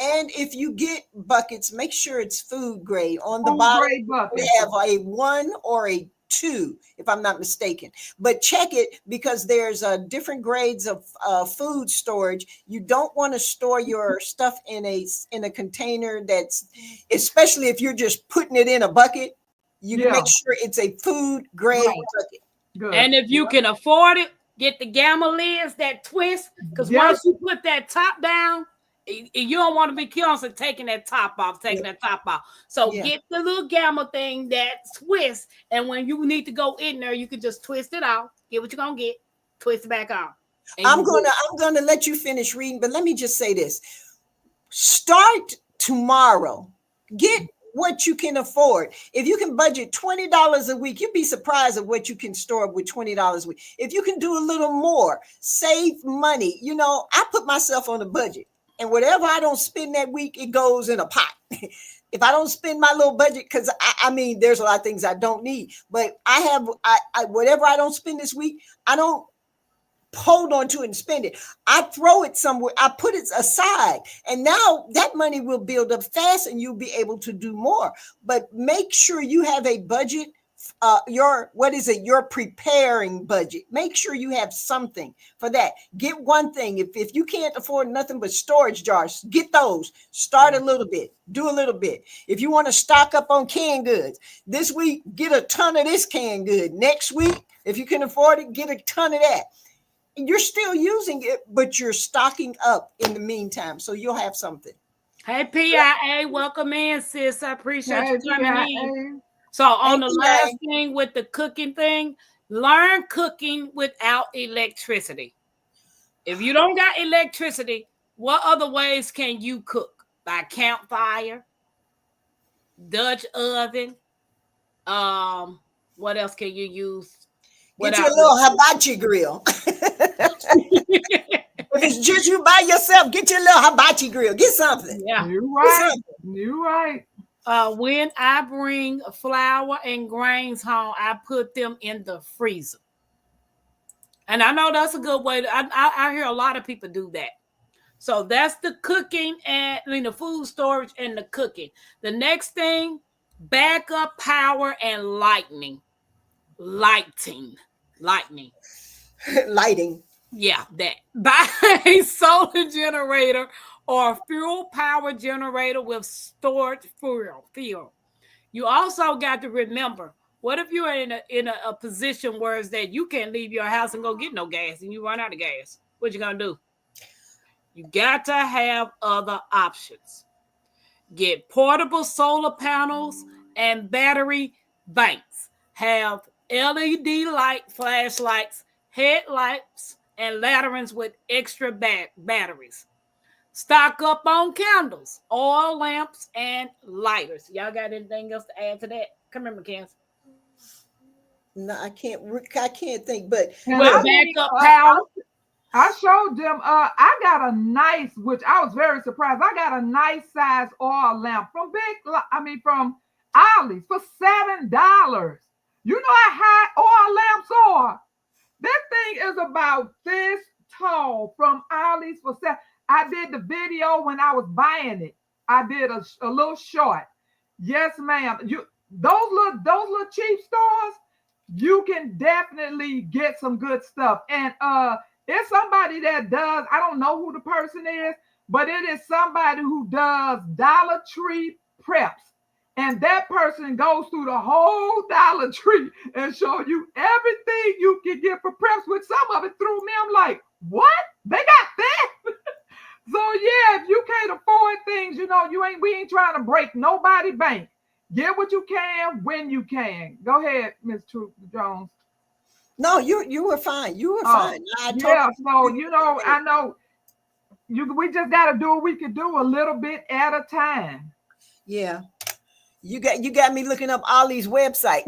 And if you get buckets, make sure it's food grade. On the bottom, we have a 1 or a 2, if I'm not mistaken. But check it, because there's different grades of food storage. You don't want to store your stuff in a container that's, especially if you're just putting it in a bucket, you can make sure it's a food grade bucket. Good. And if you can afford it, get the gamma lids that twist, because once you put that top down, you don't want to be constantly taking that top off. So get the little gamma thing that twists, and when you need to go in there, you can just twist it out. Get what you're gonna get, twist it back on. I'm gonna let you finish reading, but let me just say this: start tomorrow. Get what you can afford. If you can budget $20 a week, you'd be surprised at what you can store with $20 a week. If you can do a little more, save money. You know, I put myself on a budget. And whatever I don't spend that week, it goes in a pot. If I don't spend my little budget, because I mean, there's a lot of things I don't need, but I whatever I don't spend this week, I don't hold on to it and spend it. I throw it somewhere. I put it aside, and now that money will build up fast, and you'll be able to do more. But make sure you have a budget. Your preparing budget. Make sure you have something for that. Get one thing. If you can't afford nothing but storage jars, get those. Start a little bit. Do a little bit. If you want to stock up on canned goods, this week, get a ton of this canned good. Next week, if you can afford it, get a ton of that. You're still using it, but you're stocking up in the meantime, so you'll have something. Hey, PIA, welcome in, sis. I appreciate you coming in. So on the last thing with the cooking thing, learn cooking without electricity. If you don't got electricity, what other ways can you cook? By campfire, Dutch oven. What else can you use? Get your little hibachi grill. If it's just you by yourself, get your little hibachi grill. Get something. Yeah, you're right. You're right. When I bring flour and grains home, I put them in the freezer. And I know that's a good way. I hear a lot of people do that. So that's the cooking and the food storage and the cooking. The next thing, backup power and lighting. Yeah, that. Buy a solar generator or fuel power generator with stored fuel. You also got to remember, what if you're in a position where it's that you can't leave your house and go get no gas and you run out of gas? What you gonna do? You got to have other options. Get portable solar panels and battery banks. Have LED light flashlights, headlights, and lanterns with extra batteries. Stock up on candles, oil lamps, and lighters. Y'all got anything else to add to that? Come here, Mackenzie. No, I can't think, but backup power. I showed them. I got a nice, which I was very surprised. I got a nice size oil lamp from Ollie's for $7. You know how high oil lamps are? That thing is about this tall from Ollie's for $7. I did the video when I was buying it. I did a little short. Yes, ma'am. Those little cheap stores, you can definitely get some good stuff. And it's somebody that does, I don't know who the person is, but it is somebody who does Dollar Tree preps. And that person goes through the whole Dollar Tree and show you everything you can get for preps, which some of it threw me. I'm like, what? They got that? So yeah, if you can't afford things, we ain't trying to break nobody bank. Get what you can when you can. Go ahead, Miss Truth Jones. No, you were fine. You were fine. Yeah, so I know we just gotta do what we can do a little bit at a time. Yeah. You got me looking up Ollie's website.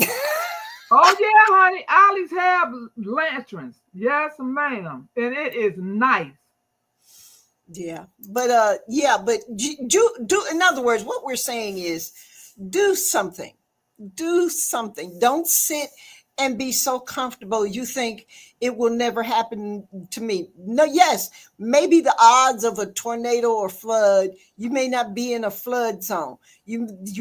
Oh yeah, honey. Ollie's have lanterns. Yes, ma'am. And it is nice. Yeah. But do in other words, what we're saying is do something. Do something. Don't sit and be so comfortable you think it will never happen to me. No, yes, maybe the odds of a tornado or flood, you may not be in a flood zone. You're not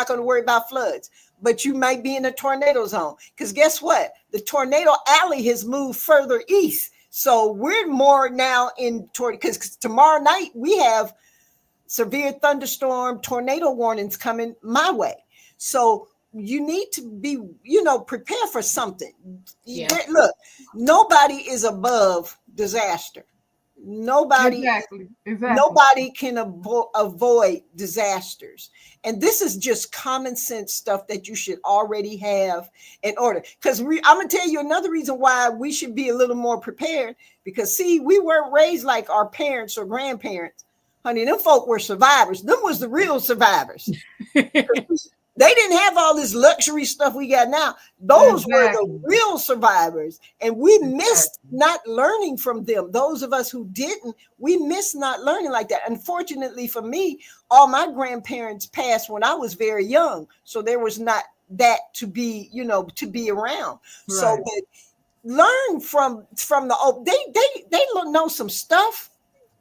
going to worry about floods, but you might be in a tornado zone. Because guess what? The tornado alley has moved further east. So we're more now in because tomorrow night we have severe thunderstorm, tornado warnings coming my way. So you need to be, prepare for something. Yeah. Look, nobody is above disaster. Exactly. Nobody can avoid disasters. And this is just common sense stuff that you should already have in order. Because I'm going to tell you another reason why we should be a little more prepared. Because, see, we weren't raised like our parents or grandparents. Honey, them folk were survivors. Them was the real survivors. They didn't have all this luxury stuff we got now. Those were the real survivors. And we missed not learning from them. Those of us who didn't, we missed not learning like that. Unfortunately for me, all my grandparents passed when I was very young. So there was not that to be around. Right. So learn from the old. They know some stuff.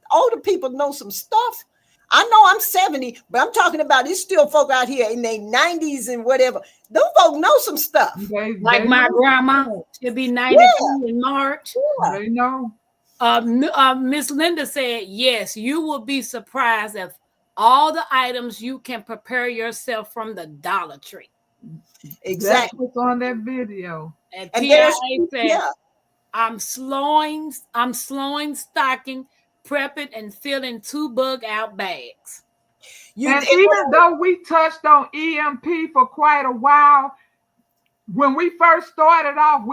Older people know some stuff. I know I'm 70, but I'm talking about there's still folk out here in their 90s and whatever. Those folk know some stuff. Like my grandma, she'll be 92 in March. Yeah. They know. Miss Linda said, yes, you will be surprised at all the items you can prepare yourself from the Dollar Tree. Exactly. That's what's on that video. And TIA said, I'm slowing stocking, prepping, and filling 2 bug out bags. And even though we touched on EMP for quite a while, when we first started off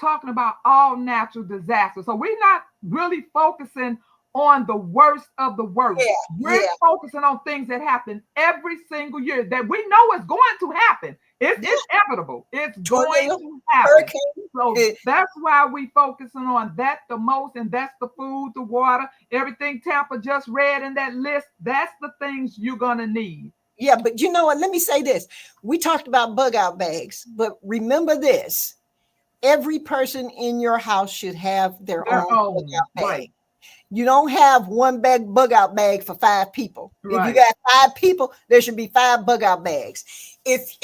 talking about all natural disasters. So we're not really focusing on the worst of the worst. Yeah, we're focusing on things that happen every single year that we know is going to happen. It's inevitable. It's going to happen. Hurricane. So that's why we focusing on that the most, and that's the food, the water, everything Tampa just read in that list. That's the things you're gonna need. Yeah, but you know what? Let me say this. We talked about bug out bags, but remember this. Every person in your house should have their own bug out bag. Right. You don't have one bug out bag for 5 people. Right. If you got 5 people, there should be 5 bug out bags. If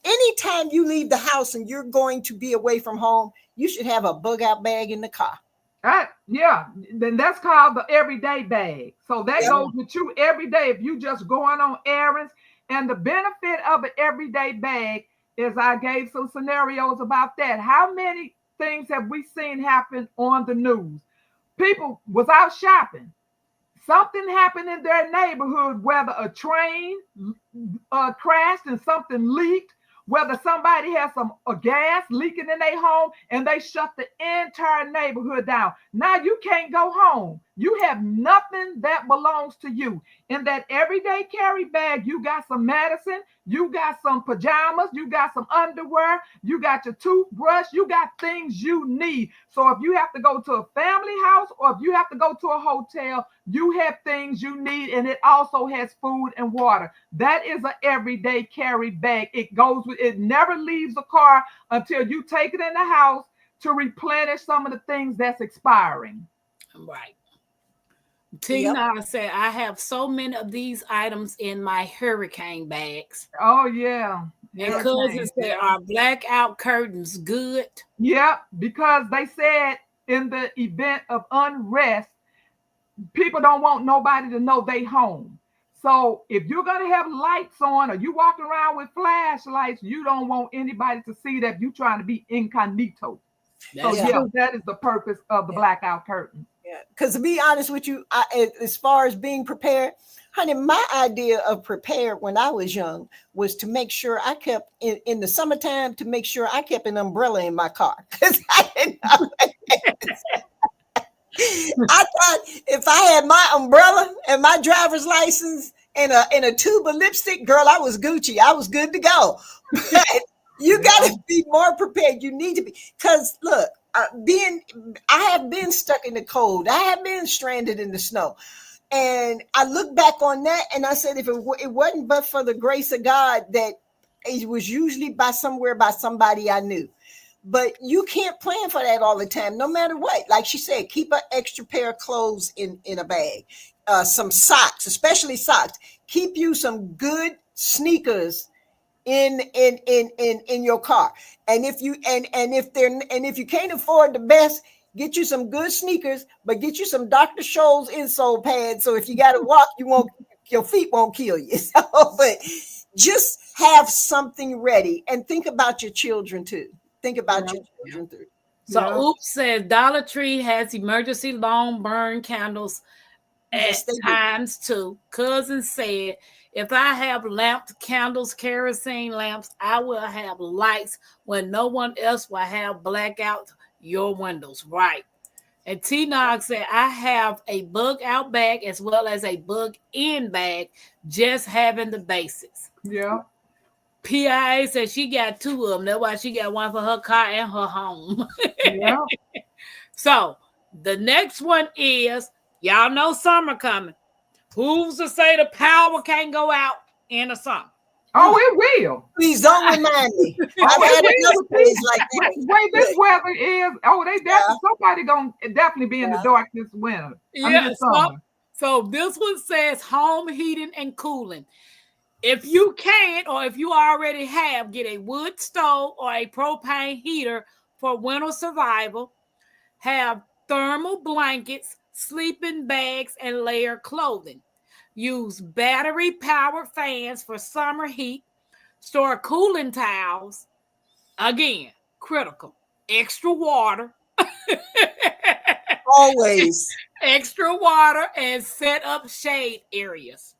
anytime you leave the house and you're going to be away from home, you should have a bug out bag in the car. Then that's called the everyday bag. So that goes with you every day if you just going on errands. And the benefit of an everyday bag is I gave some scenarios about that. How many things have we seen happen on the news? People was out shopping. Something happened in their neighborhood, whether a train crashed and something leaked, whether somebody has a gas leaking in their home and they shut the entire neighborhood down. Now you can't go home. You have nothing that belongs to you. In that everyday carry bag, you got some medicine, you got some pajamas, you got some underwear, you got your toothbrush, you got things you need. So if you have to go to a family house or if you have to go to a hotel, you have things you need, and it also has food and water. That is an everyday carry bag. It never leaves the car until you take it in the house to replenish some of the things that's expiring. Right. Tina said, I have so many of these items in my hurricane bags. Oh, yeah. And cousin said, are blackout curtains good? Yeah, because they said in the event of unrest, people don't want nobody to know they home. So if you're going to have lights on or you walking around with flashlights, you don't want anybody to see that you're trying to be incognito. So that is the purpose of the blackout curtain. Because to be honest with you, as far as being prepared, honey, my idea of prepared when I was young was to make sure I kept in the summertime to make sure I kept an umbrella in my car because I didn't know. I thought if I had my umbrella and my driver's license and a tube of lipstick, girl, I was Gucci. I was good to go. But you got to be more prepared. You need to be, because look, I have been stuck in the cold. I have been stranded in the snow. And I look back on that and I said, if it wasn't but for the grace of God, that it was usually by somebody I knew. But you can't plan for that all the time, no matter what. Like she said, keep an extra pair of clothes in a bag, some socks, especially socks. Keep you some good sneakers in your car. And if you if you can't afford the best, get you some good sneakers, but get you some Dr. Scholl's insole pads. So if you got to walk, your feet won't kill you. So, but just have something ready and think about your children too. Think about your children too. So Oops says Dollar Tree has emergency long burn candles at times too. Cousin said, if I have lamps, candles, kerosene lamps, I will have lights when no one else will have blackout your windows. Right. And T-Nog said, I have a bug out bag as well as a bug in bag, just having the basics. Yeah. PIA said she got two of them. That's why she got one for her car and her home. Yeah. So the next one is, y'all know summer coming. Who's to say the power can't go out in the summer? Oh, it will. Please don't remind me. I've had another days like that. Way this weather is, they definitely somebody gonna definitely be in the dark this winter. Yeah. So this one says home heating and cooling. If you can, or if you already have, get a wood stove or a propane heater for winter survival. Have thermal blankets, sleeping bags, and layer clothing. Use battery-powered fans for summer heat. Store cooling towels. Again, critical. Extra water. Always. Extra water and set up shade areas.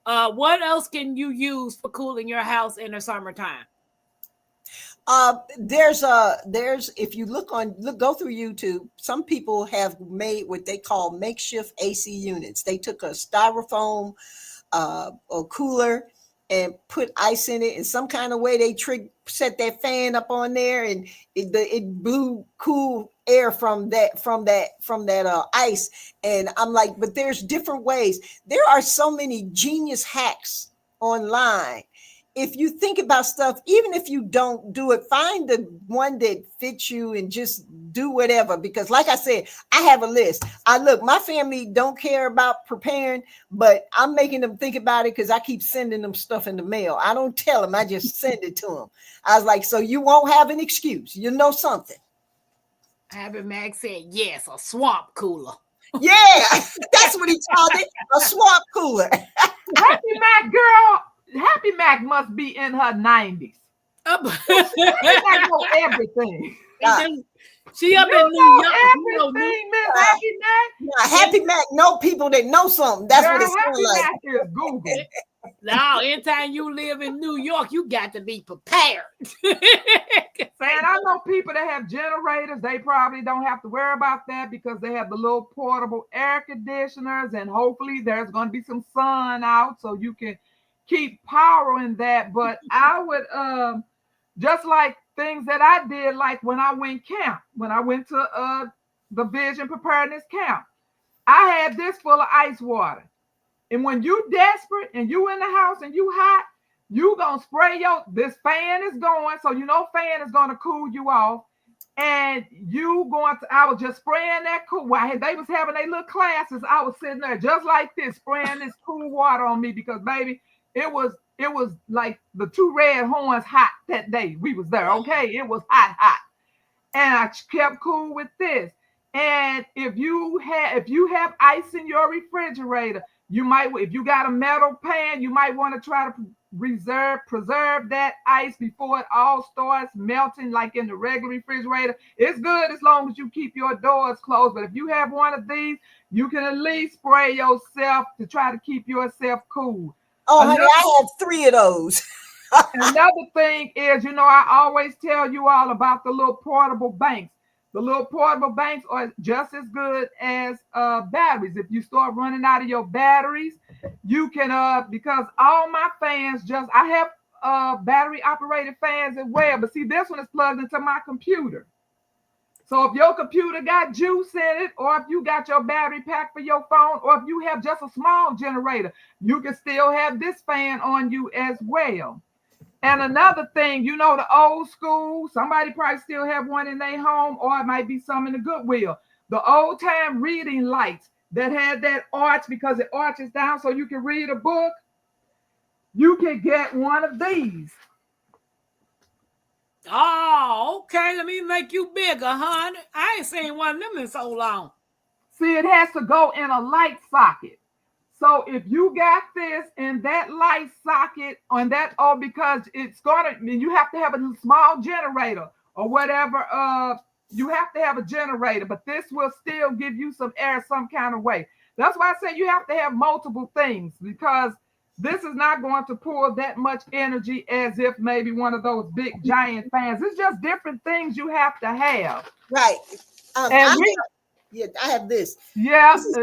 What else can you use for cooling your house in the summertime? There's if you go through YouTube, some people have made what they call makeshift AC units. They took a styrofoam or cooler and put ice in it in some kind of way. They set that fan up on there, and it blew cool air from that ice. And I'm like, but there's different ways. There are so many genius hacks online. If you think about stuff, even if you don't do it, find the one that fits you and just do whatever. Because like I said, I have a list. My family don't care about preparing, but I'm making them think about it because I keep sending them stuff in the mail. I don't tell them, I just send it to them. I was like, so you won't have an excuse. You know something. Happy Mac said, yes, a swamp cooler. Yeah, that's what he called it, a swamp cooler. Happy Mac girl. Happy Mac must be in her 90s. Mac know everything. She up in New York. Everything, Miss Happy Mac. Yeah, Happy Mac know people that know something. That's what it sounds like. Happy Mac is Google. Now, anytime you live in New York, you got to be prepared. And I know people that have generators, they probably don't have to worry about that because they have the little portable air conditioners, and hopefully there's going to be some sun out so you can keep powering that. But I would just like things that I did, like when I went to the Vision Preparedness Camp, I had this full of ice water. And when you desperate and you in the house and you hot, you gonna spray this fan is going, so fan is gonna cool you off. And I was just spraying that cool. While they was having their little classes, I was sitting there just like this, spraying this cool water on me because baby, it was like the two red horns hot that day. We was there, okay? It was hot. And I kept cool with this. And if you have ice in your refrigerator, you might, if you got a metal pan, you might want to try to preserve that ice before it all starts melting like in the regular refrigerator. It's good as long as you keep your doors closed. But if you have one of these, you can at least spray yourself to try to keep yourself cool. Oh, honey, I have 3 of those. Another thing is, I always tell you all about the little portable banks. The little portable banks are just as good as batteries. If you start running out of your batteries, you can, because all my fans I have battery operated fans as well. But see, this one is plugged into my computer. So if your computer got juice in it, or if you got your battery pack for your phone, or if you have just a small generator, you can still have this fan on you as well. And another thing, the old school, somebody probably still have one in their home, or it might be some in the Goodwill. The old time reading lights that had that arch because it arches down so you can read a book. You can get one of these. Oh, okay. Let me make you bigger, honey. I ain't seen one of them in so long. See, it has to go in a light socket. So if you got this in that light socket on that, because you have to have a small generator or whatever. You have to have a generator, but this will still give you some air some kind of way. That's why I say you have to have multiple things, because this is not going to pull that much energy as if maybe one of those big giant fans. It's just different things you have to have. Right. I have this. Yeah, this is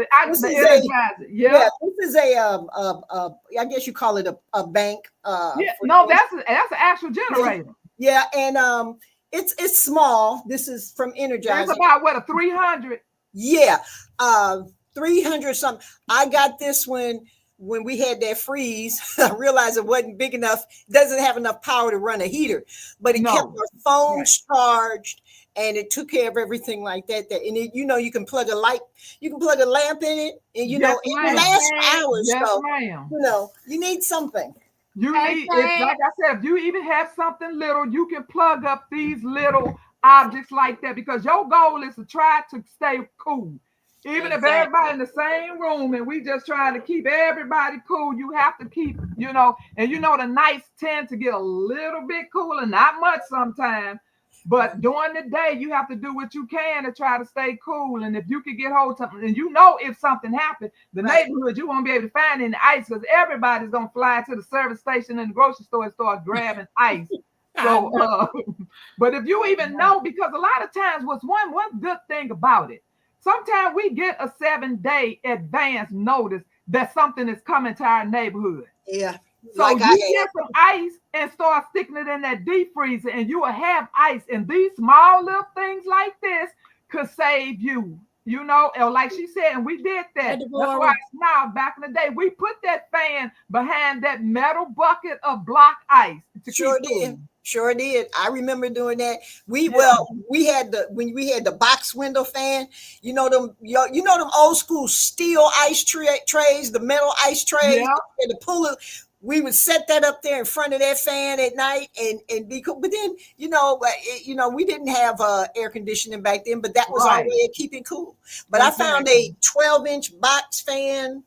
I guess you call it a bank. That's an actual generator. Yeah, and it's small. This is from Energizer. It's about what, a 300? Yeah, 300 something. I got this when we had that freeze. I realized it wasn't big enough. Doesn't have enough power to run a heater, but it kept our phones charged. And it took care of everything like that. And it, you can plug a light, you can plug a lamp in it, and it lasts hours. So you need something. You need, like I said, if you even have something little, you can plug up these little objects like that, because your goal is to try to stay cool. Even if everybody in the same room and we just trying to keep everybody cool, you have to keep, and the nights tend to get a little bit cooler, not much sometimes. But during the day, you have to do what you can to try to stay cool. And if you could get hold of something, and if something happened, the neighborhood, you won't be able to find any ice, because everybody's going to fly to the service station and the grocery store and start grabbing ice. So, but if you even know, because a lot of times, what's one good thing about it, sometimes we get a 7-day advance notice that something is coming to our neighborhood. Yeah. So you get some ice and start sticking it in that deep freezer, and you will have ice. And these small little things like this could save you, or like she said, and we did that. That's why now, back in the day, we put that fan behind that metal bucket of block ice. Sure did. I remember doing that. We had the box window fan. Them old school steel ice trays, the metal ice trays, and to pull it. We would set that up there in front of that fan at night and be cool. But then, we didn't have air conditioning back then, but that was our way of keeping cool. But I found a 12-inch box fan,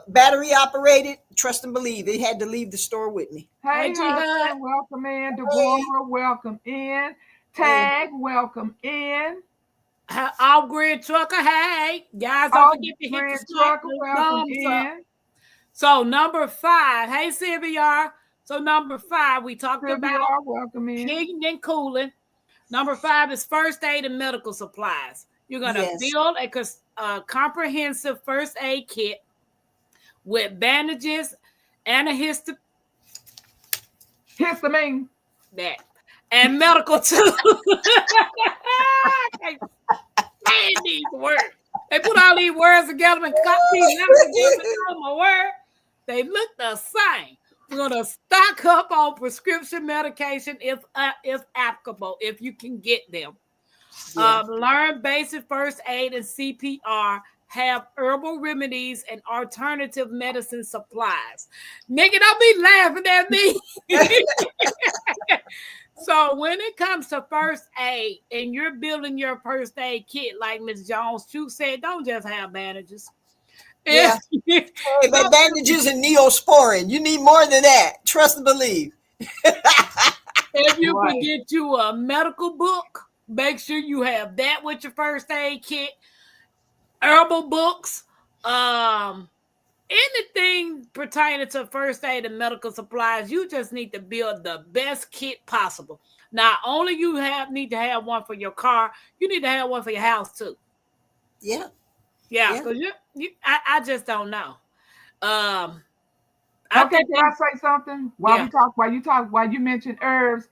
battery operated. Trust and believe, it had to leave the store with me. Hey, welcome in. Deborah, welcome in. Tag, welcome in. Off-grid trucker, hey. Guys, don't forget to hit the trucker, welcome in. So number 5, hey Sylvia. So number 5, we talked about heating and cooling. Number 5 is first aid and medical supplies. You're going to build a comprehensive first aid kit with bandages and a histamine, and medical tools. These words. They put all these words together and cut these my word. They look the same. We're going to stock up on prescription medication if applicable, if you can get them. Learn basic first aid and CPR. Have herbal remedies and alternative medicine supplies. Nigga, don't be laughing at me. So when it comes to first aid and you're building your first aid kit, like Ms. Jones Chu said, don't just have bandages. Yeah. Hey, but bandages and neosporin. You need more than that. Trust and believe. If you Right. can get you a medical book, make sure you have that with your first aid kit, herbal books, anything pertaining to first aid and medical supplies. You just need to build the best kit possible. Not only you need to have one for your car, you need to have one for your house too. Yeah. Yeah, Yeah. because I just don't know. I Okay, think can I say something? Yeah. While you mentioned herbs,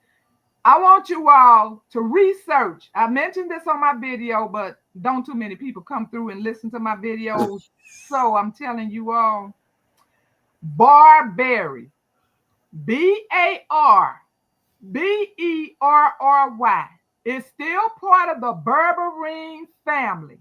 I want you all to research. I mentioned this on my video, but don't too many people come through and listen to my videos. So I'm telling you all, barberry, Barberry, is still part of the berberine family.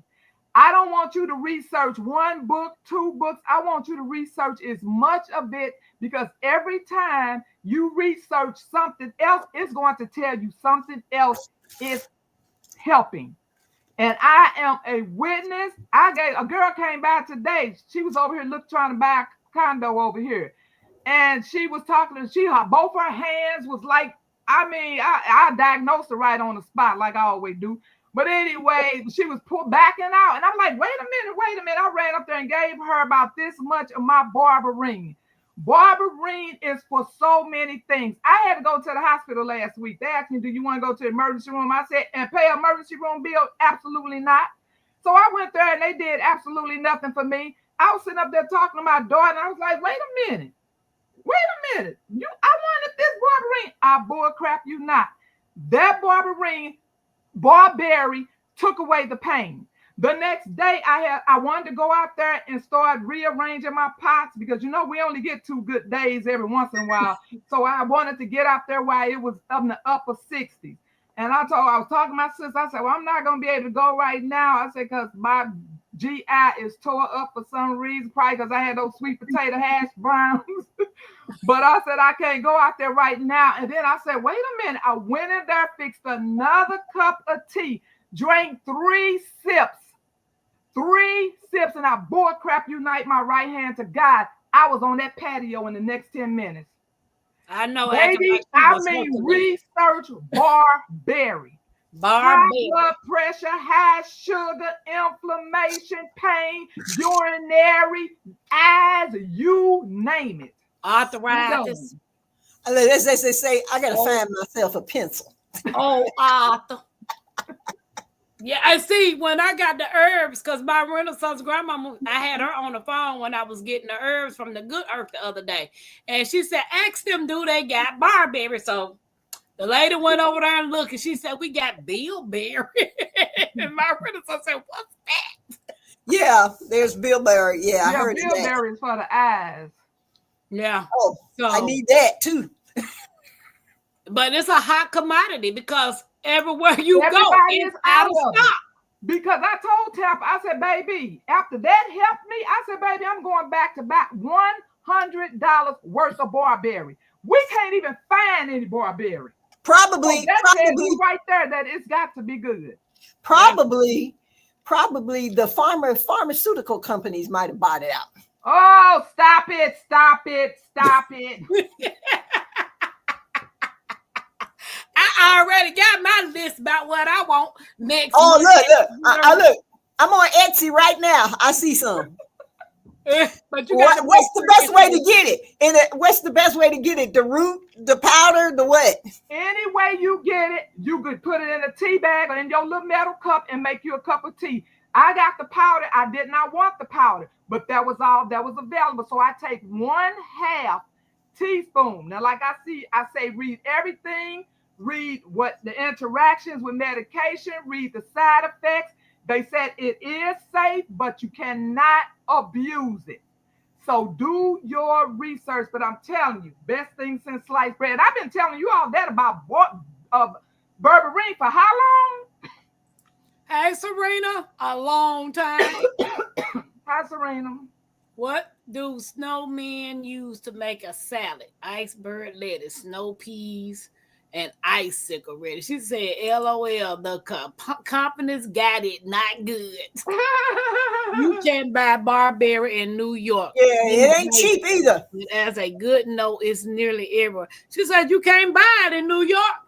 I don't want you to research one book, two books. I want you to research as much of it because every time you research something else, it's going to tell you something else is helping. And I am a witness. A girl came by today. She was over here trying to buy a condo over here. And she was talking to both her hands was like, I diagnosed her right on the spot, like I always do. But anyway, she was backing out. And I'm like, wait a minute. I ran up there and gave her about this much of my Barberine. Barberine is for so many things. I had to go to the hospital last week. They asked me, do you want to go to the emergency room? I said, and pay an emergency room bill? Absolutely not. So I went there and they did absolutely nothing for me. I was sitting up there talking to my daughter and I was like, wait a minute. I wanted this Barberine. I bull crap you not. That Barberry took away the pain. The next day I wanted to go out there and start rearranging my pots because we only get 2 good days every once in a while. So I wanted to get out there while it was up in the upper 60s. And I was talking to my sister. I said, well, I'm not going to be able to go right now. I said, because my GI is tore up for some reason, probably because I had those sweet potato hash browns. But I said, I can't go out there right now. And then I said, wait a minute. I went in there, fixed another cup of tea, drank 3 sips. 3 sips, and I bull crap unite my right hand to God. I was on that patio in the next 10 minutes. I know. Baby, research Barberry. High blood pressure, high sugar, inflammation, pain, urinary, eyes, you name it. Arthritis. As they say, I gotta find myself a pencil. Oh, Arthur. Yeah, I see. When I got the herbs, because my Renaissance grandmama, I had her on the phone when I was getting the herbs from the Good Earth the other day, and she said, "Ask them, do they got barberry?" So the lady went over there and looked, and she said, "We got bilberry." And my Renaissance said, "What's that?" Yeah, there's bilberry. Yeah, I heard bilberry is for the eyes. Yeah. Oh, so I need that too. But it's a hot commodity because everywhere you go, it's out of stock. Because I told Tampa, I said, baby, after that helped me, I said, baby, I'm going back to buy $100 worth of barberry. We can't even find any barberry. Probably right there that it's got to be good. Probably the pharmaceutical companies might have bought it out. Oh, stop it. I already got my list about what I want next. Oh, look. I'm on Etsy right now. I see some. But what's the best way to get it? What's the best way to get it? The root, the powder, the what? Any way you get it, you could put it in a tea bag or in your little metal cup and make you a cup of tea. I got the powder. I did not want the powder, but that was all that was available. So I take 1/2 teaspoon. Now, like I say, read everything. Read what the interactions with medication. Read the side effects. They said it is safe, but you cannot abuse it. So do your research. But I'm telling you, best thing since sliced bread. I've been telling you all that about berberine for how long? Hey, Serena, a long time. Hi, Serena. What do snowmen use to make a salad? Iceberg lettuce, snow peas, and icicle ready. She said, LOL, the company's got it not good. You can buy barberry in New York. Yeah, it ain't cheap either. As a good note, it's nearly everywhere. She said, you can't buy it in New York.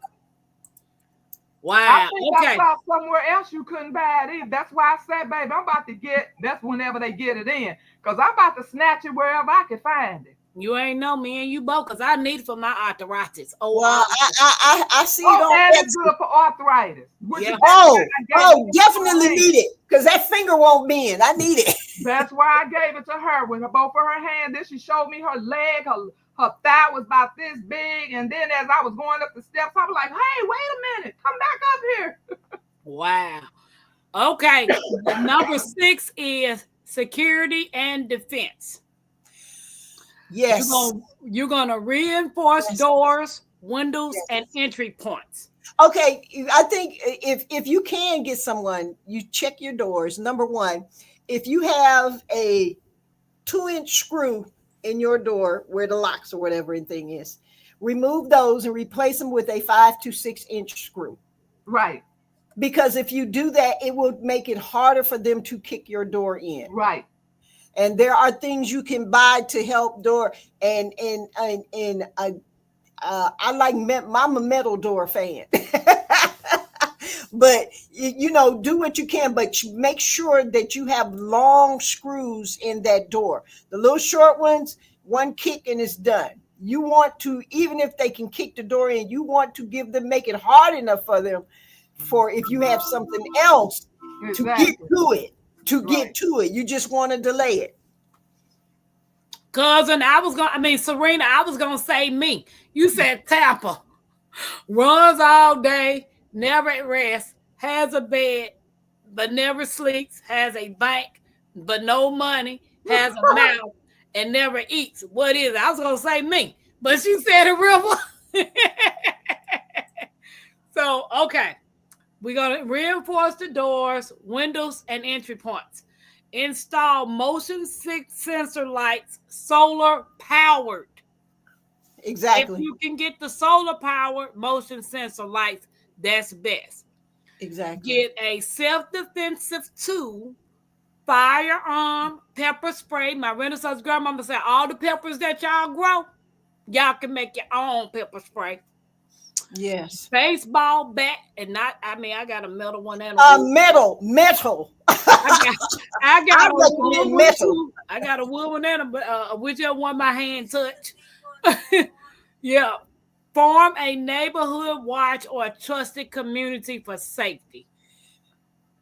Wow. I think I saw somewhere else you couldn't buy it either. That's why I said, baby, I'm about to that's whenever they get it in. Because I'm about to snatch it wherever I can find it. You ain't know me and you both, because I need it for my arthritis. Oh, well, I see it on and it's good for arthritis. Yeah. Definitely need it, because that finger won't bend. I need it. That's why I gave it to her with both of her hands. Then she showed me her leg, her thigh was about this big. And then as I was going up the steps, I was like, hey, wait a minute. Come back up here. Wow. Okay. Number 6 is security and defense. Yes. You're going to reinforce doors, windows, and entry points. Okay. I think if you can get someone, you check your doors. Number 1, if you have a 2-inch screw in your door where the locks or whatever thing is, remove those and replace them with a 5 to 6-inch screw. Right. Because if you do that, it will make it harder for them to kick your door in. Right. And there are things you can buy to help door. And I like, I'm a metal door fan. But, do what you can, but make sure that you have long screws in that door. The little short ones, one kick and it's done. You want to, even if they can kick the door in, you want to make it hard enough for them for if you have something else to get to it. Get to it. You just want to delay it. Serena, I was going to say me. You said Tampa. Runs all day, never at rest, has a bed, but never sleeps, has a bank, but no money, has a mouth, and never eats. What is it? I was going to say me, but she said it real. So, okay. We're going to reinforce the doors, windows, and entry points. Install motion sensor lights, solar powered. Exactly. If you can get the solar powered motion sensor lights, that's best. Exactly. Get a self-defensive tool, firearm, pepper spray. My Renaissance grandmama said all the peppers that y'all grow, y'all can make your own pepper spray. Yes. Baseball bat, and I got a metal one and metal. I got a wood one too. I got a wood one and whichever one my hand touch. Yeah. Form a neighborhood watch or a trusted community for safety.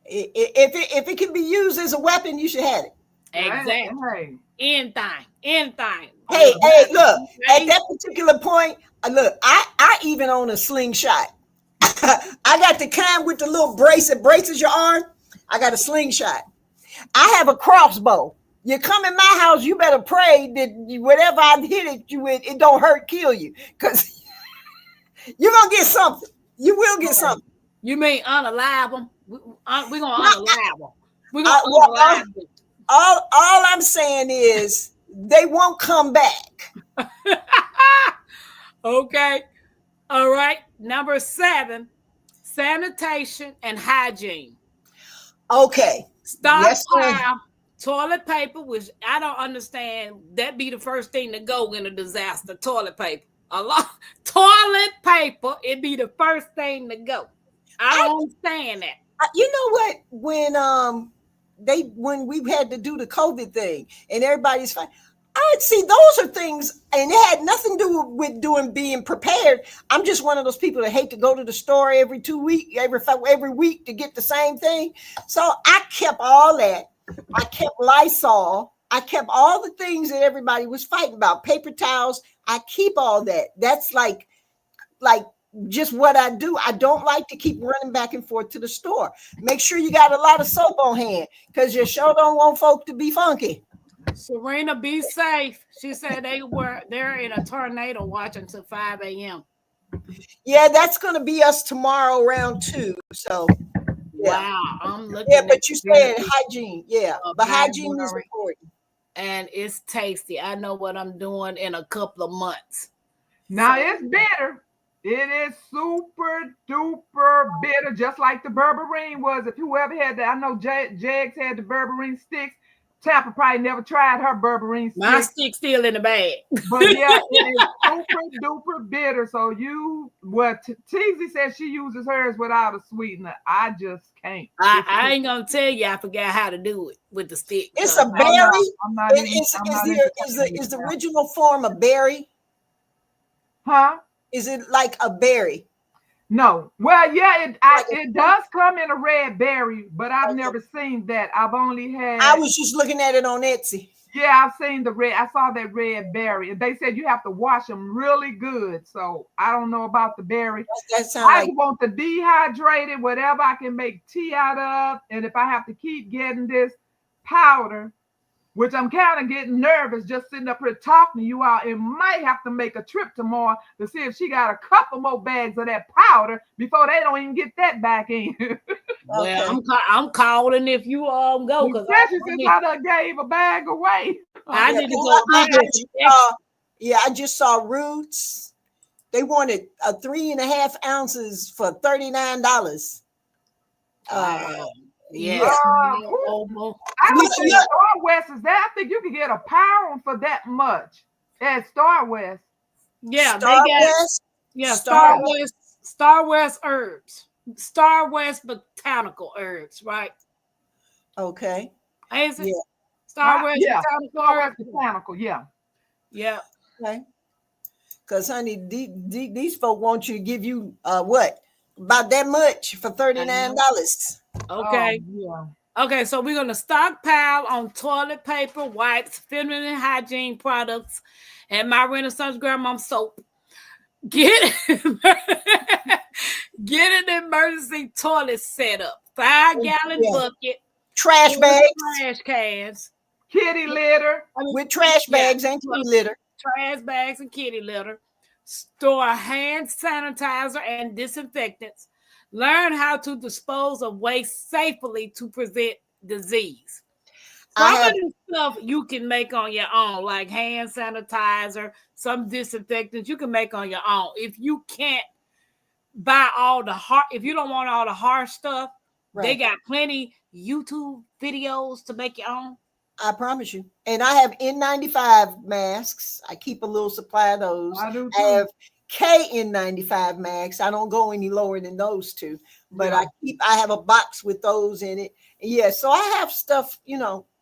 If it can be used as a weapon, you should have it. Exactly. Anything. Hey, look, at that particular point, look, I even own a slingshot. I got the kind with the little brace that braces your arm. I got a slingshot. I have a crossbow. You come in my house, you better pray that whatever I hit you with, it don't kill you. Because you're going to get something. You will get something. You mean unalive them? We're going to unalive them. We're going to unalive them. All I'm saying is they won't come back. Okay. All right. Number 7, sanitation and hygiene. Okay. Stockpile toilet paper, which I don't understand. That be the first thing to go in a disaster. Toilet paper. Toilet paper. It be the first thing to go. I don't understand that. You know what? When we had to do the COVID thing and everybody's fine. I'd see those are things, and it had nothing to do with being prepared. I'm just one of those people that hate to go to the store every 2 weeks, every week to get the same thing. So I kept all that. I kept Lysol. I kept all the things that everybody was fighting about. Paper towels. I keep all that. That's like just what I do. I don't like to keep running back and forth to the store. Make sure you got a lot of soap on hand, because you sure don't want folk to be funky. Serena, be safe. She said they're in a tornado watch until 5 a.m. Yeah, that's going to be us tomorrow around 2. So, yeah. Wow, I'm looking. Yeah, but you said hygiene. Yeah, but hygiene is important, and it's tasty. I know what I'm doing in a couple of months. Now it's bitter. It is super duper bitter, just like the berberine was. If whoever had that, I know Jags had the berberine sticks. Tampa probably never tried her berberine My sticks. stick's still in the bag. But yeah, it is super duper bitter. So Teasy says she uses hers without a sweetener. I just can't. I ain't gonna tell you. I forgot how to do it with the stick. It's a berry. Is Is the original form a berry? Huh? Is it like a berry? No. Well, yeah, it does come in a red berry, but I've never seen that. I've only had. I was just looking at it on Etsy. Yeah, I've seen the red. I saw that red berry, and they said you have to wash them really good. So I don't know about the berry. I want the dehydrated, whatever I can make tea out of, and if I have to keep getting this powder, which I'm kind of getting nervous just sitting up here talking to you all, and might have to make a trip tomorrow to see if she got a couple more bags of that powder before they don't even get that back in. Well, I'm calling if you go, because especially since I done gave a bag away. I need to go. I just saw Roots. They wanted 3.5 ounces for $39. Yeah. I don't think Star West is that. I think you can get a pound for that much at Star West. Yeah, Star West. Yeah, Star West herbs. Star West botanical herbs, right? Okay. Is it? Yeah. Star West botanical, yeah. Yeah. Okay. Because honey, these folk want you to give you what? About that much for $39. Okay. Okay, so we're gonna stockpile on toilet paper, wipes, feminine hygiene products, and my Renaissance grandmom soap. Get an emergency toilet set up. 5-gallon bucket. Trash bags. Trash cans. Kitty litter. With trash bags and kitty litter. Trash bags and kitty litter. Store hand sanitizer and disinfectants. Learn how to dispose of waste safely to prevent disease. Some of the stuff you can make on your own, like hand sanitizer, some disinfectants you can make on your own. If you can't buy all the if you don't want all the harsh stuff, they got plenty YouTube videos to make your own. I promise you. And I have N95 masks. I keep a little supply of those. I do too. I have KN95 masks. I don't go any lower than those two, but I have a box with those in it. Yeah, so I have stuff,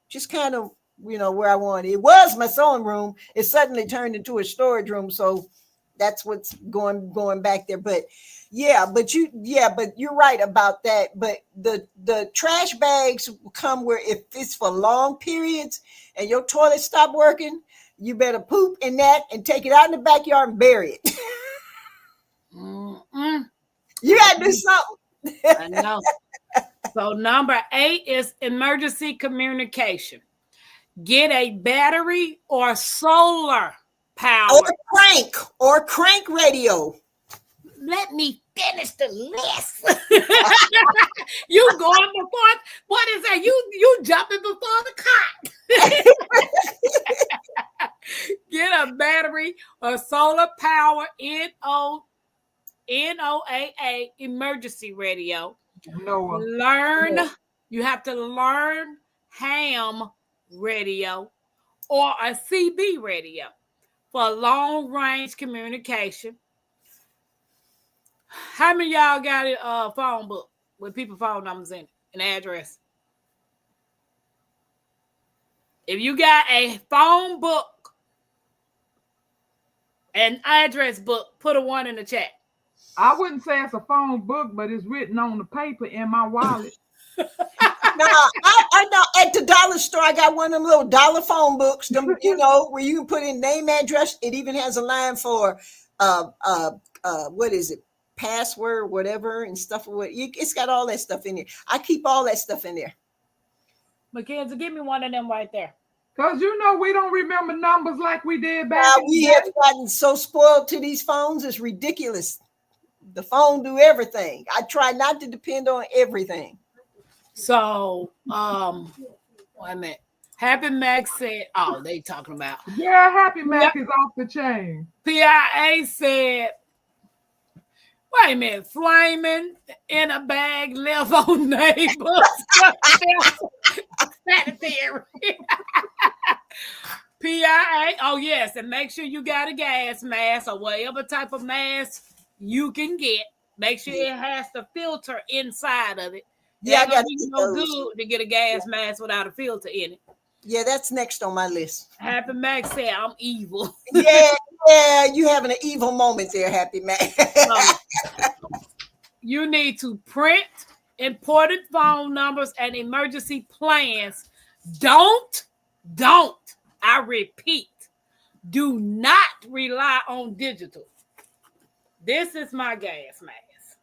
just kind of, where I want it. It was my sewing room. It suddenly turned into a storage room, so that's what's going back there. But but you're right about that. But the trash bags come where if it's for long periods and your toilet stop working, you better poop in that and take it out in the backyard and bury it. You gotta do something. I know. So number 8 is emergency communication. Get a battery or solar power. Or crank radio. Let me finish the list. You going before? What is that? You jumping before the cot. Get a battery or solar power NOAA emergency radio. You have to learn ham radio or a CB radio for long range communication. How many of y'all got a phone book with people's phone numbers in it, an address? If you got a phone book, an address book, put a 1 in the chat. I wouldn't say it's a phone book, but it's written on the paper in my wallet. No, I know at the dollar store, I got one of them little dollar phone books, where you can put in name, address. It even has a line for, what is it? Password, whatever, and stuff. It's got all that stuff in there. I keep all that stuff in there. Mackenzie, give me one of them right there. Because we don't remember numbers like we did back in the day. We have gotten so spoiled to these phones, it's ridiculous. The phone do everything. I try not to depend on everything. So, wait a minute. Happy Max said, they talking about. Yeah, Happy Max is off the chain. PIA said, Wait a minute, flaming in a bag left on neighbors. Sanitary. PIA. Oh, yes. And make sure you got a gas mask or whatever type of mask you can get. Make sure it has the filter inside of it. Yeah, I got to be get no those. good to get a gas mask without a filter in it. Yeah, that's next on my list. Happy Mac said, I'm evil. Yeah, you having an evil moment there, Happy Mac. You need to print important phone numbers and emergency plans. Don't, I repeat, do not rely on digital. This is my gas mask.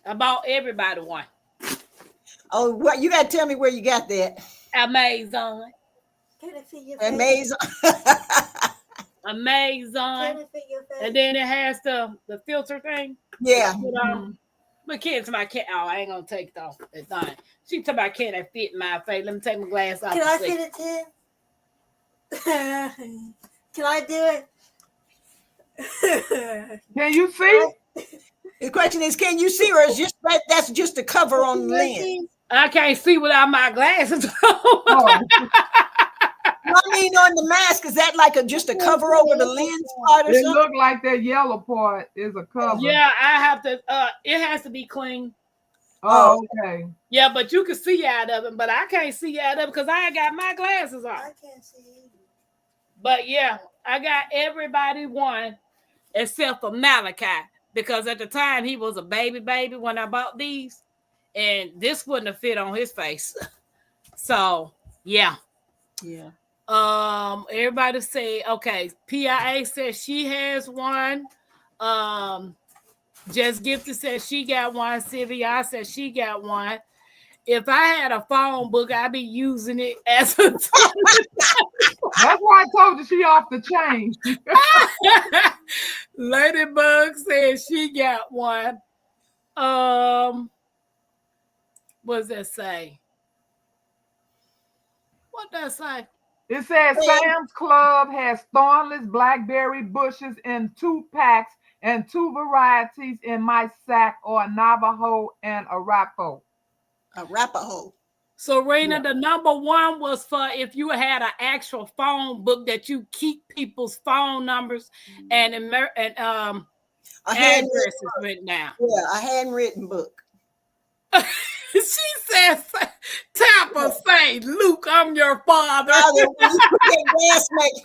I bought everybody one. Oh, what you got to tell me where you got that? Amazon. Can it fit your face? Amazon. Amazon. Can it fit your face? And then it has the filter thing. Yeah. My kid's my cat. Oh, I ain't gonna take it off that thing. She talking about can it fit my face? Let me take my glass off. Can I fit it too? Can I do it? Can you see? The question is, can you see, or is just that's just a cover on the lens? I can't see without my glasses. Oh. I mean, on the mask, is that like just a cover over the lens part or It something? looked like that yellow part is a cover. Yeah, I have to. It has to be clean. Oh, okay. Yeah, but you can see out of it, but I can't see out of it because I ain't got my glasses on. I can't see either. But yeah, I got everybody one except for Malachi because at the time he was a baby when I bought these, and this wouldn't have fit on his face. So yeah. Everybody say okay. PIA says she has one. Just Gifted says she got one. Sylvia says she got one. If I had a phone book, I'd be using it as a That's why I told you she off the chain. Ladybug says she got one. What does that say? What does that say? It says Sam's Club has thornless blackberry bushes in 2 packs and 2 varieties in my sack or Navajo and Arapaho. Arapaho. So, Raina, the number one was for if you had an actual phone book that you keep people's phone numbers and addresses written down. Yeah, a handwritten book. She says, Tapper say, Luke, I'm your father. Father, when you put that gas mask.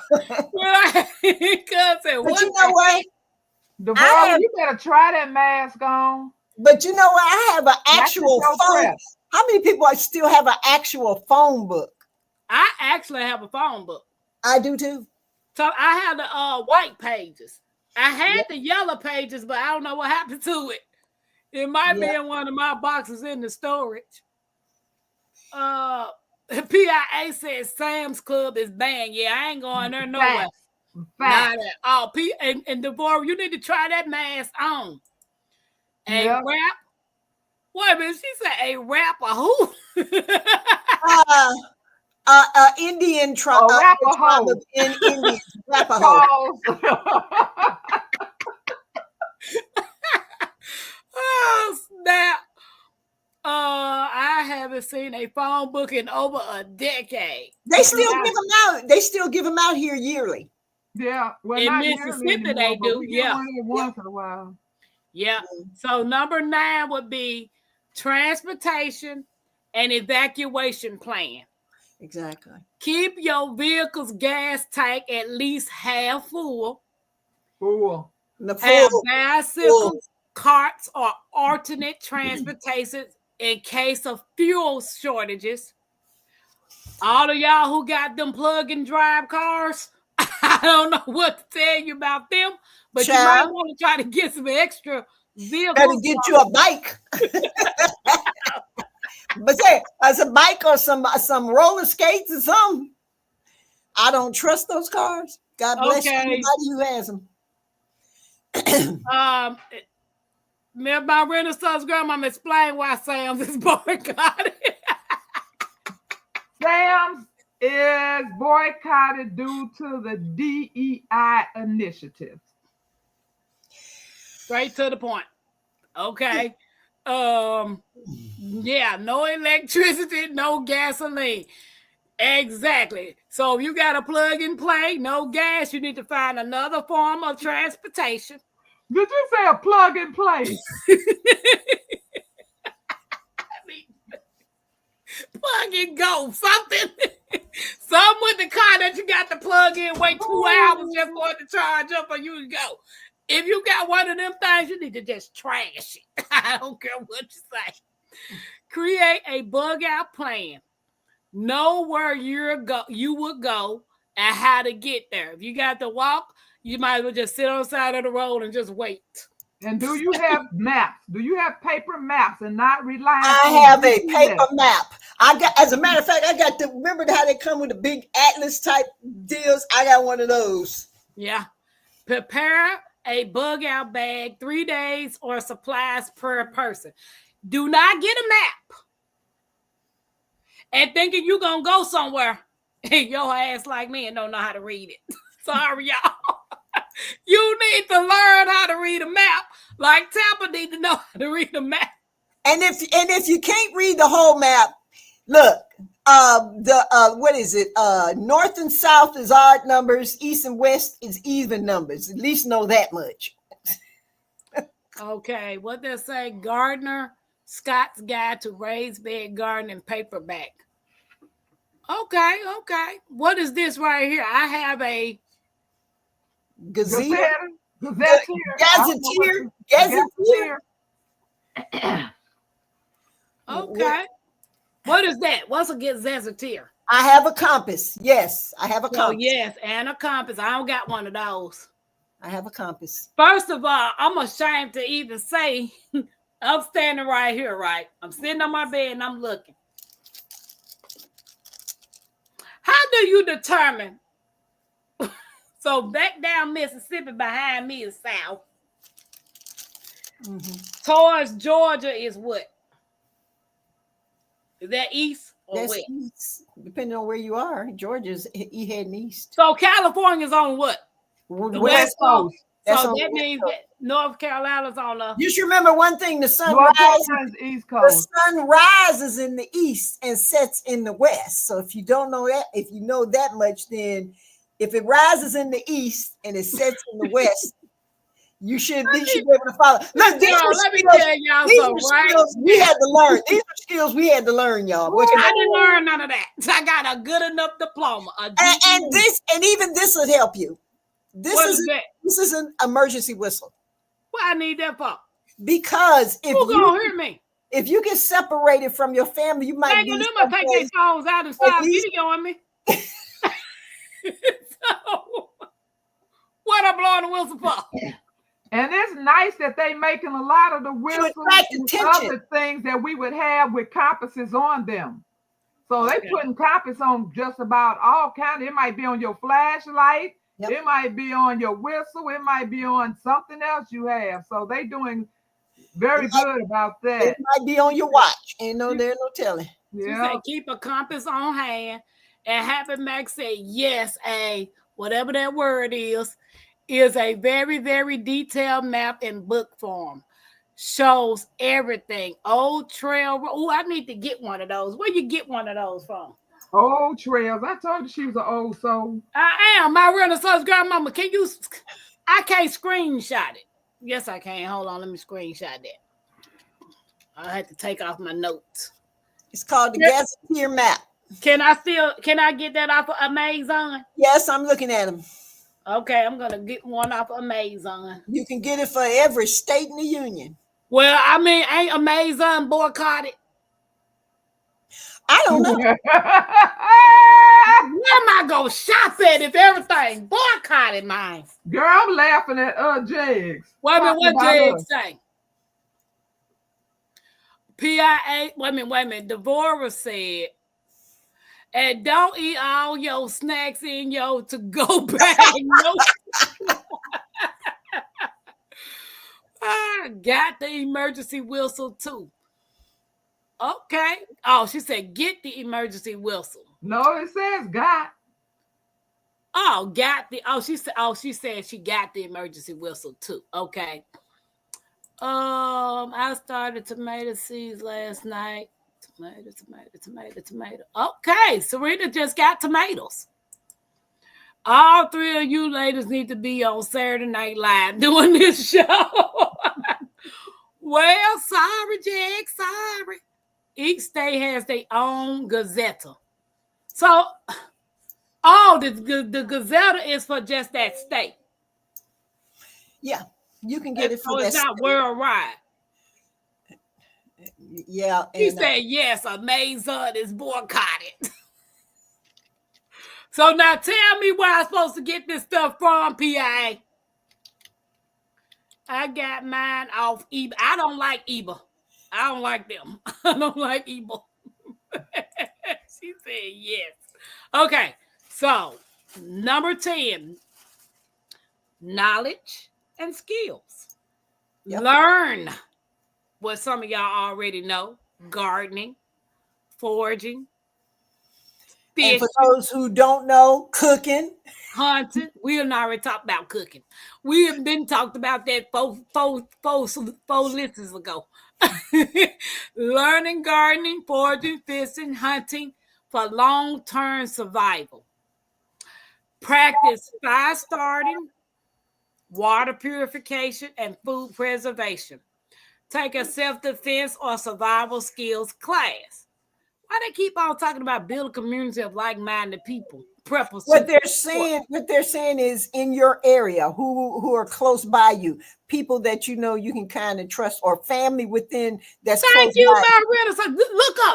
But you know what? Deborah, you better try that mask on. But you know what? I have an actual phone. How many people still have an actual phone book? I actually have a phone book. I do too. So I have the white pages. I had the yellow pages, but I don't know what happened to it. It might be in one of my boxes in the storage. PIA says Sam's Club is banned. Yeah, I ain't going there nowhere. Not at all. And Deborah, you need to try that mask on. A rap. Wait a minute, she said a rapper who? Indian tribe. Arapaho. In Indian. Arapaho. Oh, snap. I haven't seen a phone book in over a decade. They still give them out. They still give them out here yearly. Yeah. Well, in Mississippi, they do. Yeah. Once in a while. Yeah. So number 9 would be transportation and evacuation plan. Exactly. Keep your vehicle's gas tank at least half full. Full. Have bicycles, carts, or alternate transportation in case of fuel shortages. All of y'all who got them plug and drive cars, I don't know what to tell you about them, but you might want to try to get some extra vehicles. Better get you a bike. But say, as a bike or some roller skates or something. I don't trust those cars. God bless anybody who has them. My Renaissance grandma explained why Sam's is boycotted. Sam's is boycotted due to the DEI initiative. Straight to the point. Okay. Yeah, no electricity, no gasoline. Exactly. So if you got a plug and play, no gas, you need to find another form of transportation. Did you say a plug and play? Plug and go. Something with the car that you got to plug in, wait 2 hours just for it to charge up for you to go. If you got one of them things, you need to just trash it. I don't care what you say. Create a bug out plan. Know where you would go and how to get there. If you got to walk, you might as well just sit on the side of the road and just wait. And do you have maps? Do you have paper maps and not rely on I have a GPS? paper map. I got, as a matter of fact, I got the, remember how they come with the big atlas type deals? I got one of those. Yeah. Prepare a bug out bag, 3 days or supplies per person. Do not get a map and thinking you're going to go somewhere and your ass like me and don't know how to read it. Sorry, y'all. You need to learn how to read a map like Tampa need to know how to read a map. And if you can't read the whole map, look, what is it? North and south is odd numbers, east and west is even numbers. At least know that much. Okay, what they say, Gardner Scott's Guide to Raised Bed Gardening paperback. Okay. What is this right here? I have a Gazetteer. Gazetteer. Okay. What is that? What's a gazetteer? I have a compass. Yes, I have a Oh, compass. yes, and a compass. I don't got one of those. I have a compass. First of all, I'm ashamed to even say I'm standing right here, right? I'm sitting on my bed and I'm looking. How do you determine? So back down Mississippi behind me is south. Mm-hmm. Towards Georgia is what? Is that east or That's west? east, depending on where you are. Georgia's heading east. So California's on what? The West Coast. That's So on that the means West that North Carolina's on the. You should remember one thing: the sun North rises. Carolina's East The Coast. sun rises in the east and sets in the west. So if you don't know that, if you know that much, then if it rises in the east and it sets in the west, you should be able to follow. Look, these are Let me skills, tell y'all these something, are right? skills we had to learn. These are skills we had to learn, y'all. I didn't learn none of that. I got a good enough diploma. And even this would help you. What is that? This is an emergency whistle. What I need that for? Because Who gonna hear me? if you get separated from your family, you might They be gonna take their someplace- phones out and stop least- videoing me. So, what I'm blowing the whistle for? And it's nice that they making a lot of the whistles attract and attention. other things that we would have with compasses on them. So they Okay. putting compass on just about all kinds. It might be on your flashlight. Yep. It might be on your whistle. It might be on something else you have. So they doing very good about that. It might be on your watch. Ain't no there, no telling. She Yeah. said keep a compass on hand. And Happy Mac said, yes, a whatever that word is a very, very detailed map in book form. Shows everything. Old trail. Oh, I need to get one of those. Where you get one of those from? Old trails. I told you she was an old soul. I am. My Renaissance grandmama. Can you? I can't screenshot it. Yes, I can. Hold on. Let me screenshot that. I had to take off my notes. It's called the Gazetteer map. Can I get that off of Amazon? Yes, I'm looking at them. Okay, I'm gonna get one off of Amazon. You can get it for every state in the union. Well, I mean, ain't Amazon boycotted? I don't know. Where am I gonna shop at if everything boycotted mine? Girl, I'm laughing at Jags. Wait a minute, what Talking about Jake us. say? PIA, wait a minute. Devorah said, and don't eat all your snacks in your to-go bag. No. I got the emergency whistle too. Okay. Oh, she said, get the emergency whistle. No, it says God. Oh, she said she got the emergency whistle too. Okay. I started tomato seeds last night. Tomato. Okay, Serena just got tomatoes. All three of you ladies need to be on Saturday Night Live doing this show. Well, sorry, Jack, sorry. Each state has their own Gazetta. So, the Gazetta is for just that state. Yeah, you can get it So for that. it's not worldwide. Yeah. He And, said, yes, Amazon is boycotted. So now tell me where I'm supposed to get this stuff from, PA. I got mine off eBay. I don't like eBay. I don't like them. I don't like eBay. She said yes. Okay, so number 10, knowledge and skills. Yep. Learn what some of y'all already know: gardening, foraging, and fishing, for those who don't know, cooking. hunting. We have already talked about cooking. We have been talked about that four lists ago. Learning, gardening, foraging, fishing, hunting for long-term survival. Practice fire starting, water purification, and food preservation. Take a self-defense or survival skills class. Why they keep on talking about build a community of like-minded people? Preppers. What they're saying is in your area, who are close by you, people that you know you can kind of trust, or family within that's Thank close you, by. my Renaissance.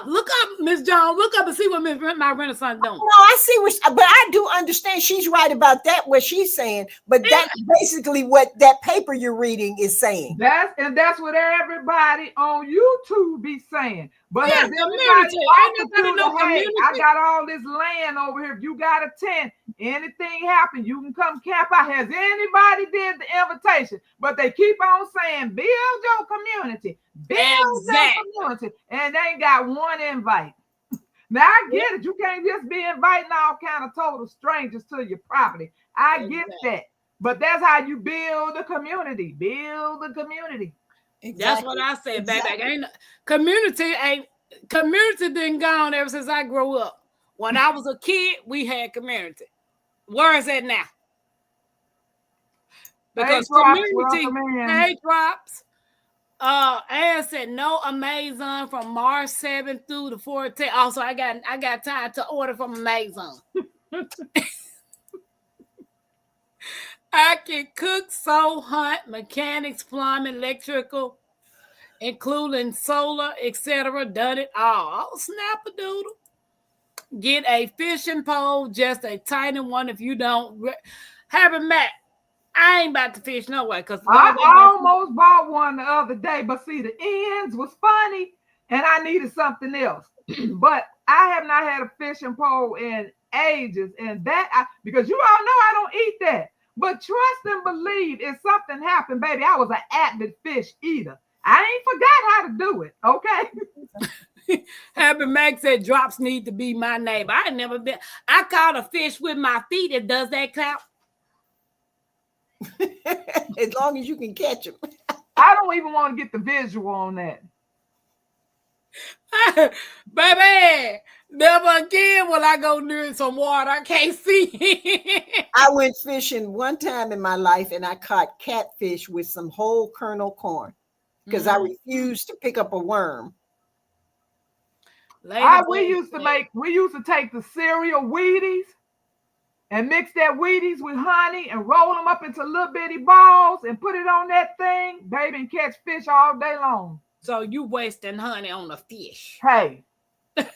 Look up, Miss Jones. Look up and see what my Renaissance doing. No, I see but I do understand she's right about that, what she's saying, but that's basically what that paper you're reading is saying. That's what everybody on YouTube be saying. But Yeah, has anybody community. hey, I got all this land over here. If you got a tent, anything happen, you can come camp out. Has anybody did the invitation? But they keep on saying, build your community, build your community, and they ain't got one invite. Now I get it. You can't just be inviting all kind of total strangers to your property. I get that. But that's how you build a community. Build a community. Exactly. That's what I said, baby. Community been gone ever since I grew up. When I was a kid, we had community. Where is that now? Because community drops. Ann said no Amazon from March 7th through the 14th. Also, I got time to order from Amazon. I can cook, sew, hunt, mechanics, plumbing, electrical, including solar, etc. Done it all. Oh, snap-a-doodle. Get a fishing pole, just a tiny one. If you don't have it, Matt, I ain't about to fish no way. Because I almost bought one the other day, but see, the ends was funny, and I needed something else. But I have not had a fishing pole in ages, and because you all know I don't eat that. But trust and believe, if something happened, baby, I was an avid fish eater. I ain't forgot how to do it, okay? Happy Mac said drops need to be my neighbor. I ain't never been. I caught a fish with my feet. It does that count? As long as you can catch them. I don't even want to get the visual on that. Baby, never again will I go near some water I can't see. I went fishing one time in my life and I caught catfish with some whole kernel corn because I refused to pick up a worm. We used to take the cereal Wheaties and mix that Wheaties with honey and roll them up into little bitty balls and put it on that thing, baby, and catch fish all day long. So you wasting honey on a fish. Hey. She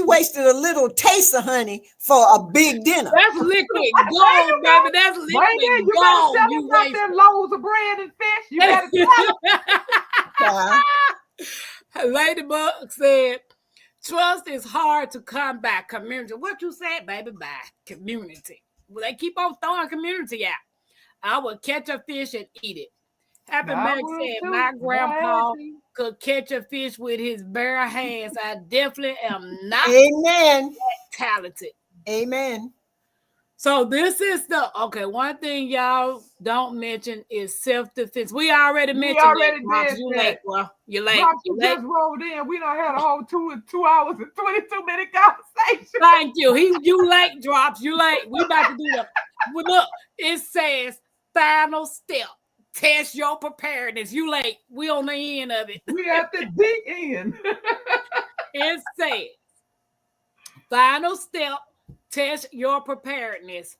wasted a little taste of honey for a big dinner. That's liquid gold, baby. That's liquid gold. You got them loaves of bread and fish. You gotta tell Ladybug said, trust is hard to come by community. What you said, baby, by community. Well, they keep on throwing community out. I would catch a fish and eat it. Happy Mac said, my grandpa could catch a fish with his bare hands. I definitely am not that talented. Amen. So this is one thing y'all don't mention is self-defense. We already mentioned already that. did You that. late, well, you're late. Drops, You you late. just rolled in. We done had a whole 2 hours and 22-minute conversation. Thank you. You late, Drops. You late. We about to do the well, look, it says final step. Test your preparedness. You late. We on the end of it. We at the D end. It says final step. Test your preparedness.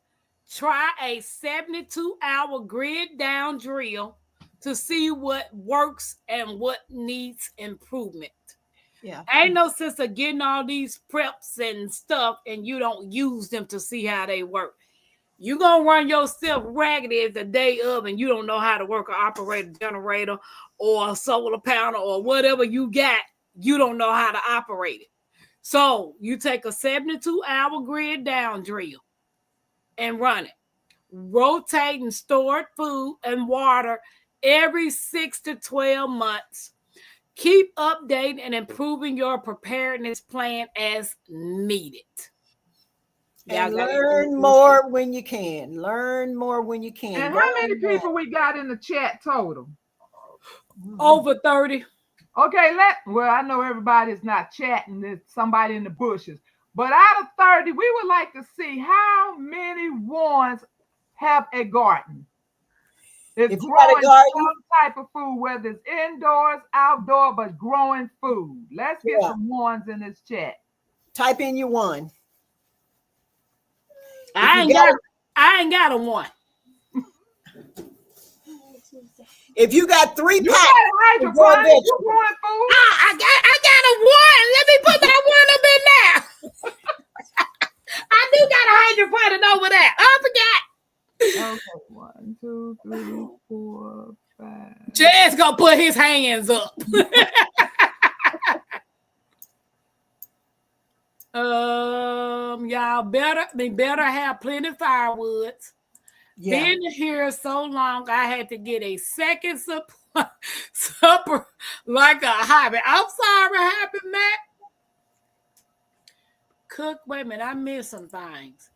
Try a 72-hour grid down drill to see what works and what needs improvement. Yeah. Ain't no sense of getting all these preps and stuff and you don't use them to see how they work. You're going to run yourself raggedy the day of and you don't know how to work an operator generator or a solar panel or whatever you got. You don't know how to operate it. So you take a 72-hour grid down drill and run it. Rotating stored food and water every 6 to 12 months. Keep updating and improving your preparedness plan as needed. And learn more when you can. Learn more when you can. And how many people we got in the chat total? Over 30. Okay, well, I know everybody's not chatting. There's somebody in the bushes. But out of 30, we would like to see how many ones have a garden. It's if you got growing a garden, some type of food, whether it's indoors, outdoor, but growing food. Let's get some ones in this chat. Type in your one. I ain't got a one. If you got 3 You packs, got a hydroponic, you growing food? I got a one. Let me put that one up in there. I do got a hydroponic over there. I forgot. Okay, 1, 2, 3, 4, 5. Jed's gonna put his hands up. Y'all better have plenty of firewoods. yeah. Been here so long, I had to get a second supper like a hobby. I'm sorry, Happy Mac. Cook. Wait a minute, I missed some things.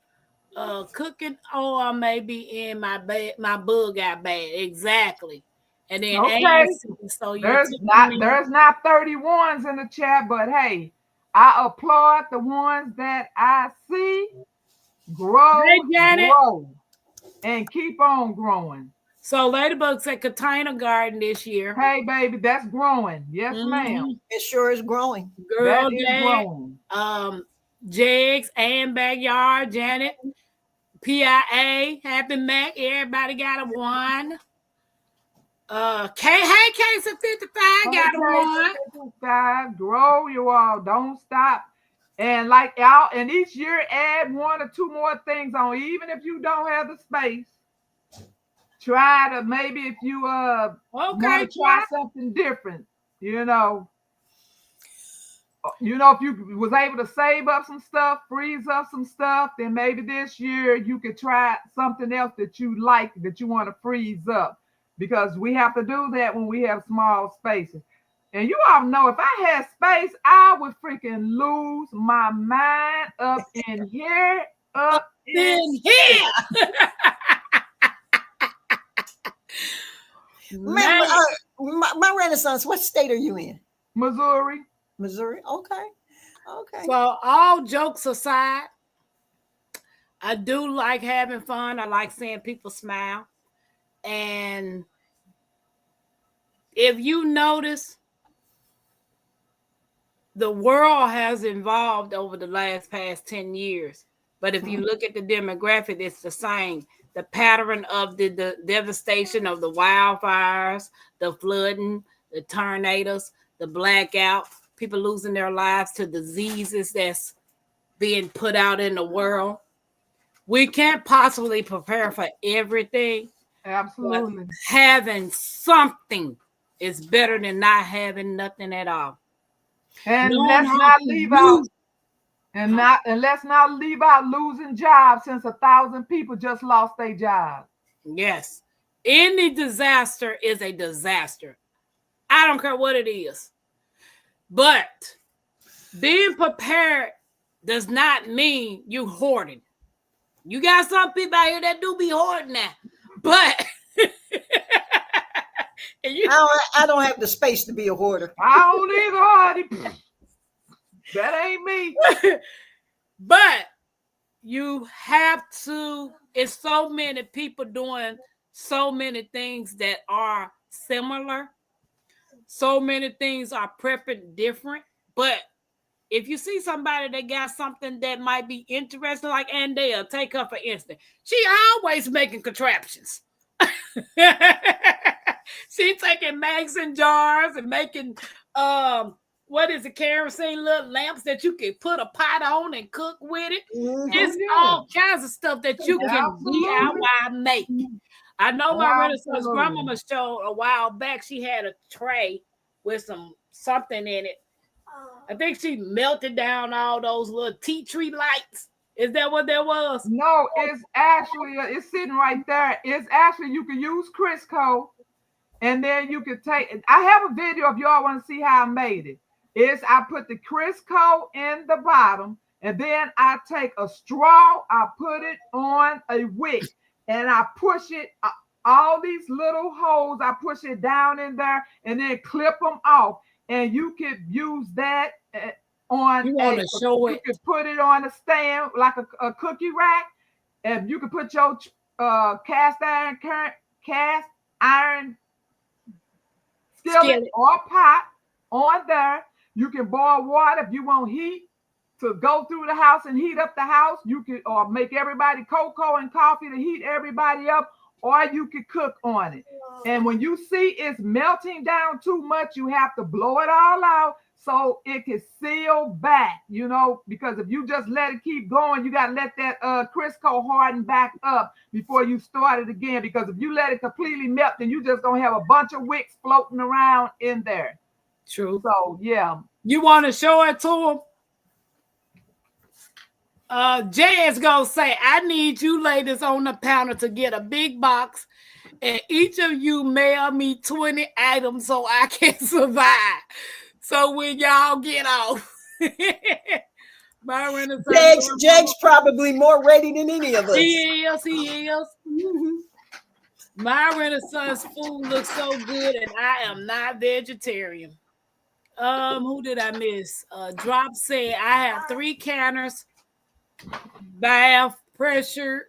Cooking oil may be in my bug got bad. Exactly. And then okay. So there's not 31s in the chat, but hey, I applaud the ones that I see grow, and keep on growing. So Ladybug said container garden this year. Hey, baby, that's growing. Yes, ma'am. It sure is growing. Girl, that is growing. Jags and Backyard, Janet, PIA, Happy Mac, everybody got a one. Case of 55 got a one. 55, grow you all, don't stop. And like out, and each year add 1 or 2 more things on, even if you don't have the space. Try to maybe if you want to try something different, if you was able to save up some stuff, freeze up some stuff, then maybe this year you could try something else that you like, that you want to freeze up, because we have to do that when we have small spaces. And you all know if I had space, I would freaking lose my mind up in here, up in here. My Renaissance, what state are you in? Missouri. Okay. So all jokes aside, I do like having fun. I like seeing people smile. And if you notice, the world has evolved over the past 10 years. But if you look at the demographic, it's the same. The pattern of the devastation of the wildfires, the flooding, the tornadoes, the blackout, people losing their lives to diseases that's being put out in the world. We can't possibly prepare for everything. Absolutely. Having something is better than not having nothing at all. And let's not leave out. And let's not leave out losing jobs, since 1,000 people just lost their job. Yes. Any disaster is a disaster. I don't care what it is. But being prepared does not mean you hoarding. You got some people out here that do be hoarding now, but and you, I don't have the space to be a hoarder. I don't either, Hardy. That ain't me. but you have to. It's so many people doing so many things that are similar. So many things are prepping different, but if you see somebody that got something that might be interesting, like Andale, take her for instance. She always making contraptions. She taking mason jars and making what is it, kerosene little lamps that you can put a pot on and cook with it. It's all kinds of stuff that you can DIY make. I know my Renaissance grandmama showed a while back. She had a tray with something in it. I think she melted down all those little tea tree lights. Is that what that was? No, it's actually it's sitting right there. It's actually you can use Crisco, and then you can take. I have a video if y'all want to see how I made it. I put the Crisco in the bottom, and then I take a straw. I put it on a wick, and I push it. All these little holes, I push it down in there, and then clip them off. And you could use that on. You want to show it? You could put it on a stand like a cookie rack, and you could put your cast iron skillet or pot on there. You can boil water if you want heat to go through the house and heat up the house. You could or make everybody cocoa and coffee to heat everybody up. Or you could cook on it. And when you see it's melting down too much, you have to blow it all out so it can seal back, because if you just let it keep going, you got to let that Crisco harden back up before you start it again. Because if you let it completely melt, then you just going to have a bunch of wicks floating around in there. True. So, yeah. You want to show it to them? Jay's gonna say, I need you ladies on the panel to get a big box and each of you mail me 20 items so I can survive. So when y'all get off. Jake's probably more ready than any of us. He is. My Renaissance food looks so good and I am not vegetarian. Who did I miss? Drop said, I have 3 canners, bath, pressure,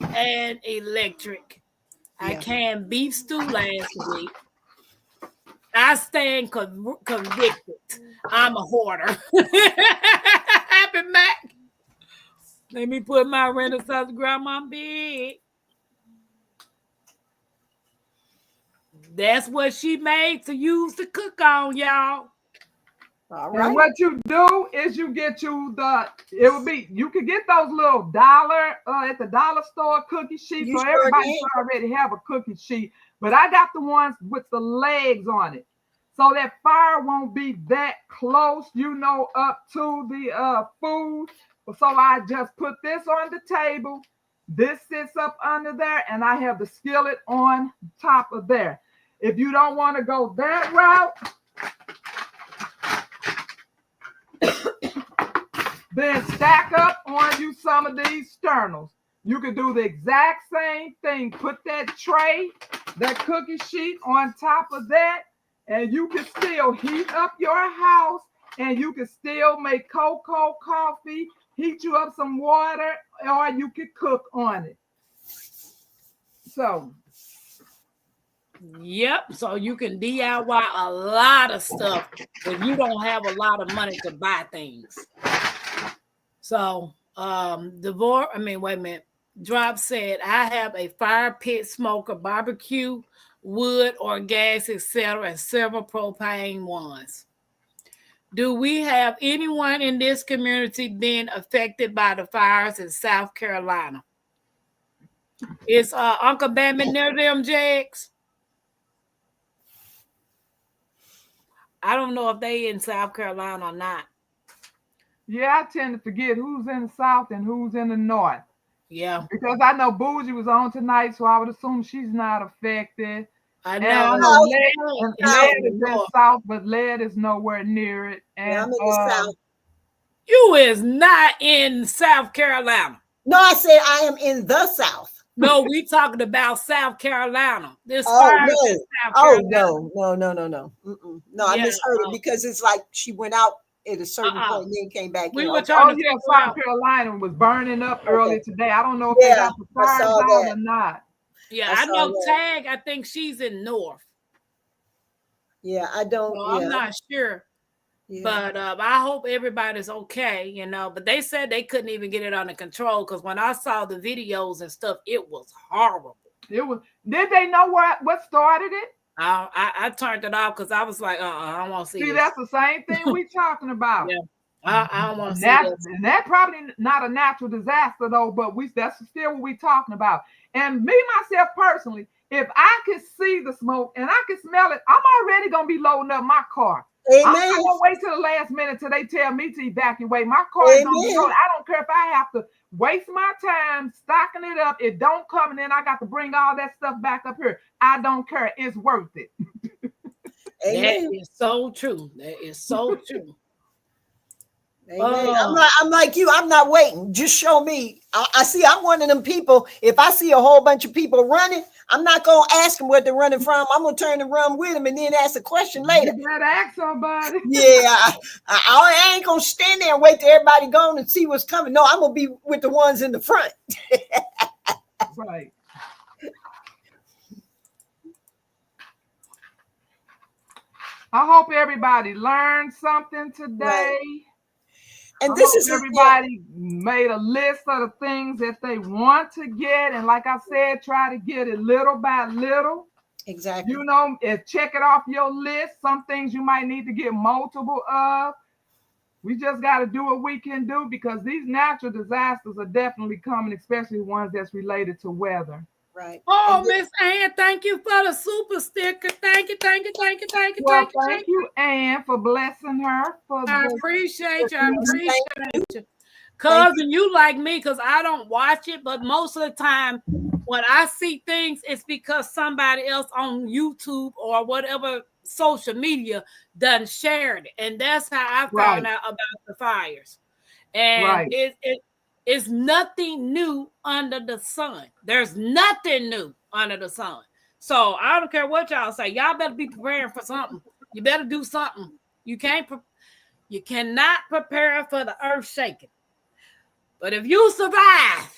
and electric. I canned beef stew last week. I stand convicted. I'm a hoarder. Happy Mac. Let me put my Renaissance grandma big. That's what she made to use to cook on, y'all. All right. And what you do is you get you you could get those little dollar at the dollar store cookie sheets. So everybody should already have a cookie sheet. But I got the ones with the legs on it. So that fire won't be that close, up to the food. So I just put this on the table. This sits up under there, and I have the skillet on top of there. If you don't want to go that route, then stack up on you some of these sternals. You can do the exact same thing. Put that tray, that cookie sheet on top of that, and you can still heat up your house, and you can still make cocoa, coffee, heat you up some water, or you can cook on it. So, yep. So you can DIY a lot of stuff when you don't have a lot of money to buy things. So, Drop said, I have a fire pit smoker, barbecue, wood or gas, etc., and several propane ones. Do we have anyone in this community being affected by the fires in South Carolina? Is Uncle Bambi near them, Jags? I don't know if they in South Carolina or not. Yeah, I tend to forget who's in the South and who's in the North. Yeah. Because I know Bougie was on tonight, so I would assume she's not affected. I know. And I know Led is in the South, but Led is nowhere near it. And I'm in the South. You is not in South Carolina. No, I said I am in the South. No, we talking about South Carolina. This Oh fire no! in South Oh Carolina. no! Mm-mm. No, I Yeah, misheard it because it's like she went out at a certain uh-uh. point and then came back We in. were Okay. trying Oh to yeah, figure South out. Carolina was burning up Okay. early today. I don't know if they Yeah, got the I fires saw out that. or not. Yeah, I I saw know that. Tag. I think she's in North. Yeah, I don't. So Yeah, I'm not sure. yeah. But I hope everybody's okay, you know. But they said they couldn't even get it under control because when I saw the videos and stuff, it was horrible. It was. Did they know what started it? I turned it off because I was like, I don't want to see See, this. that's the same thing we talking about. Yeah, I don't want to see That, this. and that probably not a natural disaster though, but that's still what we talking about. And me myself personally, if I could see the smoke and I could smell it, I'm already gonna be loading up my car. I'm not Amen. gonna wait till the last minute till they tell me to evacuate. My car is gonna be Amen. loaded. I don't care if I have to waste my time stocking it up. It don't come and then I got to bring all that stuff back up here. I don't care. It's worth it. Amen. That is so true. That is so true. Amen. I'm like you. I'm not waiting. Just show me. I see. I'm one of them people. If I see a whole bunch of people running, I'm not gonna ask them where they're running from. I'm gonna turn and run with them, and then ask a question later. You better ask somebody. Yeah, I ain't gonna stand there and wait till everybody gone and see what's coming. No, I'm gonna be with the ones in the front. Right. I hope everybody learned something today. Right. And I this hope is everybody made a list of the things that they want to get, and like I said, try to get it little by little. exactly. You know, check it off your list. Some things you might need to get multiple of. We just got to do what we can do because these natural disasters are definitely coming, especially ones that's related to weather. Right. Oh, And this- Miss Ann, thank you for the super sticker. Thank you, thank you, thank you, thank you, Well, thank you. thank you, Ann, for blessing her. I appreciate you. I Thank appreciate you. Cousin, you like me because I don't watch it, but most of the time when I see things, it's because somebody else on YouTube or whatever social media done shared it. And that's how I found out about the fires. And it's nothing new under the sun. There's nothing new under the sun. So I don't care what y'all say. Y'all better be preparing for something. You better do something. You cannot prepare for the earth shaking. But if you survive,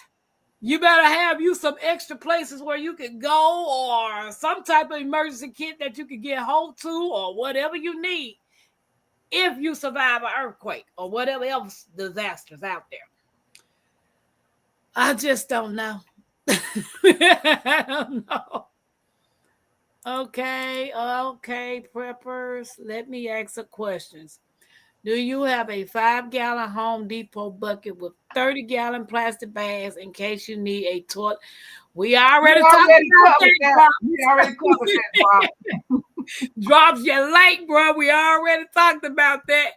you better have you some extra places where you can go or some type of emergency kit that you can get hold to or whatever you need if you survive an earthquake or whatever else disasters out there. I just don't know. I don't know. Okay, preppers. Let me ask some questions. Do you have a 5-gallon Home Depot bucket with 30-gallon plastic bags in case you need a toilet? We already talked about that. We already covered that, Bob. Drops your late, bro. We already talked about that.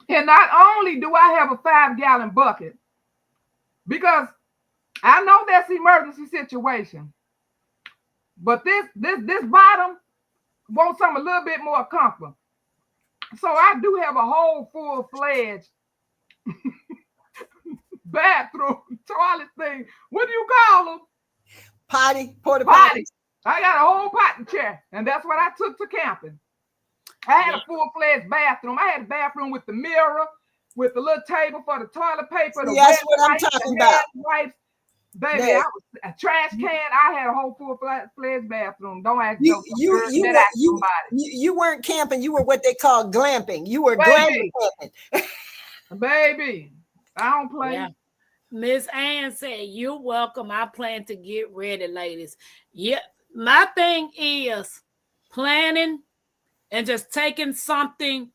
And not only do I have a 5-gallon bucket, because I know that's emergency situation, but this bottom wants something a little bit more comfortable. So I do have a whole full-fledged bathroom toilet thing. What do you call them? Porta Potty. I got a whole potty chair, and that's what I took to camping. I had a full-fledged bathroom. I had a bathroom with the mirror, with the little table for the toilet paper. That's what I'm talking about. Wipes. Baby, I was a trash can. I had a whole full-fledged bathroom. Don't ask you weren't camping. You were what they call glamping. You were glamping. Baby, I don't play. Yeah. Miss Ann said, "You're welcome. I plan to get ready, ladies." Yeah, my thing is planning and just taking something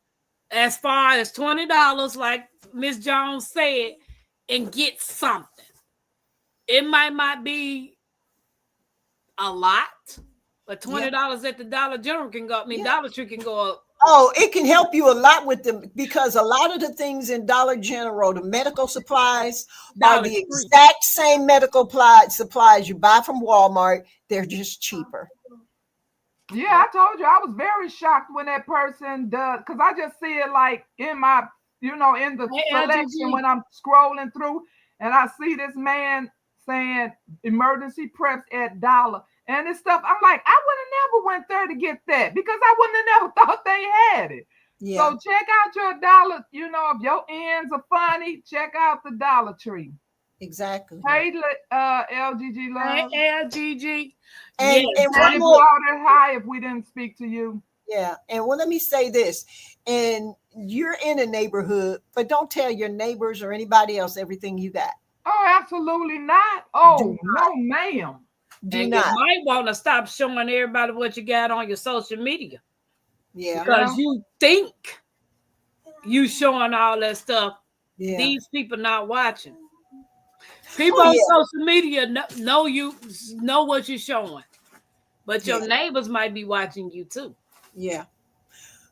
as far as $20, like Miss Jones said, and get something. It might not be a lot, but $20 at the Dollar General can go. Dollar Tree can go up. Oh, it can help you a lot with them because a lot of the things in Dollar General, the medical supplies, are the exact same medical supplies you buy from Walmart. They're just cheaper. Yeah, I told you I was very shocked when that person does, because I just see it like in my, in the selection when I'm scrolling through. and I see this man saying emergency preps at dollar and this stuff. I'm like, I would have never went there to get that because I wouldn't have never thought they had it. Yeah. So check out your dollar. You know, if your ends are funny, check out the Dollar Tree. Exactly. Hey, LGG Love. Hey, LGG. And, Yes, and And one if more, water high if we didn't speak to you. yeah. And well, let me say this. And you're in a neighborhood, but don't tell your neighbors or anybody else everything you got. Oh, absolutely not. Oh, Do no, ma'am. Do and not. you might want to stop showing everybody what you got on your social media Yeah. because you think you showing all that stuff. Yeah. These people not watching. People Oh, on yeah. social media know what you're showing, but your Yeah. neighbors might be watching you too. Yeah.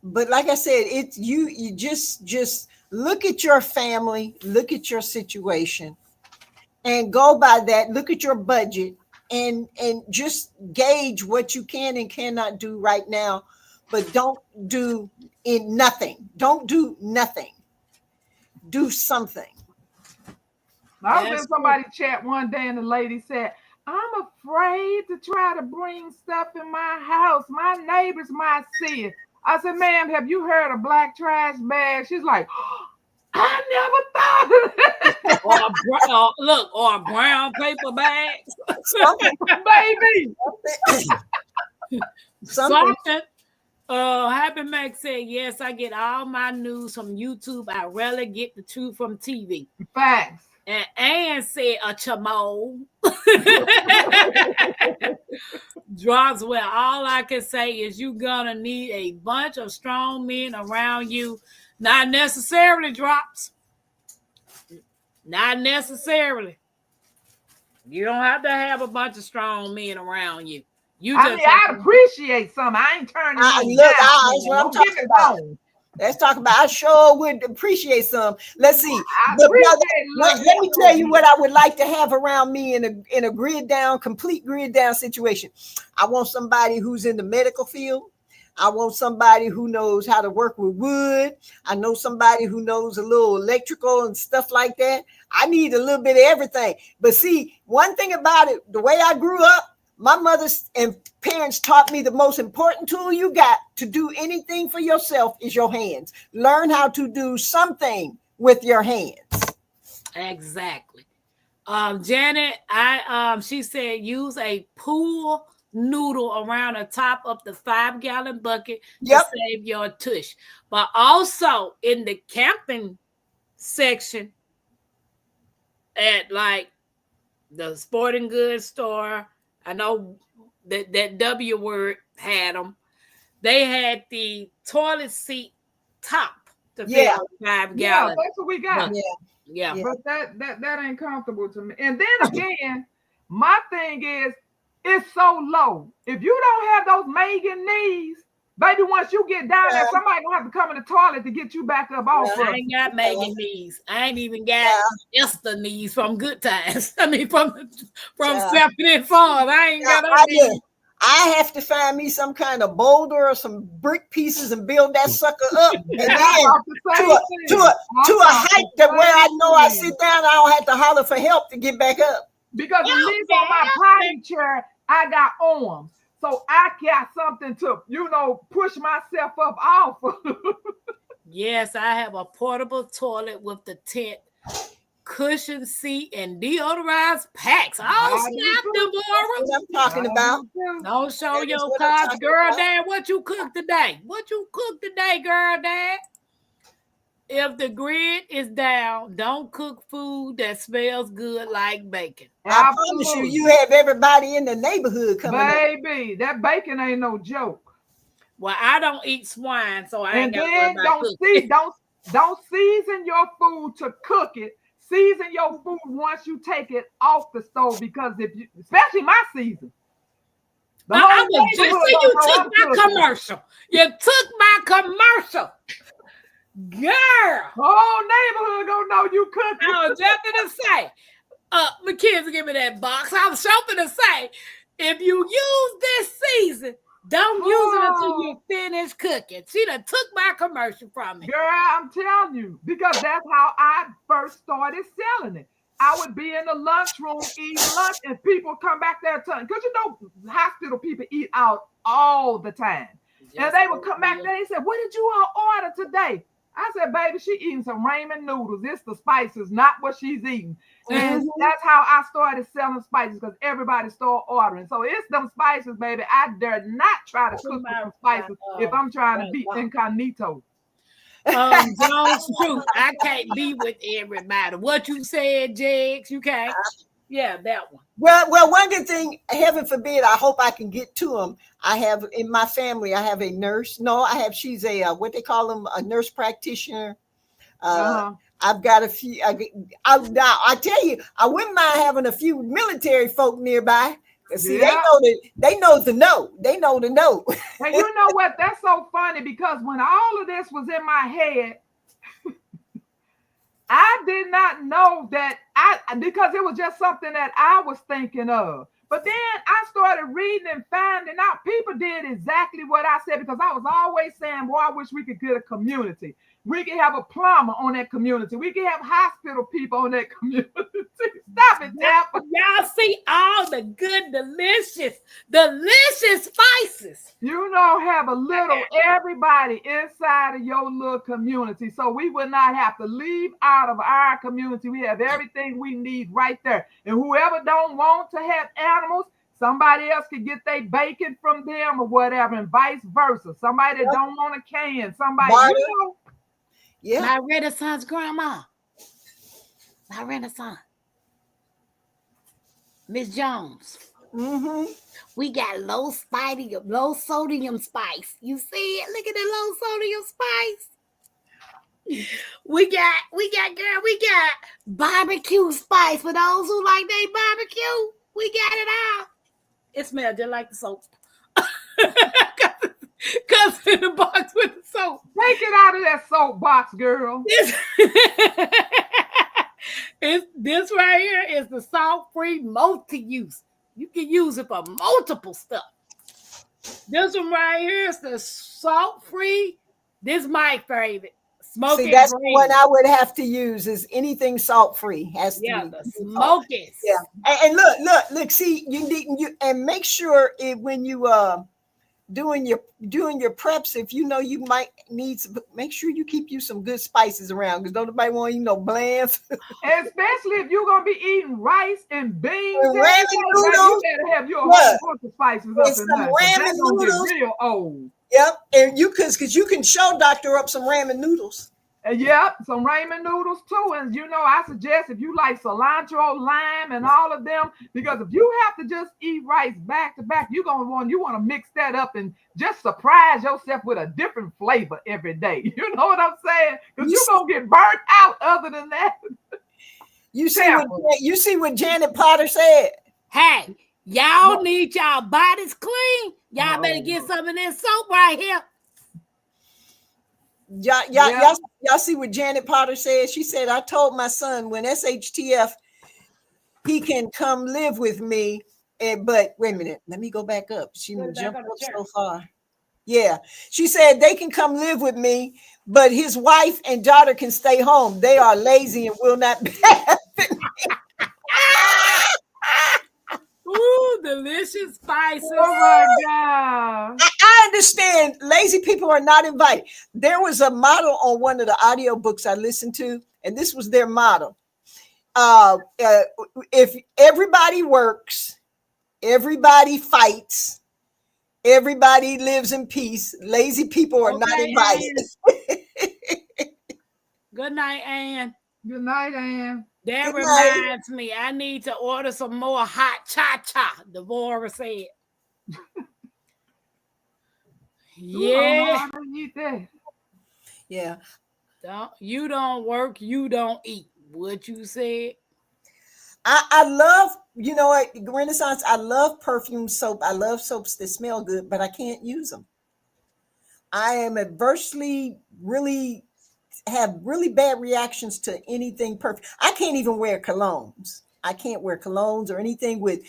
But like I said, it's you just look at your family, look at your situation, and go by that. Look at your budget and just gauge what you can and cannot do right now, but don't do nothing. Don't do nothing. Do something. I was That's in somebody's chat one day and the lady said, I'm afraid to try to bring stuff in my house. My neighbors might see it. I said, ma'am, have you heard of black trash bags? She's like, oh, I never thought of that. or a brown paper bag. Something. Baby. Something. Something. Happy Mac said, yes, I get all my news from YouTube. I rarely get the truth from TV. Facts. And Ann said a chamo. Drops where all I can say is you gonna need a bunch of strong men around you. Not necessarily drops. Not necessarily. You don't have to have a bunch of strong men around you. You just I'd appreciate some. I ain't turning you Look, down. that's what I'm Don't get talking me about. wrong. Let's talk about. I sure would appreciate some. Let's see. I But appreciate brother, let me tell you what I would like to have around me in a grid down, complete grid down situation. I want somebody who's in the medical field. I want somebody who knows how to work with wood. I know somebody who knows a little electrical and stuff like that. I need a little bit of everything. But see, one thing about it, the way I grew up, my mother and parents taught me the most important tool you got to do anything for yourself is your hands. Learn how to do something with your hands. exactly. Janet, she said use a pool noodle around the top of the 5-gallon bucket Yep. to save your tush. But also in the camping section at like the sporting goods store, I know that W word had them. They had the toilet seat top to fill Yeah. 5 Yeah, gallon. that's what we got. Yeah. Yeah. Yeah. But that ain't comfortable to me. And then again, my thing is, it's so low. If you don't have those Megan knees, baby, once you get down there, somebody gonna have to come in the toilet to get you back up off Yeah. of I it. ain't got Megan knees. I ain't even got Esther knees from Good Times. I mean, from Yeah. Stephanie and Farm. I ain't got her I knees. have to find me some kind of boulder or some brick pieces and build that sucker up. And then I thought the same thing. to a height that where I know I sit down, I don't have to holler for help to get back up. Because at Yeah, least on my potty chair, I got arms. So I got something to, push myself up off of. Yes, I have a portable toilet with the tent, cushion seat, and deodorized packs. Oh, snap, That's Deborah. what I'm talking about. Don't show That is your what I'm cards, talking girl, about. dad. What you cooked today? What you cooked today, girl, dad? If the grid is down, don't cook food that smells good like bacon. I promise you, you have everybody in the neighborhood coming up. Baby, that bacon ain't no joke. Well, I don't eat swine, so I ain't And got to worry then about cooking. don't season your food to cook it. Season your food once you take it off the stove, because especially my season. The whole I was just neighborhood see, you don't know took I'm my cooking. commercial. You took my commercial. Girl. The whole neighborhood gonna know you cooking. I was just gonna say, Mackenzie, give me that box. I was hoping to say, if you use this season, don't use it until you finish cooking. She done took my commercial from me. Girl, I'm telling you, because that's how I first started selling it. I would be in the lunchroom eating lunch, and people come back there because hospital people eat out all the time. And they would come back there. They said, "What did you all order today?" I said, "Baby, she eating some ramen noodles. It's the spices, not what she's eating." And that's how I started selling spices, because everybody started ordering. So it's them spices, baby. I dare not try to cook with some spices if I'm trying to beat incognito. Jones Fruit. I can't be with everybody. What you said, Jegs, you can't. Yeah, that one. Well, one good thing, heaven forbid, I hope I can get to them. I have in my family, I have a nurse. No, she's a what they call them, a nurse practitioner. I've got a few. I tell you, I wouldn't mind having a few military folk nearby. See, they know the know. They know the know. And you know what? That's so funny, because when all of this was in my head, I did not know that because it was just something that I was thinking of. But then I started reading and finding out people did exactly what I said, because I was always saying, boy, I wish we could get a community. We could have a plumber on that community. We could have hospital people on that community. Stop it, Tapper. Y'all see all the good, delicious spices. Have a little everybody inside of your little community. So we would not have to leave out of our community. We have everything we need right there. And whoever don't want to have animals, somebody else could get their bacon from them or whatever, and vice versa. Somebody that don't want a can, somebody, Yeah. My Renaissance grandma. My Renaissance. Miss Jones. We got low sodium spice. You see it? Look at the low sodium spice. We got barbecue spice for those who like they barbecue. We got it all. It smells just like the soap. Cause in the box with the soap. Take it out of that soap box, girl. This right here is the salt-free multi-use. You can use it for multiple stuff. This one right here is the salt-free. This is my favorite. Smoking. See, that's the one I would have to use. Is anything salt-free has to be the smoking. Yeah, and look. See, you and make sure when you doing your preps, if you know you might need to, make sure you keep you some good spices around, because don't nobody want bland. Especially if you're gonna be eating rice and beans and ramen noodles. You better have your whole bunch of spices up in there. Ramen noodles. Real old. Yep, and because you can show doctor up some ramen noodles. Yep, some ramen noodles too. And I suggest if you like cilantro, lime, and all of them, because if you have to just eat rice back to back, you want to mix that up and just surprise yourself with a different flavor every day. You know what I'm saying? Because you're gonna get burnt out. Other than that, you see what Janet Potter said. Hey, y'all need y'all bodies clean. Y'all better get some of this soap right here. Y'all see what Janet Potter said? She said, I told my son when SHTF, he can come live with me. But wait a minute, let me go back up. She jumped up so far. Yeah, she said they can come live with me, but his wife and daughter can stay home. They are lazy and will not be having me. Ooh, delicious spices. Oh my God. I understand lazy people are not invited. There was a model on one of the audiobooks I listened to, and this was their model. If everybody works, everybody fights, everybody lives in peace, lazy people are not invited. Good night, Ann. Good night, Ann. That reminds me, I need to order some more hot cha-cha, Devorah said. Yeah. Yeah. You don't work, you don't eat. What you said? I love, Renaissance, I love perfume soap. I love soaps that smell good, but I can't use them. I am have really bad reactions to anything perfect. I can't even wear colognes. I can't wear colognes or anything with,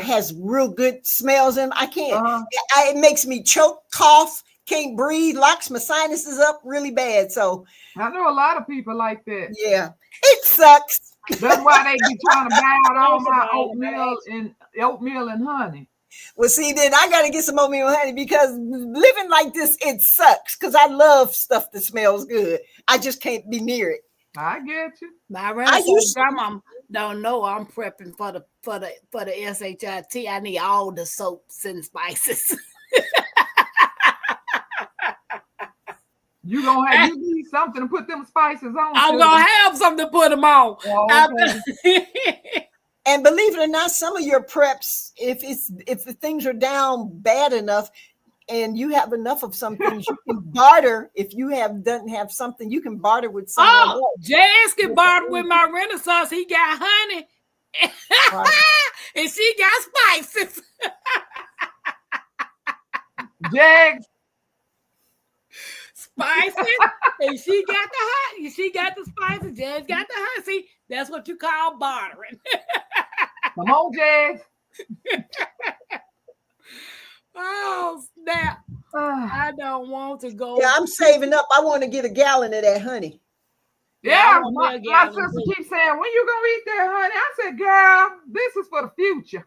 has real good smells in them. I can't. It makes me choke, cough, can't breathe, locks my sinuses up really bad. So I know a lot of people like that. Yeah, it sucks. That's why they be trying to buy out all Those are my my oatmeal and honey. Well, see, then I got to get some oatmeal and honey because living like this, it sucks because I love stuff that smells good. I just can't be near it. I get you. My I used Renaissance to- grandma don't know I'm prepping for the SHIT. I need all the soaps and spices. You need something to put them spices on. I'm too. gonna have something to put them on. Oh, okay. And believe it or not, some of your preps, if the things are down bad enough, and you have enough of some things, you can barter. If you doesn't have something, you can barter with someone else. Jazz can barter with my Renaissance. He got honey, Right. and she got spices. Jags. Spices, and she got the honey. She got the spices. Jazz got the honey. See, that's what you call bartering. Come on, Jags. Oh snap! I don't want to go. Yeah, I'm saving up. I want to get a gallon of that honey. Yeah, I want my me a gallon sister too. keeps saying, when you gonna eat that, honey? I said, girl, this is for the future.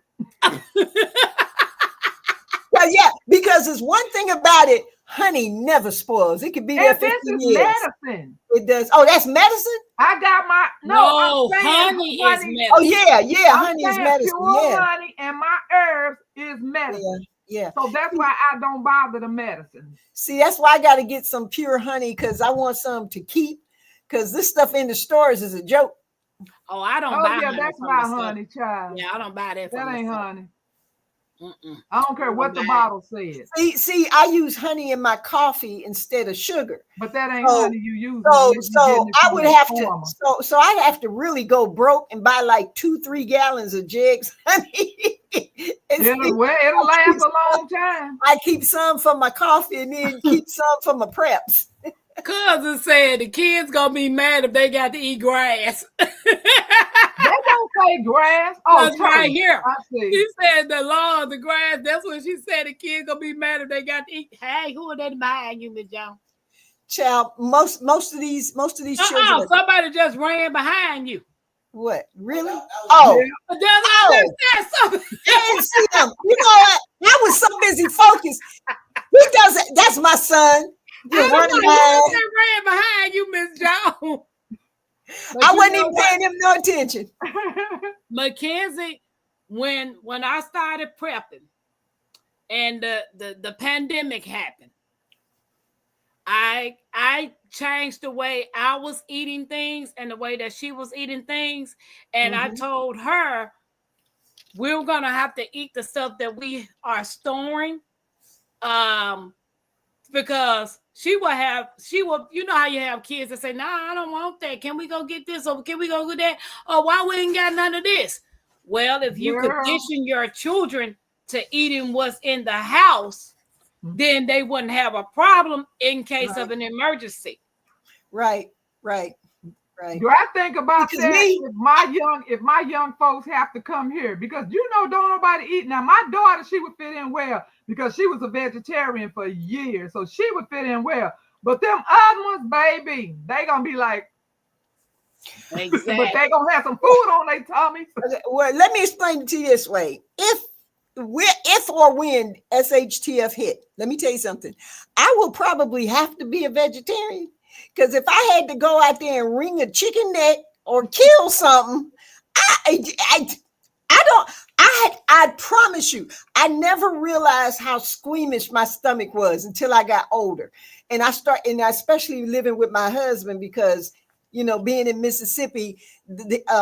Well, yeah, because there's one thing about it, honey never spoils. It could be there And this 15 is years. medicine. It does. Oh, that's medicine? I got my No, I'm saying honey is medicine. Oh, yeah, I'm honey is saying medicine. pure Yeah, honey and my herbs is medicine. yeah. So that's why I don't bother the medicine. See, that's why I got to get some pure honey because I want some to keep. Because this stuff in the stores is a joke. Oh, I don't Oh buy yeah, honey that's from my the store. honey, child. Yeah, I don't buy that. That from ain't the store. honey. Mm-mm. I don't care what the Okay. bottle says, See, I use honey in my coffee instead of sugar. but that ain't So- honey you use. So I would have to. So I'd have to really go broke and buy like 2-3 gallons of Jags honey. And see, It'll last a long time. I keep some for my coffee and then keep some for my preps. Cousin said the kids gonna be mad if they got to eat grass. They don't say grass. Oh, That's right here. I see. She said the law of the grass. That's what she said. The kids gonna be mad if they got to eat. Hey, who are they behind you, Miss Jones? Child, most of these children. Are, Somebody just ran behind you. what really? Oh, But that's all they said. Something. I didn't see them. You know what? I was so busy focused. He doesn't. That's my son. You're running behind. Ran behind you, Miss Jones. But I you wasn't know even what? paying him no attention. Mackenzie, when I started prepping and the pandemic happened, I changed the way I was eating things and the way that she was eating things. And I told her we're gonna have to eat the stuff that we are storing. Because she will, you know how you have kids that say, nah, I don't want that. Can we go get this? Or can we go get that? Or why we ain't got none of this? Well, if you condition your children to eating what's in the house, then they wouldn't have a problem in case of an emergency. Right. Do I think about Because that me- if my young folks have to come here? Because don't nobody eat. Now my daughter, she would fit in well because she was a vegetarian for years, so she would fit in well. But them other ones, baby, they gonna be like, Exactly. but they gonna have some food on their tummies. Okay, well, let me explain it to you this way. If or when SHTF hit, let me tell you something. I will probably have to be a vegetarian because if I had to go out there and wring a chicken neck or kill something, I promise you, I never realized how squeamish my stomach was until I got older. And I especially living with my husband because, being in Mississippi,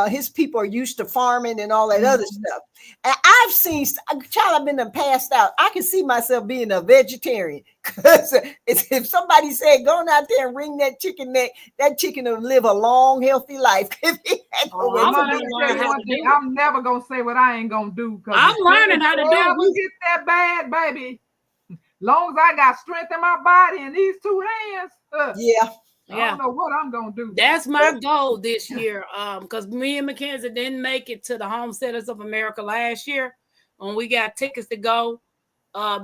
his people are used to farming and all that other stuff. And I've seen, child, I've been passed out. I can see myself being a vegetarian because if somebody said, go out there and wring that chicken neck, that chicken will live a long, healthy life. I'm never gonna say what I ain't gonna do. I'm learning how to do it. Get that bad, baby. Long as I got strength in my body and these two hands, I don't know what I'm gonna do. That's my goal this year. Because me and Mackenzie didn't make it to the Homesteaders of America last year, and we got tickets to go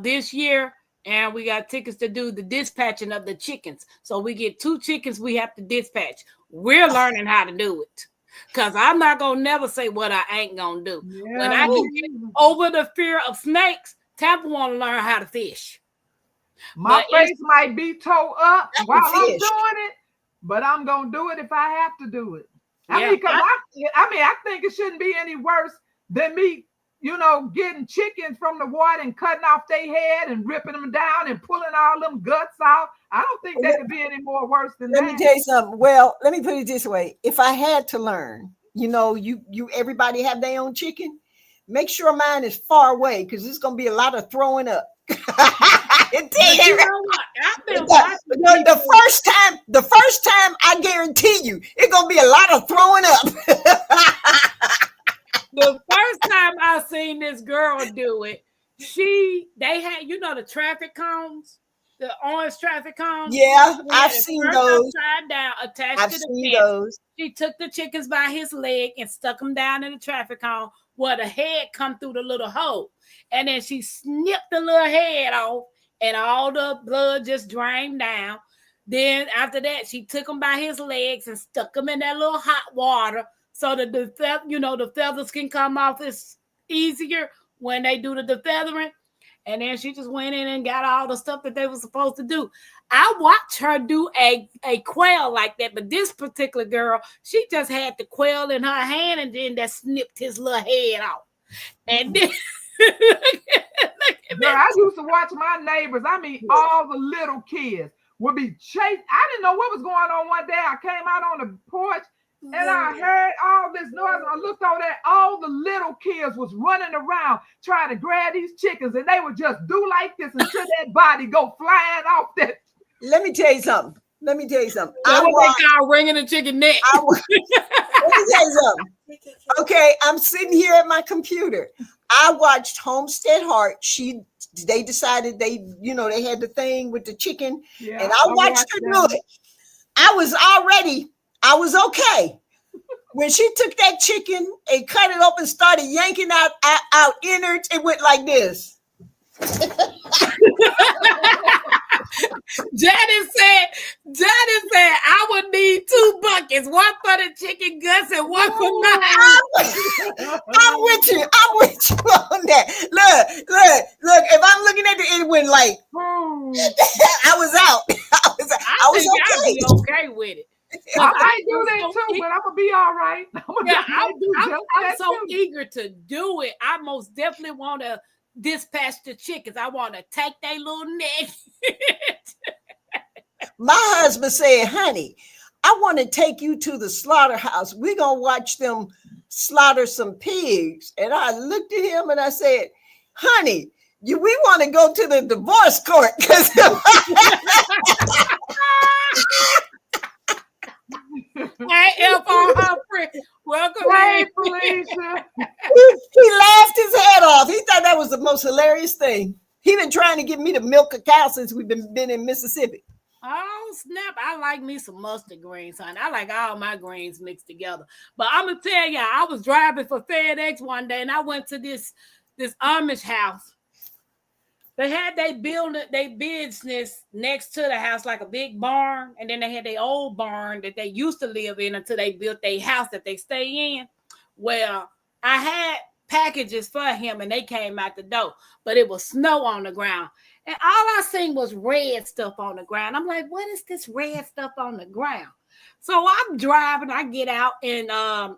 this year, and we got tickets to do the dispatching of the chickens. So we get 2 chickens we have to dispatch. We're learning how to do it. Because I'm not gonna never say what I ain't gonna do. Yeah, When I get over the fear of snakes, Tampa want to learn how to fish. my But face might be toe up I can while I'm fish. doing it, but I'm gonna do it if I have to do it. I Yeah, mean, because I think it shouldn't be any worse than me, getting chickens from the water and cutting off their head and ripping them down and pulling all them guts out. I don't think that could be any more worse than Let that. me tell you something. Well, let me put it this way. If I had to learn, you everybody have their own chicken. Make sure mine is far away because there's gonna be a lot of throwing up. I can tell but you you that. know what? I've been watching The first time, I guarantee you, it's gonna be a lot of throwing up. the first time I seen this girl do it. They had the traffic cones, the orange traffic cones. Yeah, She I've had it seen turned those. upside down, attached I've to the seen fence. those. She took the chickens by his leg and stuck them down in the traffic cone where the head come through the little hole. And then she snipped the little head off and all the blood just drained down. Then after that, she took him by his legs and stuck him in that little hot water so that the feathers can come off. It's easier when they do the defeathering. And then she just went in and got all the stuff that they were supposed to do. I watched her do a quail like that, but this particular girl, she just had the quail in her hand and then that snipped his little head off. And then Girl, I used to watch my neighbors. I mean, all the little kids would be chased. I didn't know what was going on one day. I came out on the porch and I heard all this noise. I looked over there. All the little kids was running around trying to grab these chickens, and they would just do like this until that body go flying off that. Let me tell you something. That's what they call ringing the chicken neck. Let me tell you something. Okay, I'm sitting here at my computer. I watched Homestead Heart. They decided they had the thing with the chicken, Yeah, and I watched her do it. I was okay. When she took that chicken and cut it up and started yanking out innards, it went like this. Janice said, I would need 2 buckets, one for the chicken guts and one for mine. I'm with you on that. Look. If I'm looking at it went like, I was out. I was I'd okay. be okay with it. I might do that too, but I'm gonna be all right. I'm so eager to do it. I most definitely want to dispatch the chickens. I want to take their little neck. My husband said, honey, I want to take you to the slaughterhouse. We're going to watch them slaughter some pigs. And I looked at him and I said, honey, we want to go to the divorce court. Hey, F on Humphrey. Welcome. Hey, Felicia. He laughed his head off. He thought that was the most hilarious thing. He been trying to get me to milk a cow since we've been in Mississippi. Oh, snap. I like me some mustard greens, honey. I like all my greens mixed together. But I'm going to tell you, I was driving for FedEx one day, and I went to this Amish house. They had their business next to the house, like a big barn. And then they had their old barn that they used to live in until they built their house that they stay in. Well, I had packages for him, and they came out the door. But it was snow on the ground. And all I seen was red stuff on the ground. I'm like, what is this red stuff on the ground? So I'm driving, I get out, and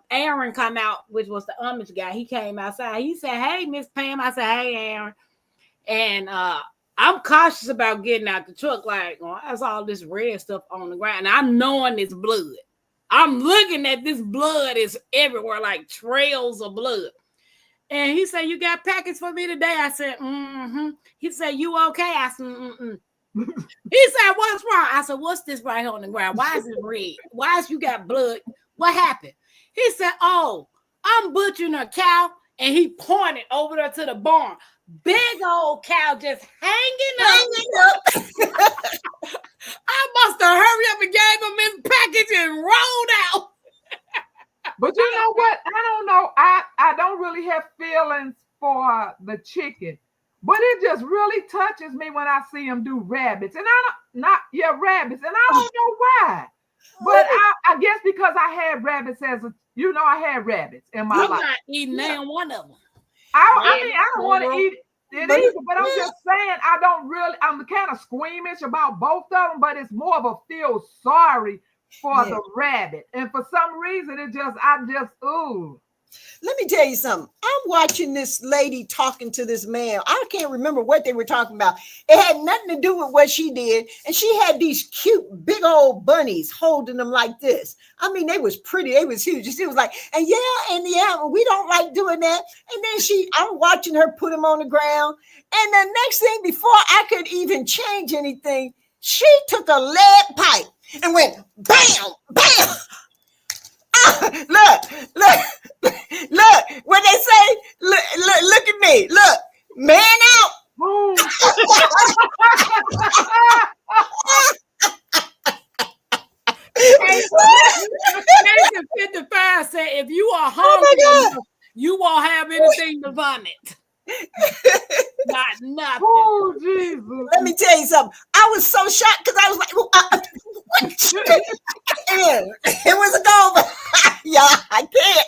Aaron come out, which was the Amish guy. He came outside. He said, hey, Miss Pam. I said, hey, Aaron. And I'm cautious about getting out the truck. Like, that's all this red stuff on the ground. And I'm knowing it's blood. I'm looking at this blood is everywhere, like trails of blood. And he said, you got packets for me today? I said, mm-hmm. He said, you okay? I said, mm-mm. He said, what's wrong? I said, what's this right here on the ground? Why is it red? Why is you got blood? What happened? He said, oh, I'm butchering a cow. And he pointed over there to the barn. Big old cow just hanging up. I must have hurried up and gave him his package and rolled out. But you know what? I don't know. I don't really have feelings for the chicken, but it just really touches me when I see them do rabbits. And rabbits. And I don't know why. But I guess because I had rabbits as You know, I had rabbits in my I'm life. not eating now one of them. I mean, I don't want to eat it But- either, but I'm just saying I don't really. I'm kind of squeamish about both of them, but it's more of a feel sorry for the rabbit, and for some reason, I just ooh. Let me tell you something. I'm watching this lady talking to this man. I can't remember what they were talking about. It had nothing to do with what she did. And she had these cute, big old bunnies holding them like this. I mean, they was pretty. They was huge. She was like, and yeah, we don't like doing that. And then I'm watching her put them on the ground. And the next thing, before I could even change anything, she took a lead pipe and went bam, bam. Look, when they say, look at me, look, man out. Ooh. Nathan 55 said, if you are hungry, you won't have anything to vomit. Not nothing. Oh, Jesus. Let me tell you something. I was so shocked because I was like, what? It was a go. Yeah, I can't.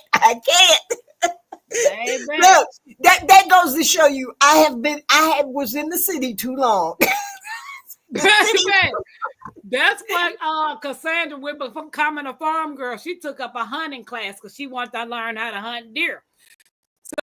Look, that goes to show you I was in the city too long. That's why Cassandra, with becoming a farm girl, she took up a hunting class because she wanted to learn how to hunt deer. So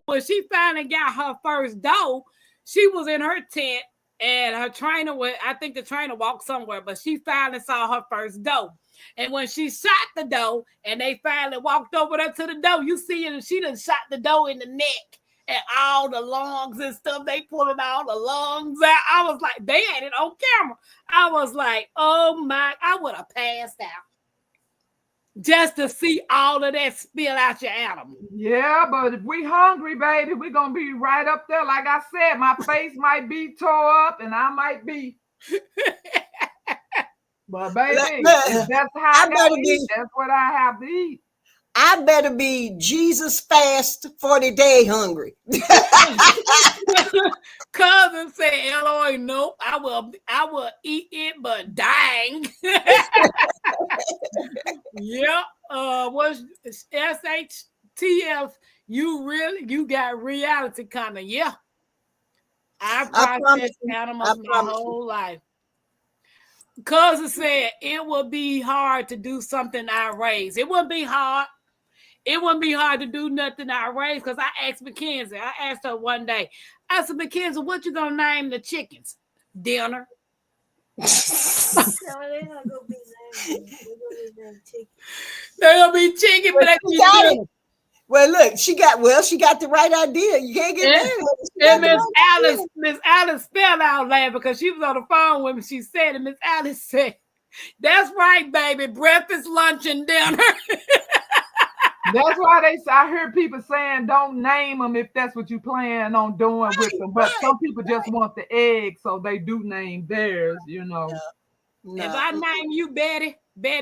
when she finally got her first doe, she was in her tent and her trainer I think the trainer walked somewhere, but she finally saw her first doe. And when she shot the doe and they finally walked over there to the doe, you see it, and she done shot the doe in the neck and all the lungs and stuff. They pulling all the lungs out. I was like, they had it on camera. I was like, oh my, I would have passed out just to see all of that spill out your animal. Yeah, but if we hungry, baby, we're going to be right up there. Like I said, my face might be tore up and I might be. But baby, if that's how I gotta eat, that's what I have to eat. I better be Jesus fast 40-day hungry. Cousin said, Eloy, nope, I will eat it, but dang. Yep. What's SHTF? You got reality coming. Yeah. I processed animals my whole life. Cousin said it would be hard to do something I raised. It wouldn't be hard. It wouldn't be hard to do nothing I raised, because I asked Mackenzie. I asked her one day. I said, Mackenzie, what you gonna name the chickens? Dinner. No, they're not gonna be named. They're gonna be named chicken. They'll be chicken, but well, look, she got the right idea. You can't get mad. And Miss Alice fell out laughing because she was on the phone with me. She said, and Miss Alice said, "That's right, baby. Breakfast, lunch, and dinner." That's why I heard people saying don't name them if that's what you plan on doing with them. But some people just want the egg, so they do name theirs, you know. No. If I name you Betty,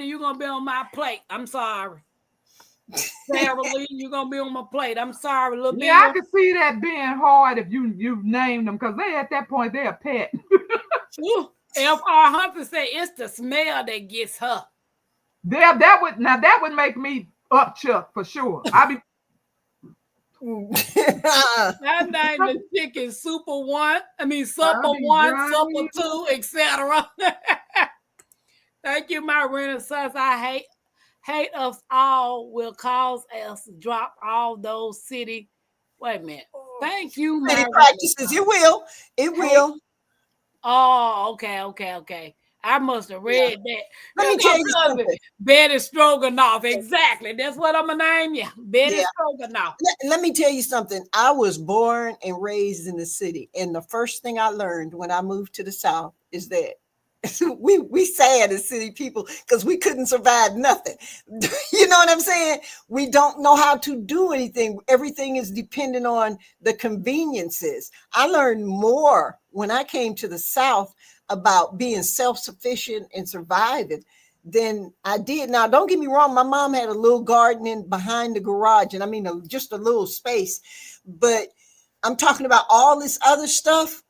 you're gonna be on my plate. I'm sorry. Sarah Lee, you're gonna be on my plate. I'm sorry, little bit. Yeah, I can see that being hard if you named them, because they at that point they're a pet. If our Humphrey say it's the smell that gets her. That would make me up Chuck for sure. I named the chicken Super 1. I mean Supper 1, Supper 2, etc. Thank you, my Renaissance. I hate us all will cause us to drop all those city. Wait a minute. Thank you, my practices. It will. It will. Oh, okay. I must have read that. Let me tell you something. Betty Stroganoff. Exactly. That's what I'm going to name you. Betty Stroganoff. Let me tell you something. I was born and raised in the city. And the first thing I learned when I moved to the South is that we sad as city people because we couldn't survive nothing. You know what I'm saying? We don't know how to do anything. Everything is dependent on the conveniences. I learned more when I came to the South about being self-sufficient and surviving than I did. Now, don't get me wrong. My mom had a little garden behind the garage, and I mean, just a little space, but I'm talking about all this other stuff.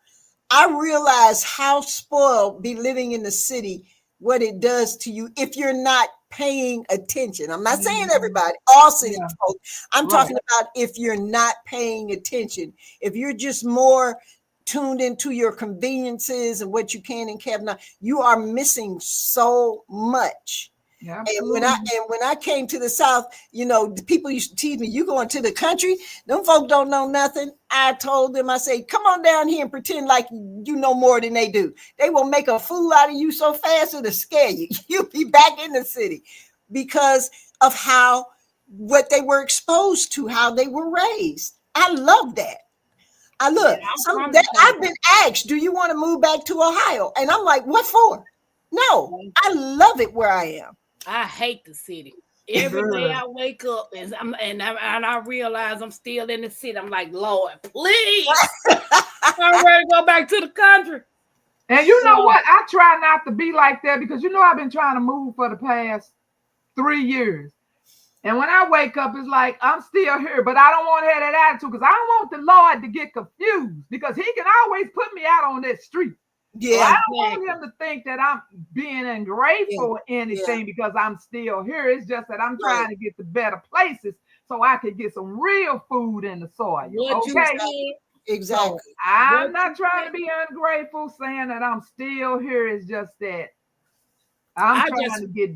I realize how spoiled be living in the city, what it does to you if you're not paying attention. I'm not saying everybody, all city folk. I'm talking about if you're not paying attention, if you're just more tuned into your conveniences and what you can and cannot, you are missing so much. Yeah, and when I came to the South, the people used to tease me, you going to the country? Them folk don't know nothing. I told them, I say, come on down here and pretend like you know more than they do. They will make a fool out of you so fast it'll scare you. You'll be back in the city because of what they were exposed to, how they were raised. I love that. I've been asked, do you want to move back to Ohio? And I'm like, what for? No, I love it where I am. I hate the city. Every day I wake up and I realize I'm still in the city. I'm like, Lord, please. I'm ready to go back to the country. And you know what? I try not to be like that because I've been trying to move for the past 3 years. And when I wake up, it's like, I'm still here, but I don't want to have that attitude because I don't want the Lord to get confused because he can always put me out on that street. Yeah, so I don't want him to think that I'm being ungrateful or anything because I'm still here. It's just that I'm trying to get to better places so I can get some real food in the soil. Okay? Exactly. So I'm not trying to be ungrateful, saying that I'm still here. It's just that I'm trying to get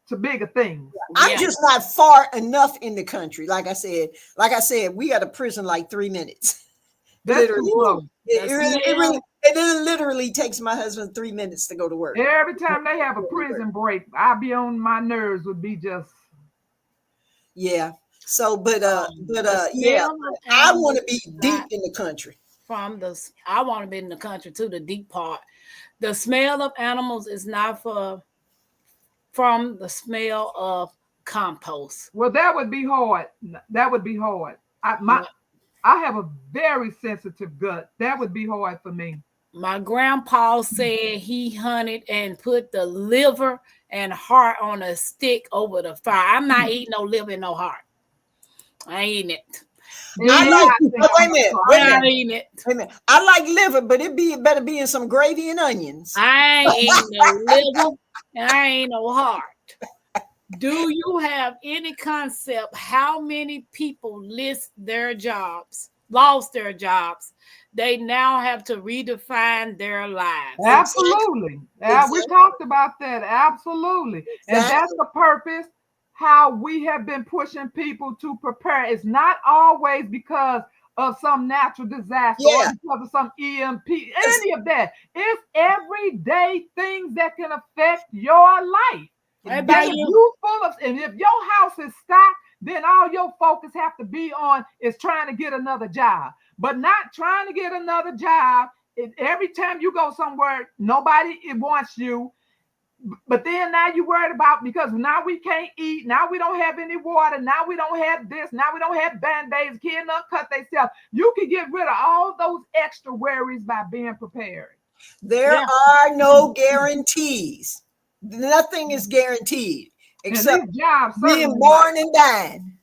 to bigger things. I'm just not far enough in the country. Like I said, we got a prison like 3 minutes. Literally. It literally takes my husband 3 minutes to go to work. Every time they have a prison break, I'll be on my nerves would be just. Yeah. So, I want to be deep in the country. I want to be in the country too, the deep part. The smell of animals is not from the smell of compost. Well, that would be hard. I have a very sensitive gut. That would be hard for me. My grandpa said he hunted and put the liver and heart on a stick over the fire. I'm not eating no liver and no heart. I ain't eating it. Wait a minute. I like liver, but it better be in some gravy and onions. I ain't eating no liver and I ain't no heart. Do you have any concept how many people lost their jobs? They now have to redefine their lives. Absolutely. We talked about that. Absolutely. Exactly. And that's the purpose, how we have been pushing people to prepare. It's not always because of some natural disaster or because of some EMP, any of that. It's everyday things that can affect your life. And if your house is stocked, then all your focus have to be on is trying to get another job, but not trying to get another job. Every time you go somewhere, nobody wants you. But then now you're worried about because now we can't eat. Now we don't have any water. Now we don't have this. Now we don't have Band-Aids. Kids not cut themselves. You can get rid of all those extra worries by being prepared. There are no guarantees. Nothing is guaranteed except being born and dying.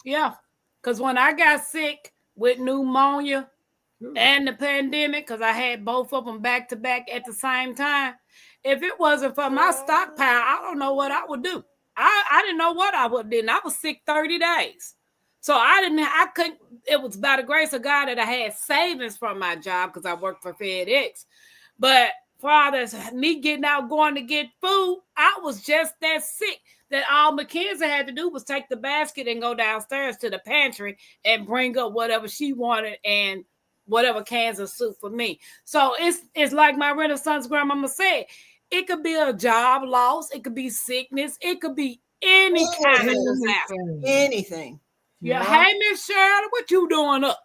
Yeah, because when I got sick with pneumonia and the pandemic, because I had both of them back to back at the same time, if it wasn't for my stockpile, I don't know what I would do. I didn't know what I would do. And I was sick 30 days. So it was by the grace of God that I had savings from my job because I worked for FedEx. But fathers, me getting out, going to get food, I was just that sick that all Mackenzie had to do was take the basket and go downstairs to the pantry and bring up whatever she wanted and whatever cans of soup for me. So it's like my Renaissance grandmama said, it could be a job loss, it could be sickness, it could be any kind of disaster. Anything. Yeah. Hey, Miss Shirley, what you doing up?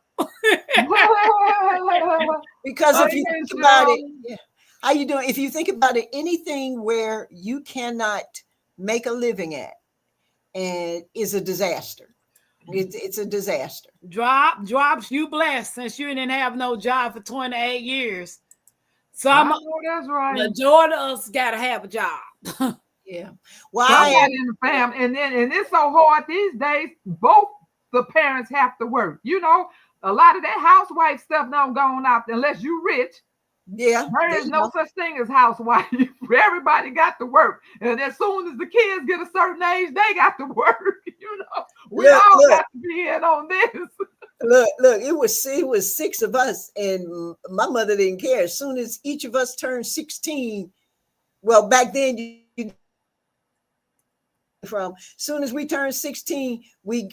Because if you think about it, how you doing? If you think about it, anything where you cannot make a living at and is a disaster. It's a disaster. Drops, you blessed since you didn't have no job for 28 years. That's right. Majority of us gotta have a job. Yeah. Well, in the family, and it's so hard these days. Both the parents have to work. A lot of that housewife stuff don't go on out unless you rich. Yeah. There is no such thing as housewife. Everybody got to work. And as soon as the kids get a certain age, they got to work. You know, we all got to be in on this. Look, it was 6 of us, and my mother didn't care. As soon as each of us turned 16, well, back then as soon as we turned 16, we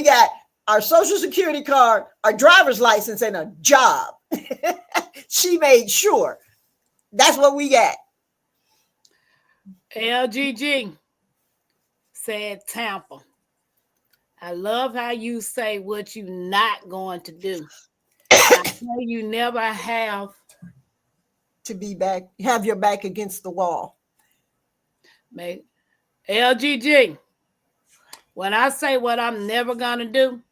got our social security card, our driver's license, and a job. She made sure. That's what we got. LGG said Tampa. I love how you say what you're not going to do. I know you never have to have your back against the wall. LGG, when I say what I'm never going to do,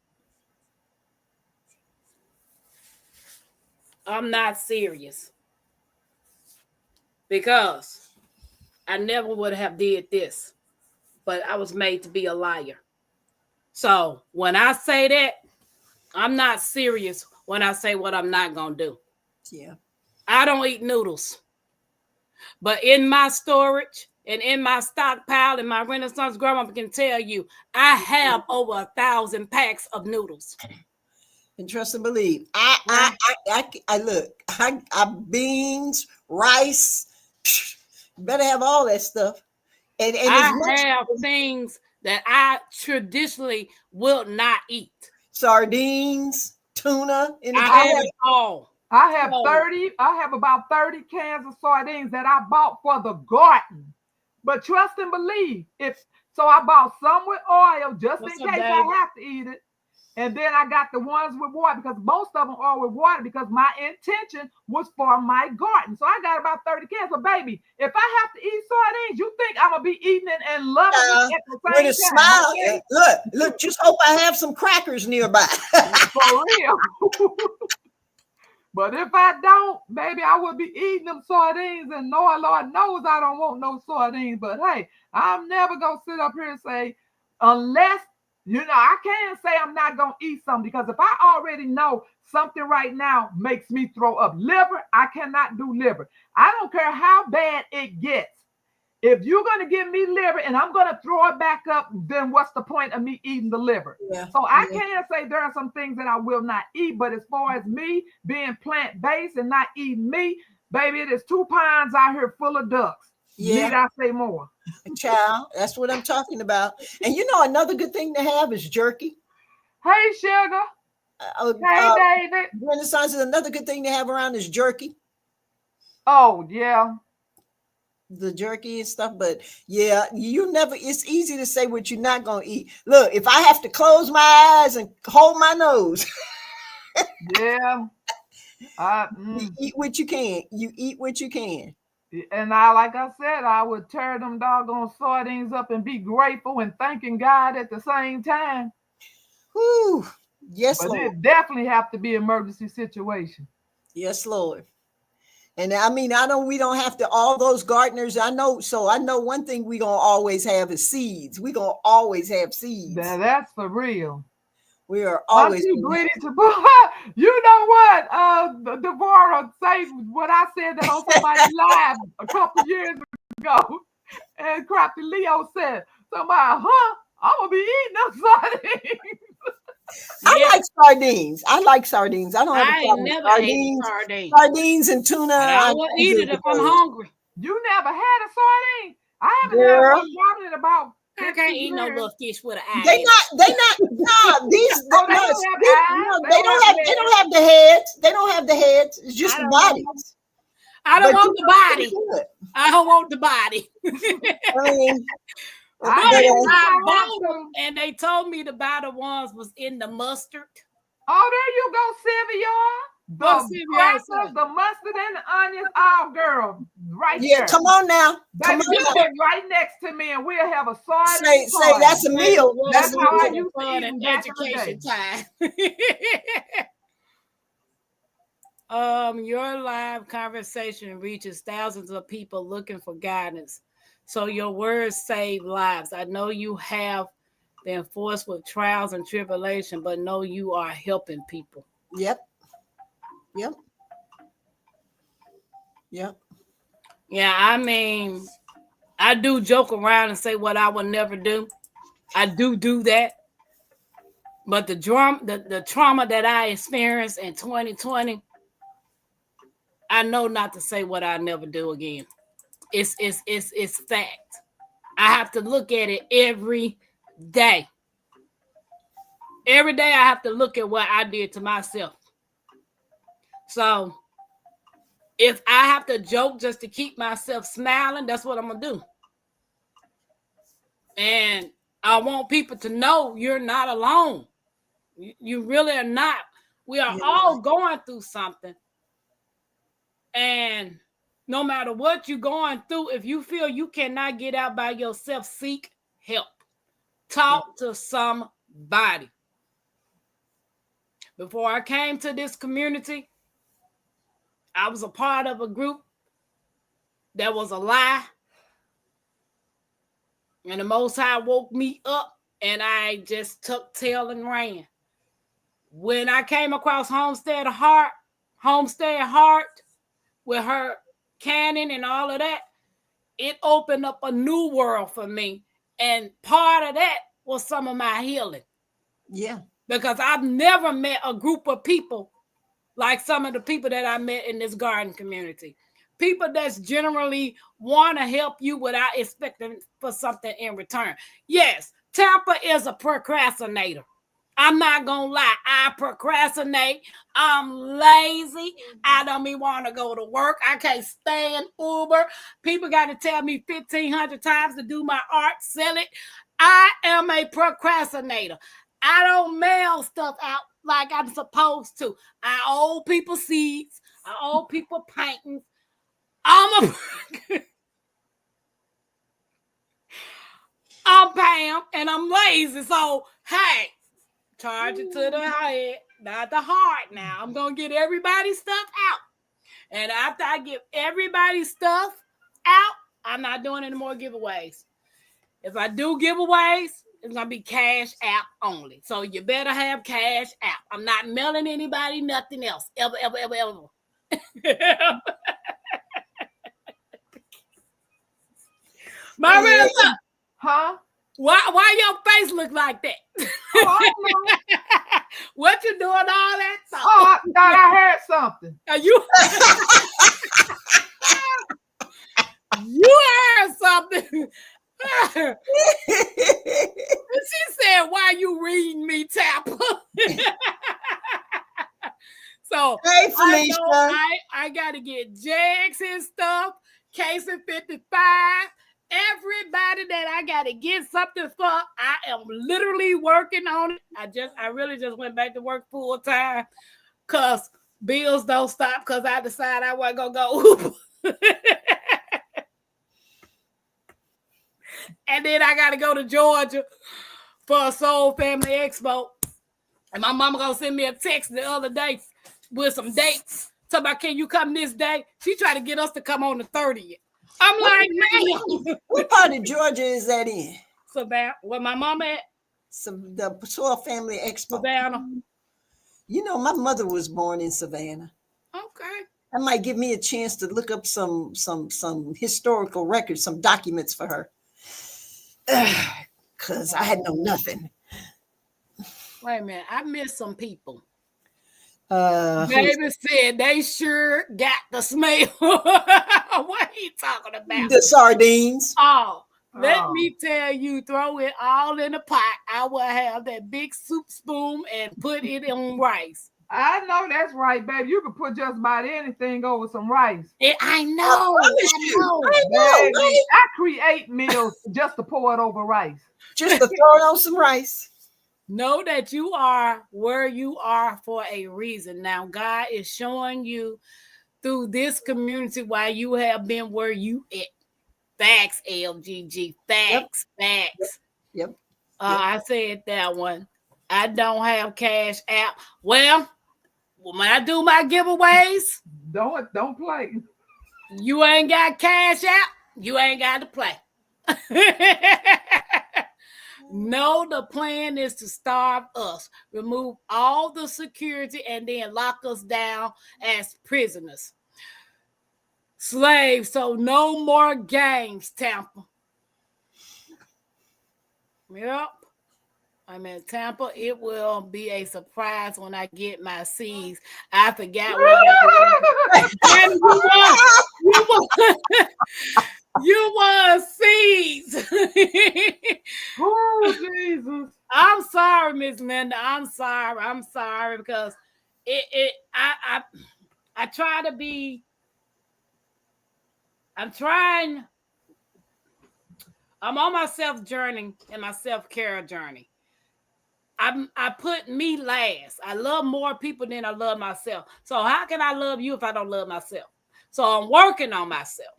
I'm not serious. Because I never would have did this, but I was made to be a liar. So when I say that, I'm not serious when I say what I'm not going to do. Yeah. I don't eat noodles. But in my storage and in my stockpile, and my Renaissance grandma can tell you, I have over 1,000 packs of noodles. And trust and believe. I look, I beans, rice, better have all that stuff. And I have things that I traditionally will not eat. Sardines, tuna. I have it all. I have about 30 cans of sardines that I bought for the garden. But trust and believe, so I bought some with oil just in case I have to eat it. And then I got the ones with water because most of them are with water because my intention was for my garden. So I got about 30 cans. So baby, if I have to eat sardines, you think I'm going to be eating it and loving it at the same with a time? smile. Okay? Look, just hope I have some crackers nearby. For real. But if I don't, baby, I would be eating them sardines. And Lord knows I don't want no sardines. But hey, I'm never going to sit up here and say, unless, I can't say I'm not going to eat something because if I already know something right now makes me throw up liver, I cannot do liver. I don't care how bad it gets. If you're going to give me liver and I'm going to throw it back up, then what's the point of me eating the liver? Yeah. So I can say there are some things that I will not eat, but as far as me being plant-based and not eating meat, baby, it is 2 pounds out here full of ducks. Yeah. Need I say more? Child, that's what I'm talking about. And another good thing to have is jerky. Hey, Sugar. Hey, David. Renaissance is another good thing to have around is jerky. Oh, yeah. The jerky and stuff, but yeah, it's easy to say what you're not going to eat. Look, if I have to close my eyes and hold my nose. Yeah. You eat what you can. You eat what you can. And like I said, I would tear them doggone sardines up and be grateful and thanking God at the same time. Whew. Yes, but Lord. It definitely have to be emergency situation. Yes, Lord. And we don't have to, all those gardeners, I know one thing we're going to always have is seeds. We're going to always have seeds. That's for real. We are always. You know what? Deborah say what I said that on somebody's live a couple years ago. And Crafty Leo said, somebody, I'm going to be eating them sardines. I like sardines. I don't have a problem with sardines and tuna. I will eat it if I'm hungry. You never had a sardine? I haven't had one in about I can't eat no little fish with an eye. They don't have the heads. They don't have the heads. It's just the bodies. I don't want the body. I don't want the body. I bought them, and they told me to buy the ones was in the mustard. Oh, there you go, Sylvia. The crackers, the mustard, and the onions. Oh, girl, right there. Yeah, come on now. Come on right next to me, and we'll have a sardine. Say that's a meal. That's how I used to eat in education time. Your live conversation reaches thousands of people looking for guidance. So your words save lives. I know you have been forced with trials and tribulation, but know you are helping people. Yep. Yep. Yeah, I mean, I do joke around and say what I would never do. I do that. But the trauma that I experienced in 2020, I know not to say what I never do again. It's fact. I have to look at it every day. Every day I have to look at what I did to myself. So if I have to joke just to keep myself smiling, that's what I'm gonna do. And I want people to know you're not alone. You really are not. We are all going through something. And no matter what you're going through, if you feel you cannot get out by yourself, seek help. Talk to somebody. Before I came to this community, I was a part of a group that was a lie. And the Most High woke me up and I just took tail and ran. When I came across Homestead Heart with her canon and all of that, it opened up a new world for me. And part of that was some of my healing. Yeah. Because I've never met a group of people like some of the people that I met in this garden community. People that's generally want to help you without expecting for something in return. Yes, Tampa is a procrastinator. I'm not going to lie. I procrastinate. I'm lazy. I don't even want to go to work. I can't stand Uber. People got to tell me 1,500 times to do my art, sell it. I am a procrastinator. I don't mail stuff out like I'm supposed to. I owe people seeds. I owe people paintings. I'm Pam, and I'm lazy. So, hey, charge it to the head, not the heart now. I'm going to get everybody's stuff out. And after I get everybody's stuff out, I'm not doing any more giveaways. If I do giveaways, it's going to be Cash App only. So you better have Cash App. I'm not mailing anybody nothing else. Ever. Maria, Huh? Why your face look like that? What you doing all that stuff? Oh, I thought I heard something. Are you you heard something? She said, "Why you reading me, Tapper?" So Hey, Felicia. I gotta get Jags and stuff, Case and 55. Everybody that I gotta get something for, I am literally working on it. I really just went back to work full time because bills don't stop because I decided I wasn't gonna go Uber. And then I gotta go to Georgia for a Soul Family Expo. And my mama gonna send me a text the other day with some dates. Talking about, can you come this day? She tried to get us to come on the 30th. I'm like, man. What part of Georgia is that in? Savannah. Where my mama at? The Soul Family Expo. Savannah. You know, my mother was born in Savannah. Okay. That might give me a chance to look up some historical records, some documents for her. Because I had know nothing. Wait a minute. I missed some people. Baby said they sure got the smell. What are you talking about? The sardines. Oh, let me tell you, throw it all in a pot. I will have that big soup spoon and put it on rice. I know that's right, baby. You can put just about anything over some rice. I know. Baby, I create meals just to pour it over rice. Just to throw it on some rice. Know that you are where you are for a reason. Now, God is showing you through this community why you have been where you at. Facts, LGG. Facts. Yep. I said that one. I don't have Cash App. Well, when I do my giveaways, don't play. You ain't got Cash App, you ain't got to play. No, the plan is to starve us, remove all the security, and then lock us down as prisoners. Slave. So no more games, Tampa. Yep. I'm in Tampa. It will be a surprise when I get my C's. I forgot what it was. You won C's. Oh, Jesus. I'm sorry, Miss Linda. I'm sorry because I try to be. I'm on my self journey and my self-care journey. I put me last. I love more people than I love myself. So how can I love you if I don't love myself? So I'm working on myself.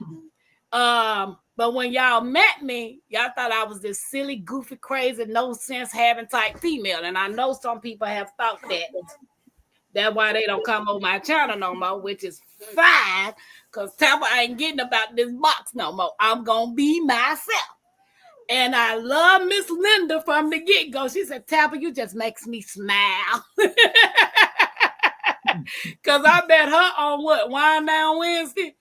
But when y'all met me, y'all thought I was this silly, goofy, crazy, no sense having type female. And I know some people have thought that. That's why they don't come on my channel no more, which is fine. Because Tampa ain't getting about this box no more. I'm gonna be myself. And I love Miss Linda from the get-go. She said, Tampa, you just makes me smile. Because I met her on what? Wine Down Wednesday?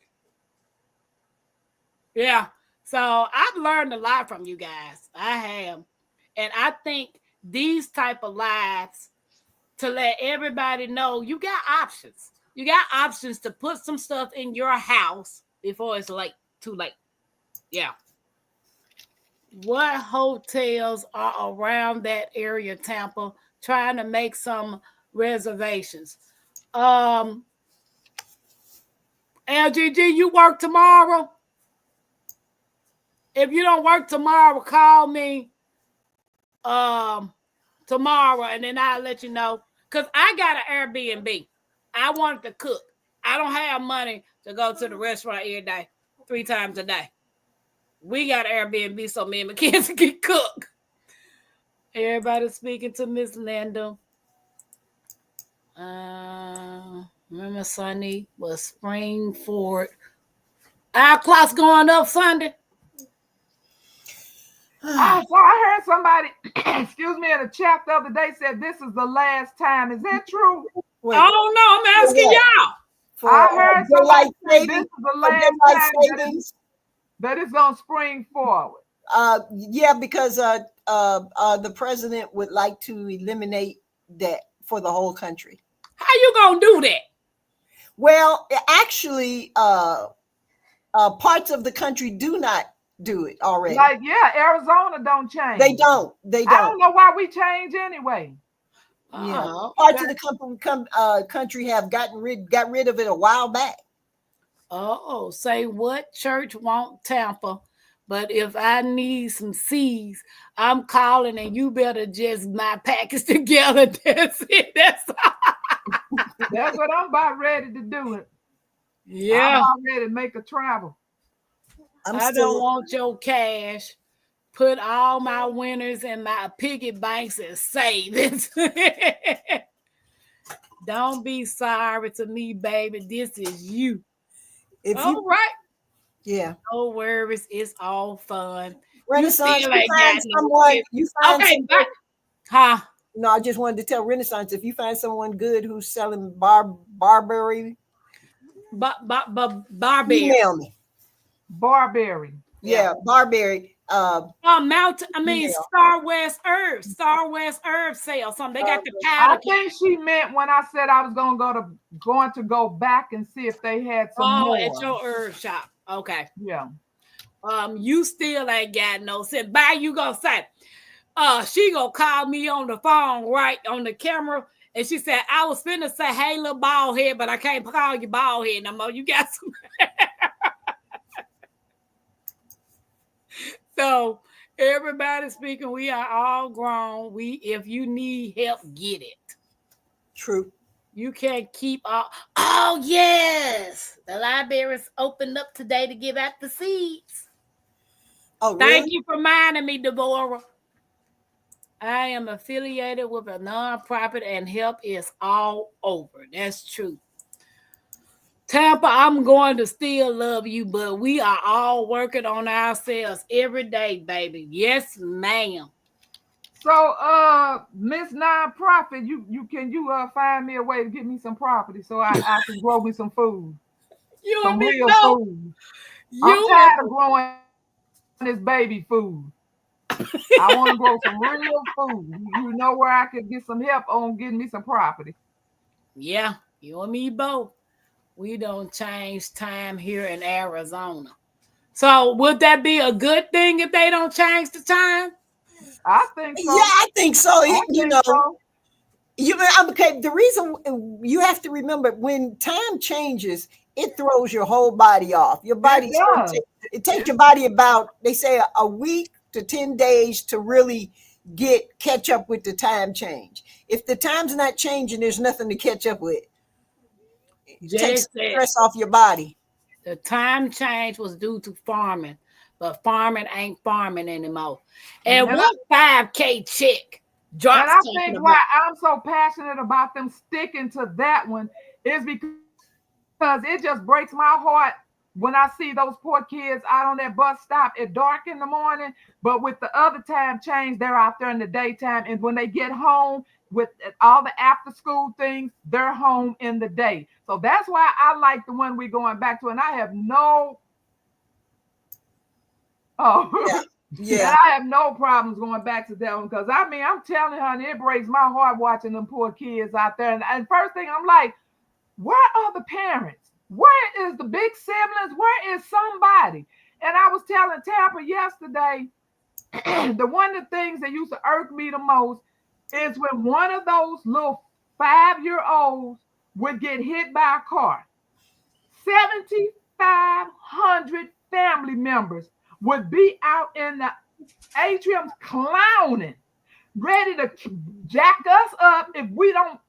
Yeah. So I've learned a lot from you guys. I have. And I think these type of lives to let everybody know you got options. You got options to put some stuff in your house before it's too late. Yeah. What hotels are around that area, Tampa? Trying to make some reservations. LGG, you work tomorrow? If you don't work tomorrow, call me tomorrow and then I'll let you know. Because I got an Airbnb. I wanted to cook. I don't have money to go to the restaurant every day, 3 times a day. We got an Airbnb so me and Mackenzie can cook. Everybody speaking to Miss Linda. Remember Sunday was spring forward. Our clock's going up Sunday. So I heard somebody, excuse me, in a chat the other day said this is the last time. Is that true? Wait, Oh no, I'm asking y'all. for I heard somebody say this savings, is the for last daylight time savings. that it's going to spring forward. Yeah, because the president would like to eliminate that for the whole country. How you gonna do that? Well, actually, parts of the country do not do it already. Like, yeah, Arizona don't change. They don't. I don't know why we change anyway. Yeah, Oh, parts of the country have got rid of it a while back. oh, say what church want Tampa? But if I need some C's, I'm calling and you better just my package together. That's it. That's all. That's what I'm about ready to do. It. Yeah. I'm about ready to make a travel. I don't want your cash. Put all my winners in my piggy banks and savings. Don't be sorry to me, baby. This is you. All right. Yeah. No worries. It's all fun. Renaissance, you find someone. Huh? No, I just wanted to tell Renaissance, if you find someone good who's selling Barberry, Barberry. email me. Barberry. Yeah, Barberry. Star West Herbs. Star West Herbs sale. Something they got the powder. I think she meant when I said I was going to go back and see if they had some more at your herb shop. Okay. Yeah. You still ain't got no sense. Bye. You gonna say, she gonna call me on the phone right on the camera, and she said I was finna say, "Hey, little bald head," but I can't call you bald head no more. You got some. So everybody speaking, we are all grown. If you need help, get it. True. You can't keep all. Oh yes, the library's opened up today to give out the seeds. Oh, really? Thank you for reminding me, Deborah. I am affiliated with a nonprofit, and help is all over. That's true. Tampa, I'm going to still love you, but we are all working on ourselves every day, baby. Yes, ma'am. So, Miss Nonprofit, you find me a way to get me some property so I can grow me some food. You and Some me real both. food. I'm You tired of growing this baby food. I want to grow some real food. You know where I could get some help on getting me some property. yeah, you and me both. We don't change time here in Arizona. So would that be a good thing if they don't change the time? I think Yeah, so. I think so. I You think know, so. okay. The reason you have to remember when time changes, it throws your whole body off. Your body It does. it takes your body about they say a week to 10 days to really catch up with the time change. If the time's not changing, there's nothing to catch up with. It Jay takes said stress off your body. the time change was due to farming, but farming ain't farming anymore. And And what 5K check And drops I talking think why about? I'm so passionate about them sticking to that one is because it just breaks my heart when I see those poor kids out on that bus stop at dark in the morning. But with the other time change, they're out there in the daytime. And when they get home with all the after school things, they're home in the day. So that's why I like the one we're going back to. And I have no Yeah. and Yeah. I have no problems going back to that one because I mean, I'm telling you, honey, it breaks my heart watching them poor kids out there. And first thing I'm like, where are the parents? Where is the big siblings? Where is somebody? And I was telling Tampa yesterday, one of the things that used to irk me the most is when one of those little 5-year-olds would get hit by a car. 7,500 family members would be out in the atriums clowning, ready to jack us up if we don't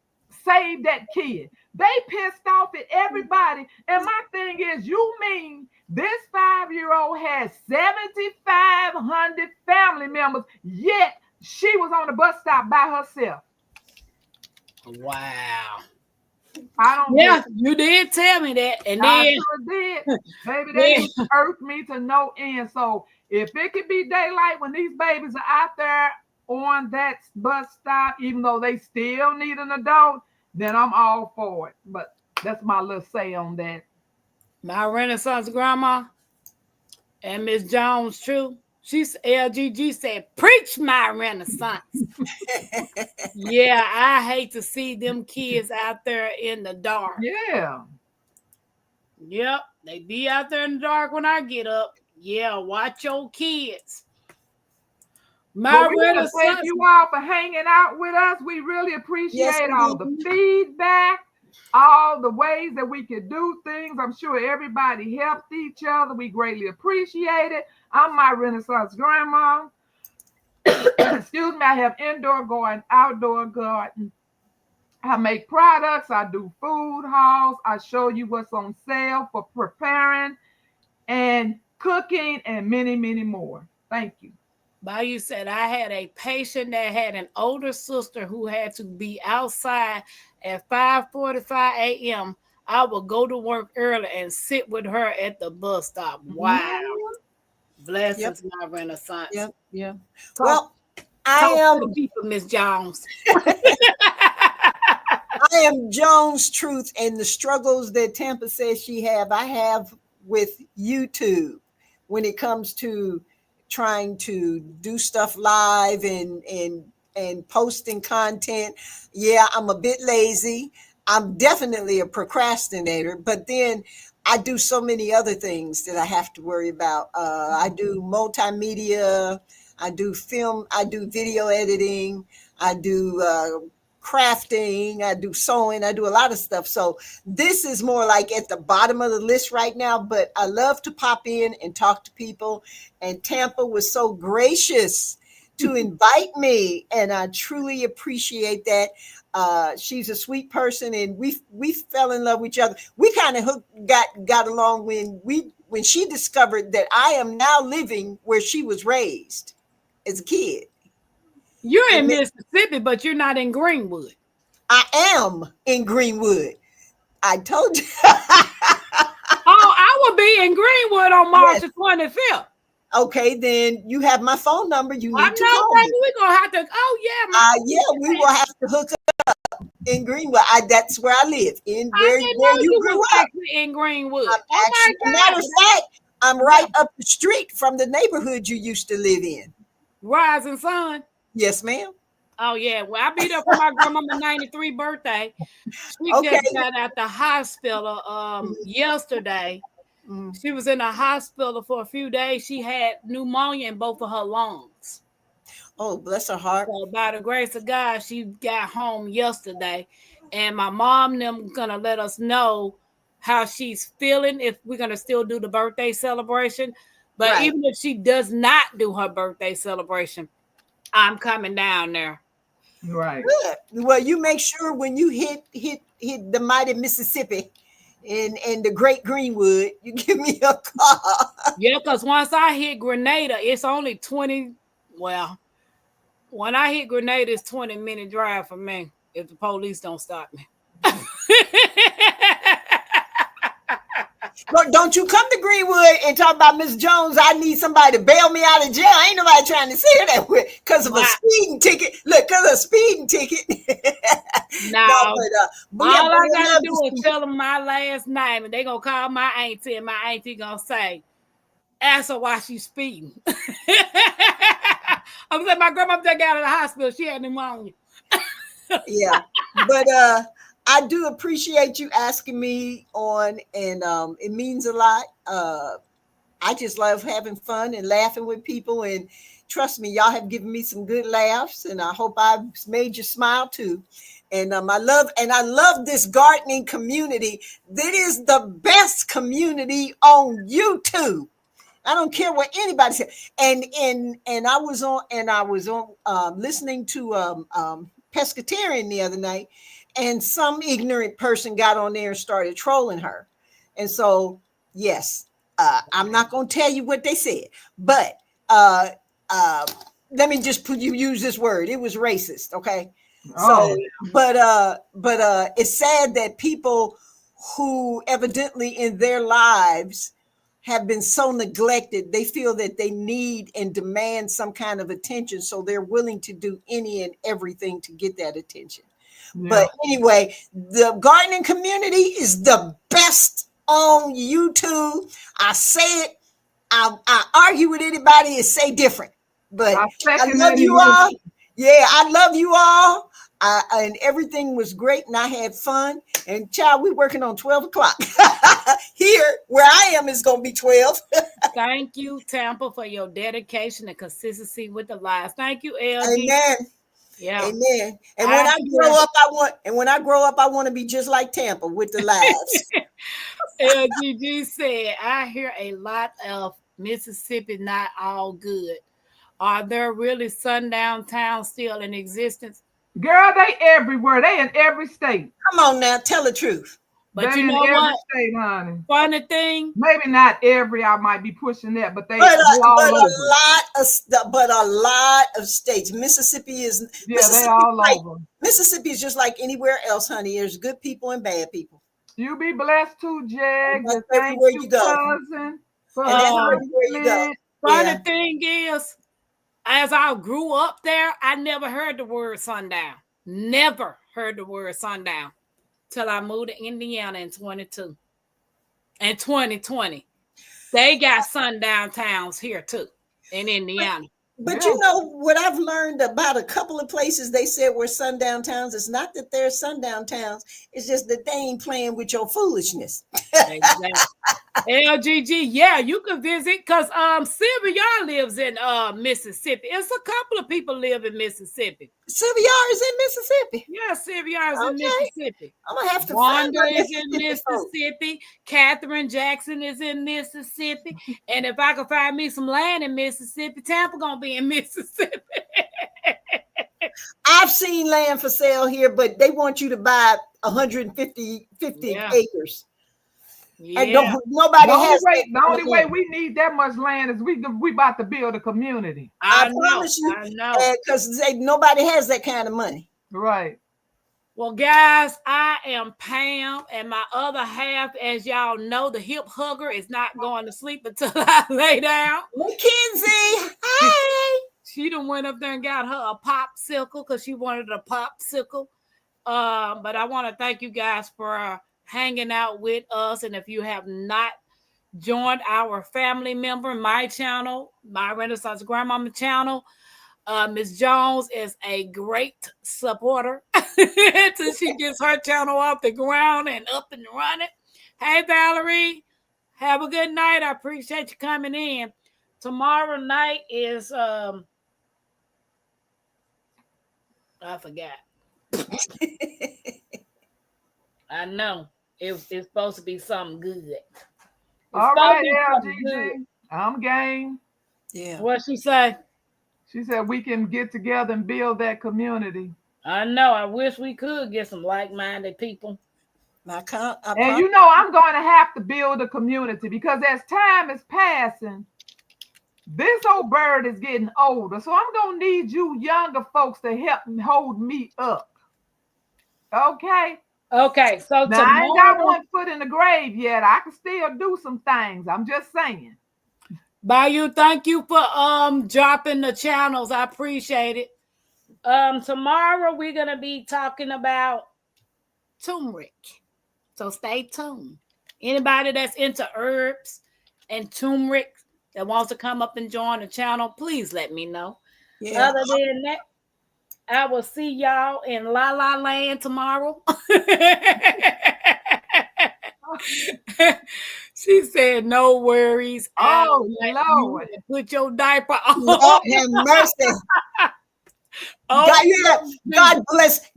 save that kid. They pissed off at everybody. And my thing is, you mean this 5-year-old has 7,500 family members, yet she was on the bus stop by herself. Wow. I don't Yeah, get it. you did tell me that. And I then sure did. Baby, they yeah, used to irk me to no end. So if it could be daylight when these babies are out there on that bus stop, even though they still need an adult, then I'm all for it. But that's my little say on that. my Renaissance grandma and Miss Jones True. She's LGG said, preach my Renaissance. Yeah, I hate to see them kids out there in the dark. Yeah. Yep, they be out there in the dark when I get up. Yeah, watch your kids. My But we want to thank Renaissance. you all for hanging out with us. We really Yes, appreciate we all do. the feedback, all the ways that we could do things. I'm sure everybody helped each other. We greatly appreciate it. I'm my Renaissance grandma. Excuse me, I have indoor garden, outdoor garden. I make products. I do food hauls. I show you what's on sale for preparing and cooking and many, many more. Thank you. Bayou said I had a patient that had an older sister who had to be outside at 5:45 a.m. I would go to work early and sit with her at the bus stop. Wow. Yep. Blessings, my Renaissance. Yep. Yeah. Talk, Well, I talk to am the people, Miss Jones. I am Jones Truth, and the struggles that Tampa says she have, I have with YouTube when it comes to trying to do stuff live and posting content. Yeah, I'm a bit lazy. I'm definitely a procrastinator, but then I do so many other things that I have to worry about. I do multimedia, I do film, I do video editing, I do crafting, I do sewing, I do a lot of stuff. So this is more like at the bottom of the list right now, but I love to pop in and talk to people. And Tampa was so gracious to invite me, and I truly appreciate that. She's a sweet person, and we fell in love with each other. We kind of got along when she discovered that I am now living where she was raised as a kid. You're in And then Mississippi, but you're not in Greenwood. I am in Greenwood. I told you. Oh, I will be in Greenwood on March Yes. the 25th. Okay, then you have my phone number. You I need to know, call baby. me. We're gonna have to. Oh yeah, Yeah, we will have to hook up. In Greenwood. That's where I live. In I where didn't know you you grew was up. actually in Greenwood. I'm Oh actually, my matter God. of fact, I'm right up the street from the neighborhood you used to live in. Rising Sun. Yes, ma'am. Oh yeah. Well, I beat up for my grandmama's 93 birthday. She Okay. just got out the hospital yesterday. Mm. She was in the hospital for a few days. She had pneumonia in both of her lungs. Oh, bless her heart. So by the grace of God, she got home yesterday. And my mom and them gonna let us know how she's feeling, if we're gonna still do the birthday celebration. But Right. even if she does not do her birthday celebration, I'm coming down there. Right. Good. Well, you make sure when you hit the mighty Mississippi and the great Greenwood, you give me a call. Yeah, because once I hit Grenada, it's only 20. Well, when I hit Grenada, it's 20-minute drive for me if the police don't stop me. Look, don't you come to Greenwood and talk about Miss Jones. I need somebody to bail me out of jail. Ain't nobody trying to see her that way because of a Wow. speeding ticket. Look, because of a speeding ticket. No, but all I I gotta love do to is see tell them my last name, and they gonna call my auntie, and my auntie gonna say, "Ask her why she's speeding." I'm saying my grandma just got out of the hospital. She had pneumonia. Yeah, but I do appreciate you asking me on, and it means a lot. I just love having fun and laughing with people, and trust me, y'all have given me some good laughs, and I hope I've made you smile too. And I love this gardening community. That is the best community on YouTube. I don't care what anybody said. And I was on listening to Pescatarian the other night, and some ignorant person got on there and started trolling her. And so, yes, I'm not going to tell you what they said, but let me just use this word. It was racist, okay? So, but it's sad that people who evidently in their lives have been so neglected, they feel that they need and demand some kind of attention, so they're willing to do any and everything to get that attention. Yeah. But anyway, the gardening community is the best on YouTube. I say it. I argue with anybody and say different, but I love you all. Yeah, I love you all. And everything was great, and I had fun. And child, we're working on 12 o'clock. Here, where I am, is going to be 12. Thank you, Tampa, for your dedication and consistency with the lives. Thank you, LG. Amen. Yeah. Amen. And when I grow up, I want to be just like Tampa with the lives. LGG said, I hear a lot of Mississippi not all good. Are there really sundown towns still in existence? Girl, they everywhere. They in every state. Come on now, tell the truth. But they you know in every what? State, honey. Funny thing. Maybe not every. I might be pushing that, but they But all over. a lot of states. Mississippi is they all over. Mississippi is just like anywhere else, honey. There's good people and bad people. You be blessed too, Jag. That's Thank everywhere you, you go. cousin. And that's everywhere you go. Funny thing is, as I grew up there, I never heard the word sundown. Never heard the word sundown till I moved to Indiana in 2020. They got sundown towns here too in Indiana. But you know what I've learned about a couple of places they said were sundown towns? It's not that they're sundown towns. It's just that they ain't playing with your foolishness. Exactly. LGG, yeah, you can visit because Sylvia lives in Mississippi. It's a couple of people live in Mississippi. Sylvia is in Mississippi. Yeah, Sylvia is in Mississippi. I'm gonna have to Wanda is in Mississippi. Catherine Jackson is in Mississippi. And if I can find me some land in Mississippi, Tampa gonna be in Mississippi. I've seen land for sale here, but they want you to buy 150 acres. Yeah. And nobody has. The only way we need that much land is we about to build a community. I promise you, because nobody has that kind of money. Right. Well, guys, I am Pam, and my other half, as y'all know, the hip hugger is not going to sleep until I lay down. Mackenzie, hi. She done went up there and got her a popsicle because she wanted a popsicle. But I want to thank you guys for hanging out with us. And if you have not joined our family member, my channel, my Renaissance Grandmama channel, Miss Jones is a great supporter until she gets her channel off the ground and up and running. Hey, Valerie, have a good night. I appreciate you coming in. Tomorrow night is I forgot. I know it's supposed to be something good. It's All supposed to right, be something good. LGG. I'm game. Yeah. What she say? She said we can get together and build that community. I know. I wish we could get some like-minded people. And you know I'm going to have to build a community because as time is passing, this old bird is getting older. So I'm going to need you younger folks to help hold me up. Okay? Okay, so now, I ain't got one foot in the grave yet. I can still do some things. I'm just saying. Bayou, thank you for dropping the channels. I appreciate it. Tomorrow we're gonna be talking about turmeric. So stay tuned. Anybody that's into herbs and turmeric that wants to come up and join the channel, please let me know. Yeah. Other than that, I will see y'all in La La Land tomorrow. She said, "No worries." Oh, Lord. Put your diaper on. Lord have mercy.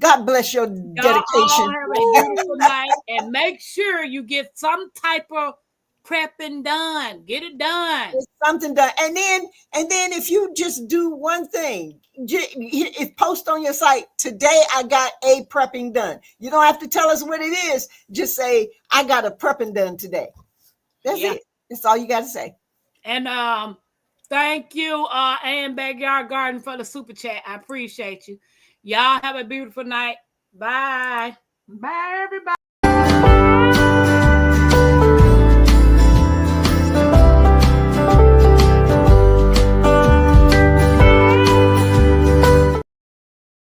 God bless your dedication. Have a beautiful night, and make sure you get some type of prepping done. Get it done. Get something done, and then if you just do one thing, if post on your site today, I got a prepping done. You don't have to tell us what it is. Just say I got a prepping done today. That's it. That's all you got to say. And thank you, A&M Backyard Garden, for the super chat. I appreciate you. Y'all have a beautiful night. Bye. Bye, everybody.